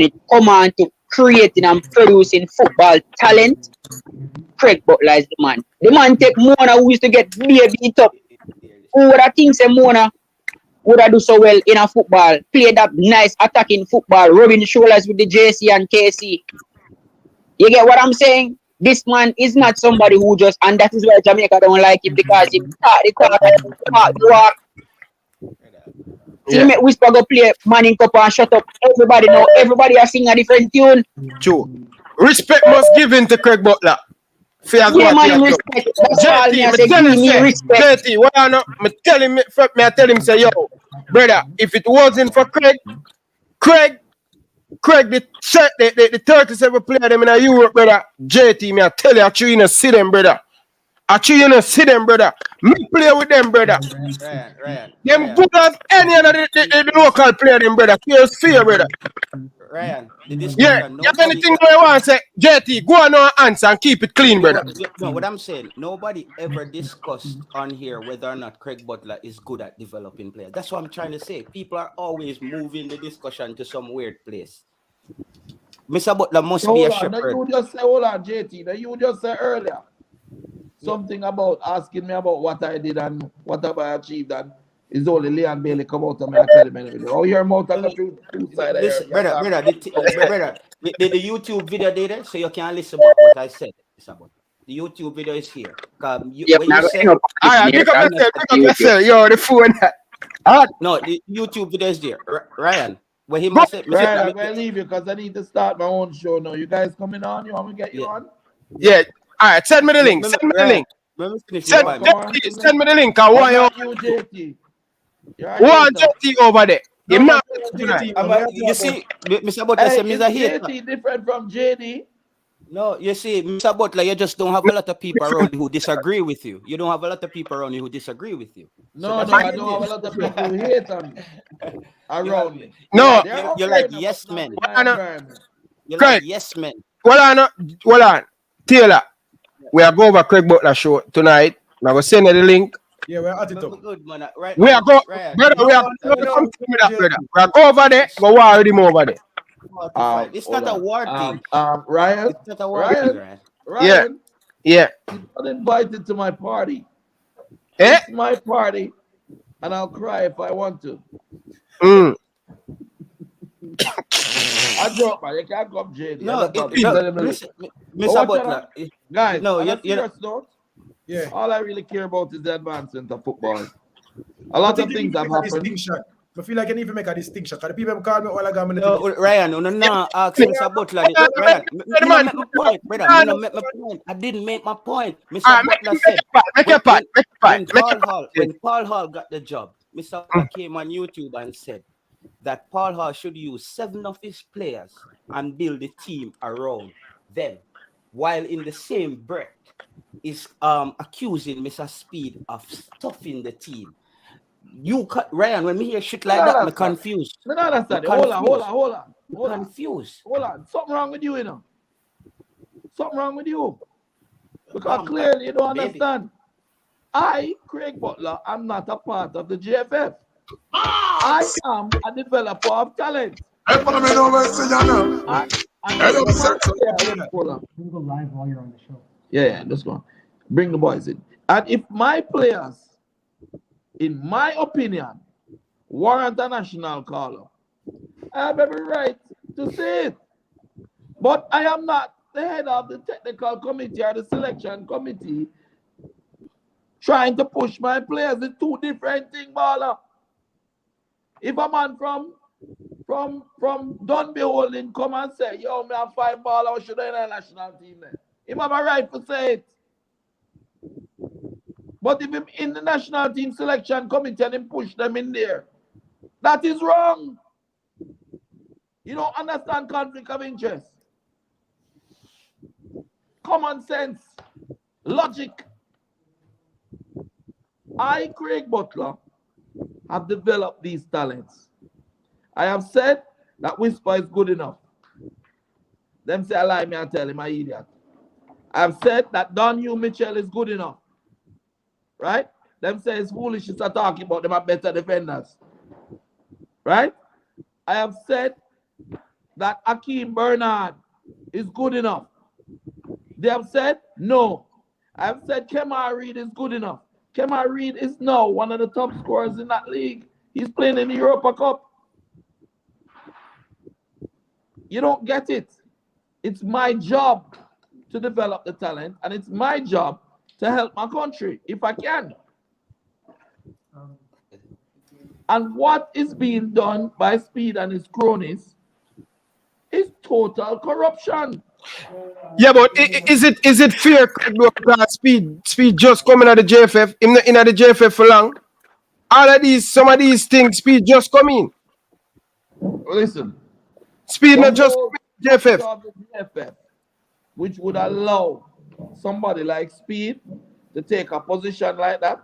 it comes on to creating and producing football talent, Craig Butler is the man. The man take Mona, who used to get beat up. Who would have think say Mona would have do so well in a football, play that nice attacking football, rubbing shoulders with the JC and KC. You get what I'm saying? This man is not somebody who just, and that is why Jamaica don't like him, because he talk the walk. Teammate whisper go play Manning Cup and shut up. Everybody know, everybody are singing a different tune. True. Respect must give in to Craig Butler. Yeah, man, respect. JT, what I know, I tell him, say, yo, brother, if it wasn't for Craig, the 37 player them in Europe, brother. JT, me I tell you, I chew you to see them, brother. Me play with them, brother. Ryan. Them good as any other the local player, them, brother. Here's fear, brother. Ryan, you have anything you want to say, JT, go on and answer and keep it clean, brother. No, what I'm saying, nobody ever discussed on here whether or not Craig Butler is good at developing players. That's what I'm trying to say. People are always moving the discussion to some weird place. Mr. Butler must be a shepherd. You just say, hold on, JT. You just said earlier something about asking me about what I did and what have I achieved, and it's only Leon Bailey come out and I tell him, oh, your mouth on the two side. Listen, brother, the YouTube video there, so you can listen to what I said. The YouTube video is here. When you say, all right, pick up yourself. Yo, the phone. No, the YouTube video is there. Ryan, when he must say, Ryan, I'm going to leave you because I need to start my own show now. You guys coming on? You want me to get you on? Yeah. All right, send me the link. Send me the link. Send me the link. I want you, JT. One JT over there. You see, Mr. Butler said, Mr. JT different from JD. No, you see, Mr. Butler, you just don't have a lot of people around you who disagree with you. You don't have a lot of people around you who disagree with you. No, I don't have a lot of people who hate on me around me. No, you're like yes men. You're like yes men. Hold on. Taylor, we are going over Craig Butler show tonight. I'm going to send you the link. Yeah, we're at it up. Good, man. Right, we are going, brother. We are going over there. Go war with him over there. It's not a war thing. Ryan. It's not a war thing, Ryan. Yeah. You're not invited to my party. Eh? It's my party, and I'll cry if I want to. I joke, man. You can't come, JD. No, listen, Mr. Butler. Guys, no, yeah. All I really care about is the advancement of football. A lot of things have happened. I feel like I need to make a distinction. Because the people call me all I got. Ryan, ask Mr. Butler. Ryan, make my point, brother. I didn't make my point. Mr. Butler said, when Paul Hall got the job, Mr. Butler came on YouTube and said that Paul Hall should use 7 of his players and build a team around them. while in the same breath is accusing Mr. Speed of stuffing the team. You Ryan, when me hear shit like that, I'm confused. No, that's that. Hold on. Confused. Hold on. Something wrong with you, you know. Something wrong with you. Because clearly you don't understand. I, Craig Butler, am not a part of the JFF. I am a developer of talent. Hold on. You can go live while you're on the show. Yeah, let's go. Bring the boys in. And if my players, in my opinion, warrant a national call-up, I have every right to say it. But I am not the head of the technical committee or the selection committee trying to push my players. It's two different things, baller. If a man from Dunby Holding come and say, yo, me have 5 ball, or should I in a national team then? He have a right to say it. But if him in the national team selection committee and him push them in there, that is wrong. You don't understand conflict of interest. Common sense. Logic. I, Craig Butler, have developed these talents. I have said that Whisper is good enough. Them say I lie, me I tell him I idiot. I have said that Don Hugh Mitchell is good enough. Right? Them say it's foolish to start talking about them are better defenders. Right? I have said that Akeem Bernard is good enough. They have said no. I have said Kemar Reed is good enough. Kemar Reed is now one of the top scorers in that league. He's playing in the Europa Cup. You don't get it. It's my job to develop the talent, and it's my job to help my country if I can. And what is being done by Speed and his cronies is total corruption. Yeah, but is it fair that Speed just coming at the JFF, in the JFF for long? Some of these things, Speed just come in. Listen. Speed not just JFF. Which would allow somebody like Speed to take a position like that.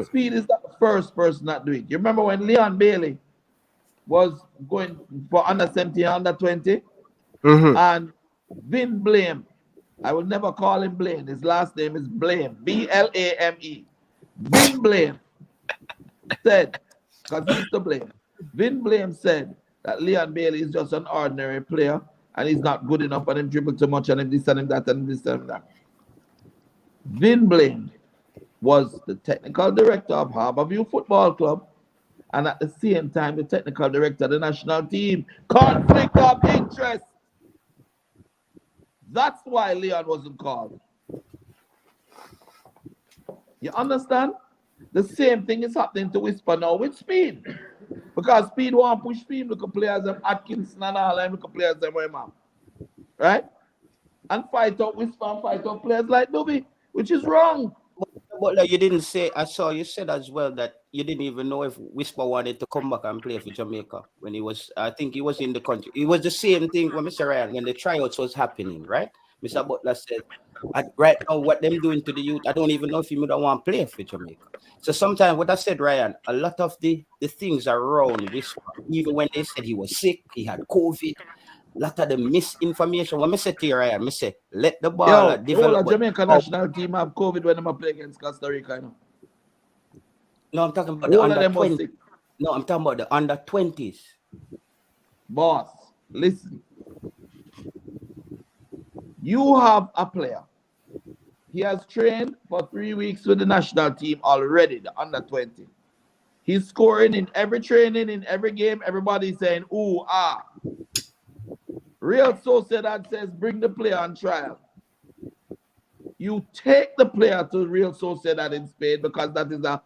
Speed is not the first person that do it. You remember when Leon Bailey was going for under 17, under 20? And Vin Blame, I will never call him Blame. His last name is Blame, B-L-A-M-E. Vin Blame said, because he's to blame. Vin Blame said that Leon Bailey is just an ordinary player and he's not good enough and him dribble too much and him this and him that and this and that. Vin Blame was the technical director of Harborview Football Club and at the same time the technical director of the national team. Conflict of interest. That's why Leon wasn't called. You understand? The same thing is happening to Whisper now with Speed. Because Speed won't push Speed, look at players like Atkinson and all them, look at players like my mom. Right? And fight out Whisper and fight out players like Dubby, which is wrong. But like you didn't say, I saw you said as well that you didn't even know if Whisper wanted to come back and play for Jamaica when he was, I think he was in the country. It was the same thing when Mr. Ryan, when the tryouts was happening, right? Mr. Butler said, right now, what them doing to the youth, I don't even know if he would want to play for Jamaica. So sometimes, what I said, Ryan, a lot of the things around Whisper, even when they said he was sick, he had COVID, a lot of the misinformation. When I said to you, Ryan, I say, let the ball develop. The Jamaica national team have COVID when they play against Costa Rica, you know? No, I'm talking about the under 20s. No, I'm talking about the under 20s. Boss, listen. You have a player. He has trained for 3 weeks with the national team already, the under 20. He's scoring in every training, in every game. Everybody's saying, ooh, ah. Real Sociedad says, bring the player on trial. You take the player to Real Sociedad in Spain because that is a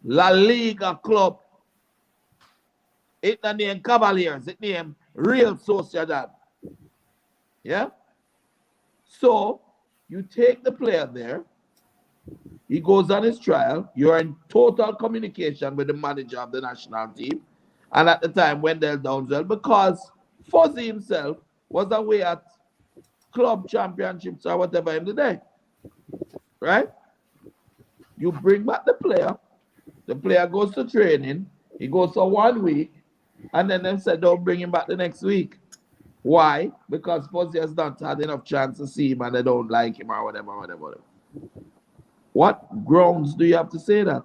La Liga club. It's not named Cavaliers. It's named Real Sociedad. Yeah? So, you take the player there. He goes on his trial. You're in total communication with the manager of the national team. And at the time, Wendell Downswell, because Fuzzy himself was away at club championships or whatever in the day. Right? You bring back the player goes to training, he goes for 1 week, and then them said don't bring him back the next week. Why? Because Fuzzy has not had enough chance to see him and they don't like him or whatever. What grounds do you have to say that?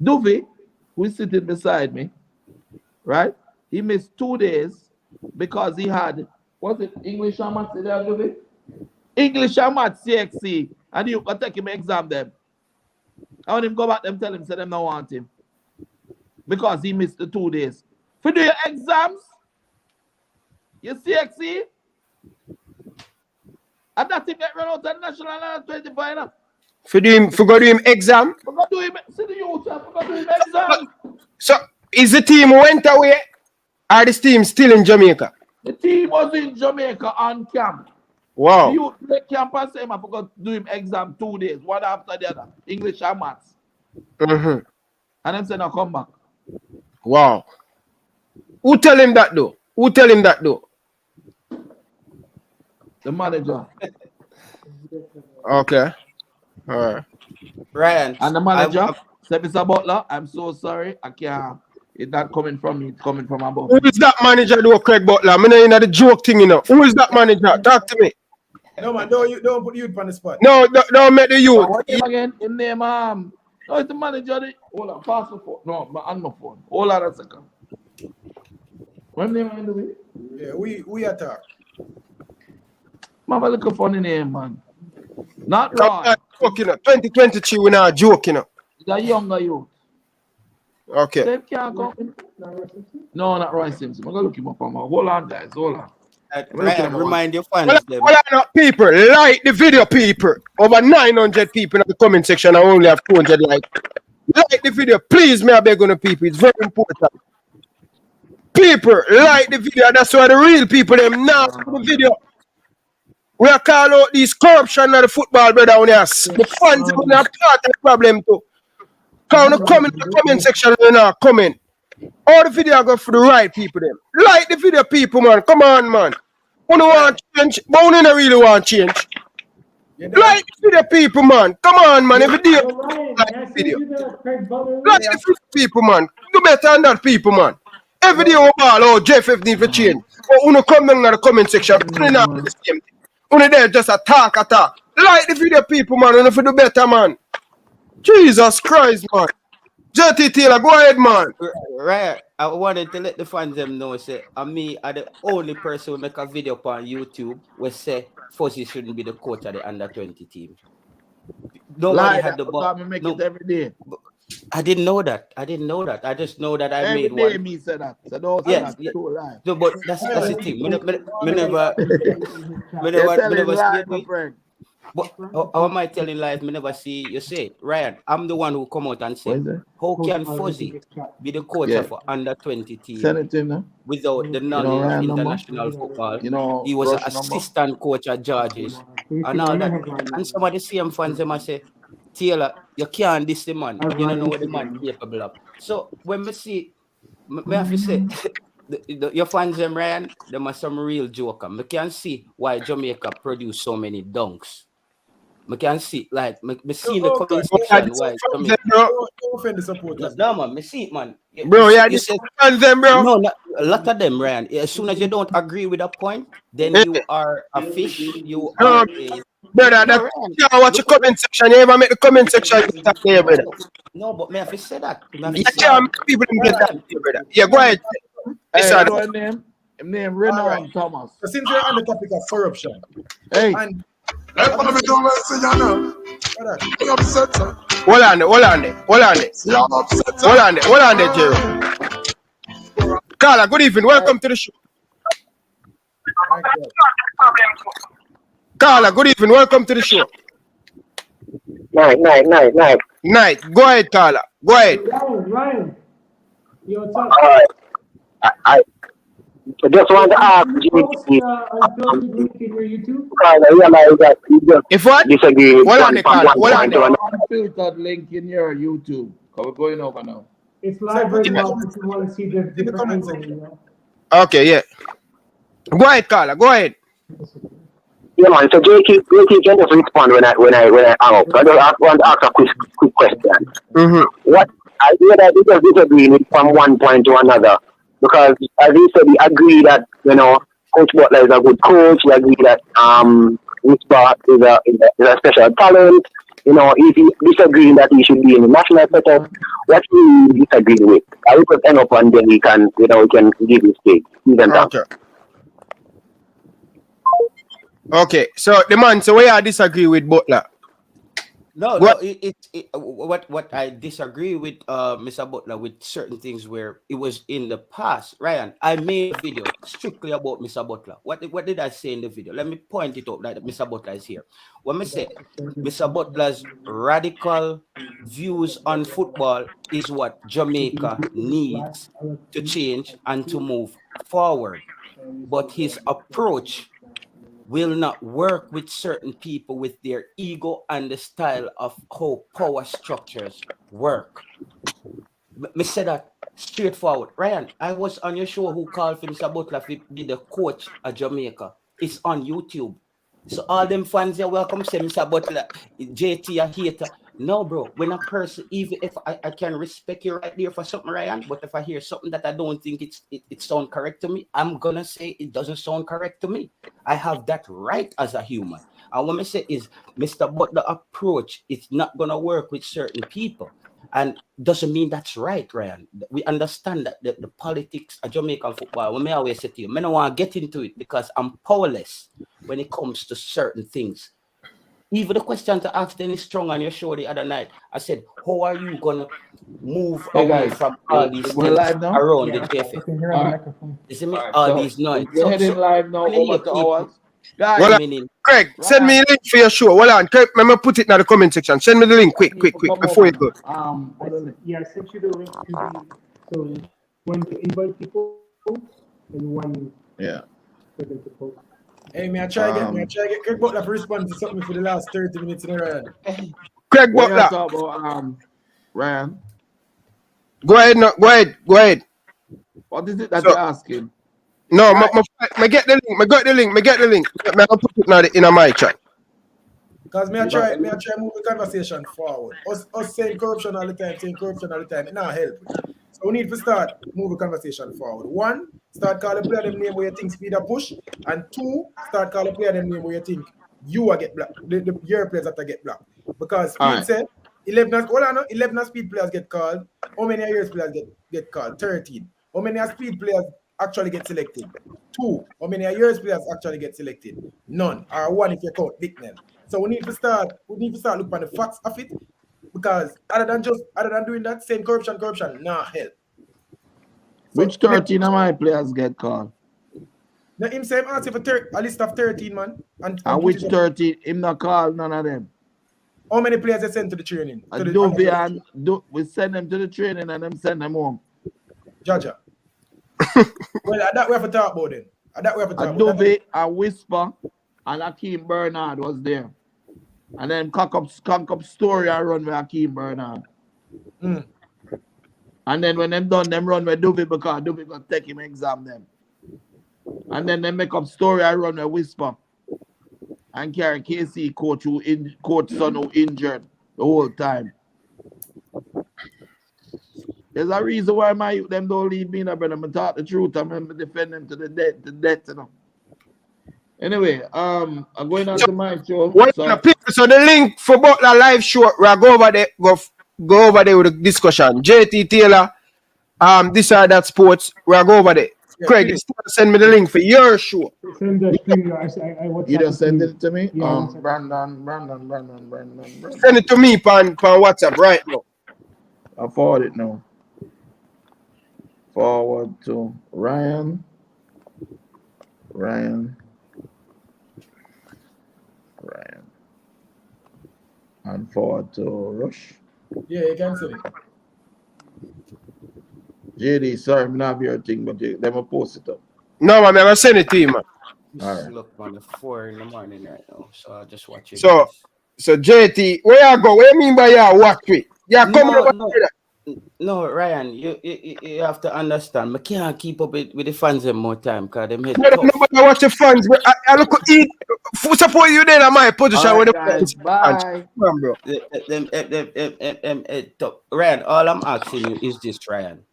Duvey, who is sitting beside me, right? He missed 2 days because he had, what's it, English and Maths there, Duvey? English and Maths CXC, and you can take him exam them. I want him go back them tell him, say them don't want him. Because he missed the 2 days. For do your exams, you CXC, and that thing get run out of the national and 25 now. For go do him exam? For go do him, see the youth, for go do him exam. So, is the team went away? Or this team still in Jamaica? The team was in Jamaica on camp. Wow. You take camp and say, I forgot to do him exam 2 days, one after the other, English and Maths. Mm-hmm. And then say, now come back. Wow. Who tell him that though? The manager. Okay. All right. Ryan. And the manager said, Mr. Butler, I'm so sorry. I can't. It's not coming from me. It's coming from above. Who is that manager though, Craig Butler? I'm not in the joke thing, you know. Who is that manager? Talk to me. No, man, don't put the youth on the spot. No, don't make the youth. What name again? In name, no, it's the manager. Hold on, pass the phone. No, on my phone. Hold on a second. What name am I doing? Yeah, we attack. Man, have a little funny name, man. Not Come Roy. on, joke, you know. 2023, we're not joking, you know. It's a younger youth. Okay. They can't come. No, not Roy Simpson. I'm going to look him up on my. Hold on, guys. Hold on. Ryan, remind your fans them. Well, people, like the video, people. Over 900 people in the comment section. I only have 200 likes. Like the video, please, may I beg on the people. It's very important. People, like the video. That's why the real people, them now the video. We are call out these corruption of the football, brother. On here. The fans are part of the problem too. Because when you come in the comment section, you're not comment. All the video go for the right people, them. Like the video, people, man. Come on, man. You don't want change, but you don't really want change. Like the video, people, man. Come on, man. Every day, like the video. Like the video, people, man. Do better than that, people, man. Every day, we all, oh, JFF need for change. But when you come down in the comment section, you not the same thing. You there just attack. Like the video, people, man. You do better, man. Jesus Christ, man. JT Taylor, go ahead, man. Right. I wanted to let the fans them know, say, me are the only person who make a video on YouTube where say Fuzzy shouldn't be the coach of the under-20 team. Nobody had the ball. It every day. I didn't know that. I just know that I every made day one. Me said that. So don't yes, say that. No, but that's the thing. Me never see it. But how am I telling lies? Me never see you say it. Ryan, I'm the one who come out and say, how can Fuzzy be the coach of under-20 team without the knowledge of international football? He was an assistant coach at George's and all that. And some of the same fans them say, Taylor, you can't diss the man. You don't know what the man capable of. So when we see, me have to say, your fans them Ryan, them are some real joker. We can see why Jamaica produce so many dunks. I can see, like, me see the comment section why. Don't offend the supporters. No, man, me see it, man. Bro, you said them, bro. No, a lot of them, Ryan. As soon as you don't agree with a point, then you are a fish. You are a... Brother, that's watch the comment section. You ever make the comment section there, brother? No, but may I have say that? You can't make people get that, brother. Yeah, go ahead. Hey, name Renan Thomas. So since we're on the topic of corruption, and Hold on there, Jerry. Carla, good evening. Welcome to the show. Carla, good evening. Welcome to the show. Night. Go ahead, Carla. Go ahead. Ryan. I just want to ask if what? Disagree. Hold on, Carla. Filtered link in your YouTube. We're going over now. It's live right now if you want to see the different angles, you know? Okay, yeah. Go ahead, Carla. Go ahead. Yeah, man. So JT can just respond when I hang up. I just want to ask a quick question. Mm-hmm. What I hear that he just disagreeing with from one point to another, because as he said, he agreed that Coach Butler is a good coach. He agreed that Whisper is a special talent. He's disagreeing that he should be in the national setup. What do you disagree with? I will just end up and then we can give his take. Okay. So the man, so where I disagree with Butler? No, What? What I disagree with Mr. Butler with certain things where it was in the past. Ryan, I made a video strictly about Mr. Butler. What did I say in the video? Let me point it up that Mr. Butler is here. When I said Mr. Butler's radical views on football is what Jamaica needs to change and to move forward. But his approach will not work with certain people with their ego and the style of how power structures work. Me say that straightforward. Ryan, I was on your show who called for Mr. Butler to be the coach of Jamaica. It's on YouTube. So all them fans are welcome say Mr. Butler, JT a hater. No, bro, when a person, even if I can respect you right there for something, Ryan, but if I hear something that I don't think it sound correct to me, I'm gonna say it doesn't sound correct to me. I have that right as a human. And what I say is Mr. Butler approach, it's not gonna work with certain people. And doesn't mean that's right, Ryan. We understand that the politics of Jamaican football, when I always say to you, I don't want to get into it because I'm powerless when it comes to certain things. Even the question to ask Dennis Strong on your show the other night, I said, how are you going to move away from all these things around the JFF? You see me? All these noise. We're heading live now over to ours. Guys, Well, Craig, send me a link for your show. Hold on, Craig, let me put it in the comment section. Send me the link quick, before you go. I sent you the link to the, so when to invite people and when for them to post. Hey, may I try get Craig Butler to respond to something for the last 30 minutes in a row. Craig Butler. Talk about, Ryan. Go ahead. What is it that you're asking? No, I get the link. I put it now in my chat. Because may I try move the conversation forward. Us saying corruption all the time, it not help. So we need to start move the conversation forward. One, start calling player them name where you think speed a push, and two, start calling player them name where you think you are get blocked. Your players that get blocked. Because speed said 11 speed players get called. How many years players get called? 13. How many speed players actually get selected? 2. How many years players actually get selected? None. Or 1 if you count Bicknell. So we need to start looking at the facts of it, because other than doing that, saying corruption, nah help. Which 13 of my players get called? Now him say ask for a list of 13 man. And which 13? Him not call none of them. How many players they send to the training? We send them to the training and them send them home. Jaja. Well, that we have to talk about them. Dovey, a Whisper, and Akeem Bernard was there. And then cock up story I run with Akeem Bernard. And then when them done, them run with Dovey because Dovey gonna take him exam them. And then they make up story I run with Whisper. And carry KC coach son who injured the whole time. There's a reason why my youth them don't leave me, brother. I'm talk the truth. I'm gonna defend them to the death, Anyway, I'm going on to my show. So the link for Butler live show, we'll go over there with the discussion. JT Taylor, this or that sports, we'll go over there. Yeah, Craig, send me the link for your show. Send the stream. You just send it to me? Yeah, Brandon. Send it to me on WhatsApp right now. I forward it now. Forward to Ryan. And forward to Rush. Yeah, you can send it. JD, sorry, I'm not your thing, but they will post it up. No, man, I'm going to send it to you, man. All right. Look on the 4 in the morning right now, so I'll just watch it. So JT, where you go? What do you mean by you watch it? Yeah, come over here. No, Ryan, you have to understand. I can't keep up with the fans in more time because them head But tough. nobody watch the fans. But I look at it. Suppose you there in my position All with right, the guys. fans. Bye. Come on, bro. Tough. Ryan, all I'm asking you is this, Ryan.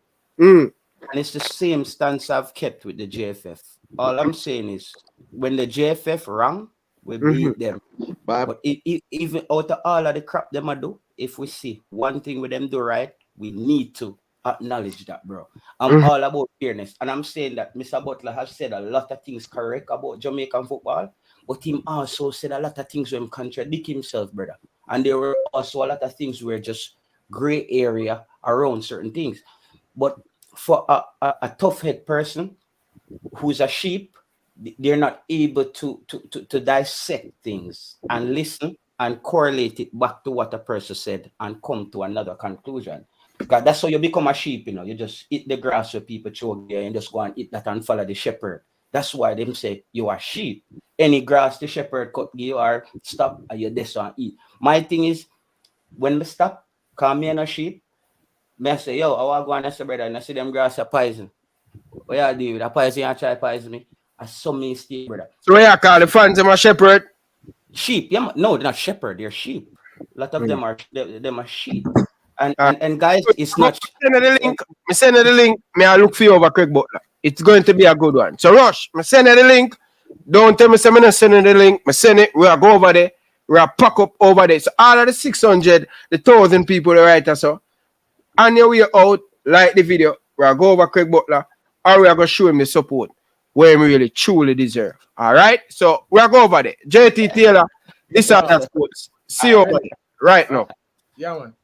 Mm. And it's the same stance I've kept with the JFF. All I'm saying is when the JFF rang, we beat them. Bye. But even out of all of the crap them I do, if we see one thing with them do right, we need to acknowledge that, bro. I'm all about fairness. And I'm saying that Mr. Butler has said a lot of things correct about Jamaican football, but him also said a lot of things when contradict himself, brother. And there were also a lot of things where just gray area around certain things. But for a tough head person who's a sheep, they're not able to dissect things and listen and correlate it back to what a person said and come to another conclusion. Because that's how you become a sheep, you know. You just eat the grass where people choke there and just go and eat that and follow the shepherd. That's why them say you are sheep. Any grass the shepherd cut you are stop and you just and eat. My thing is when we stop, call me a sheep. I say, yo, I want to go and say, brother, and I see them grass are poison. What you do with a poison and try poison me? I saw me stay, brother. So what you call the fans them a shepherd? Sheep. Yeah, no, they're not shepherd, they're sheep. A lot of them are sheep. And guys, it's not. Send the link. Me send the link. Me I look for you over Craig Butler. It's going to be a good one. So Rush, me send the link. Don't tell me say me not sending the link. Me send it. We are go over there. We are pack up over there. So all of the 600, the 1,000 people the writer so. On your way out, like the video. We are go over Craig Butler. Or we are going to show him the support where he really truly deserve. All right? So we are go over there. JT Taylor, this are the sports. See you over there right now. Yeah, man.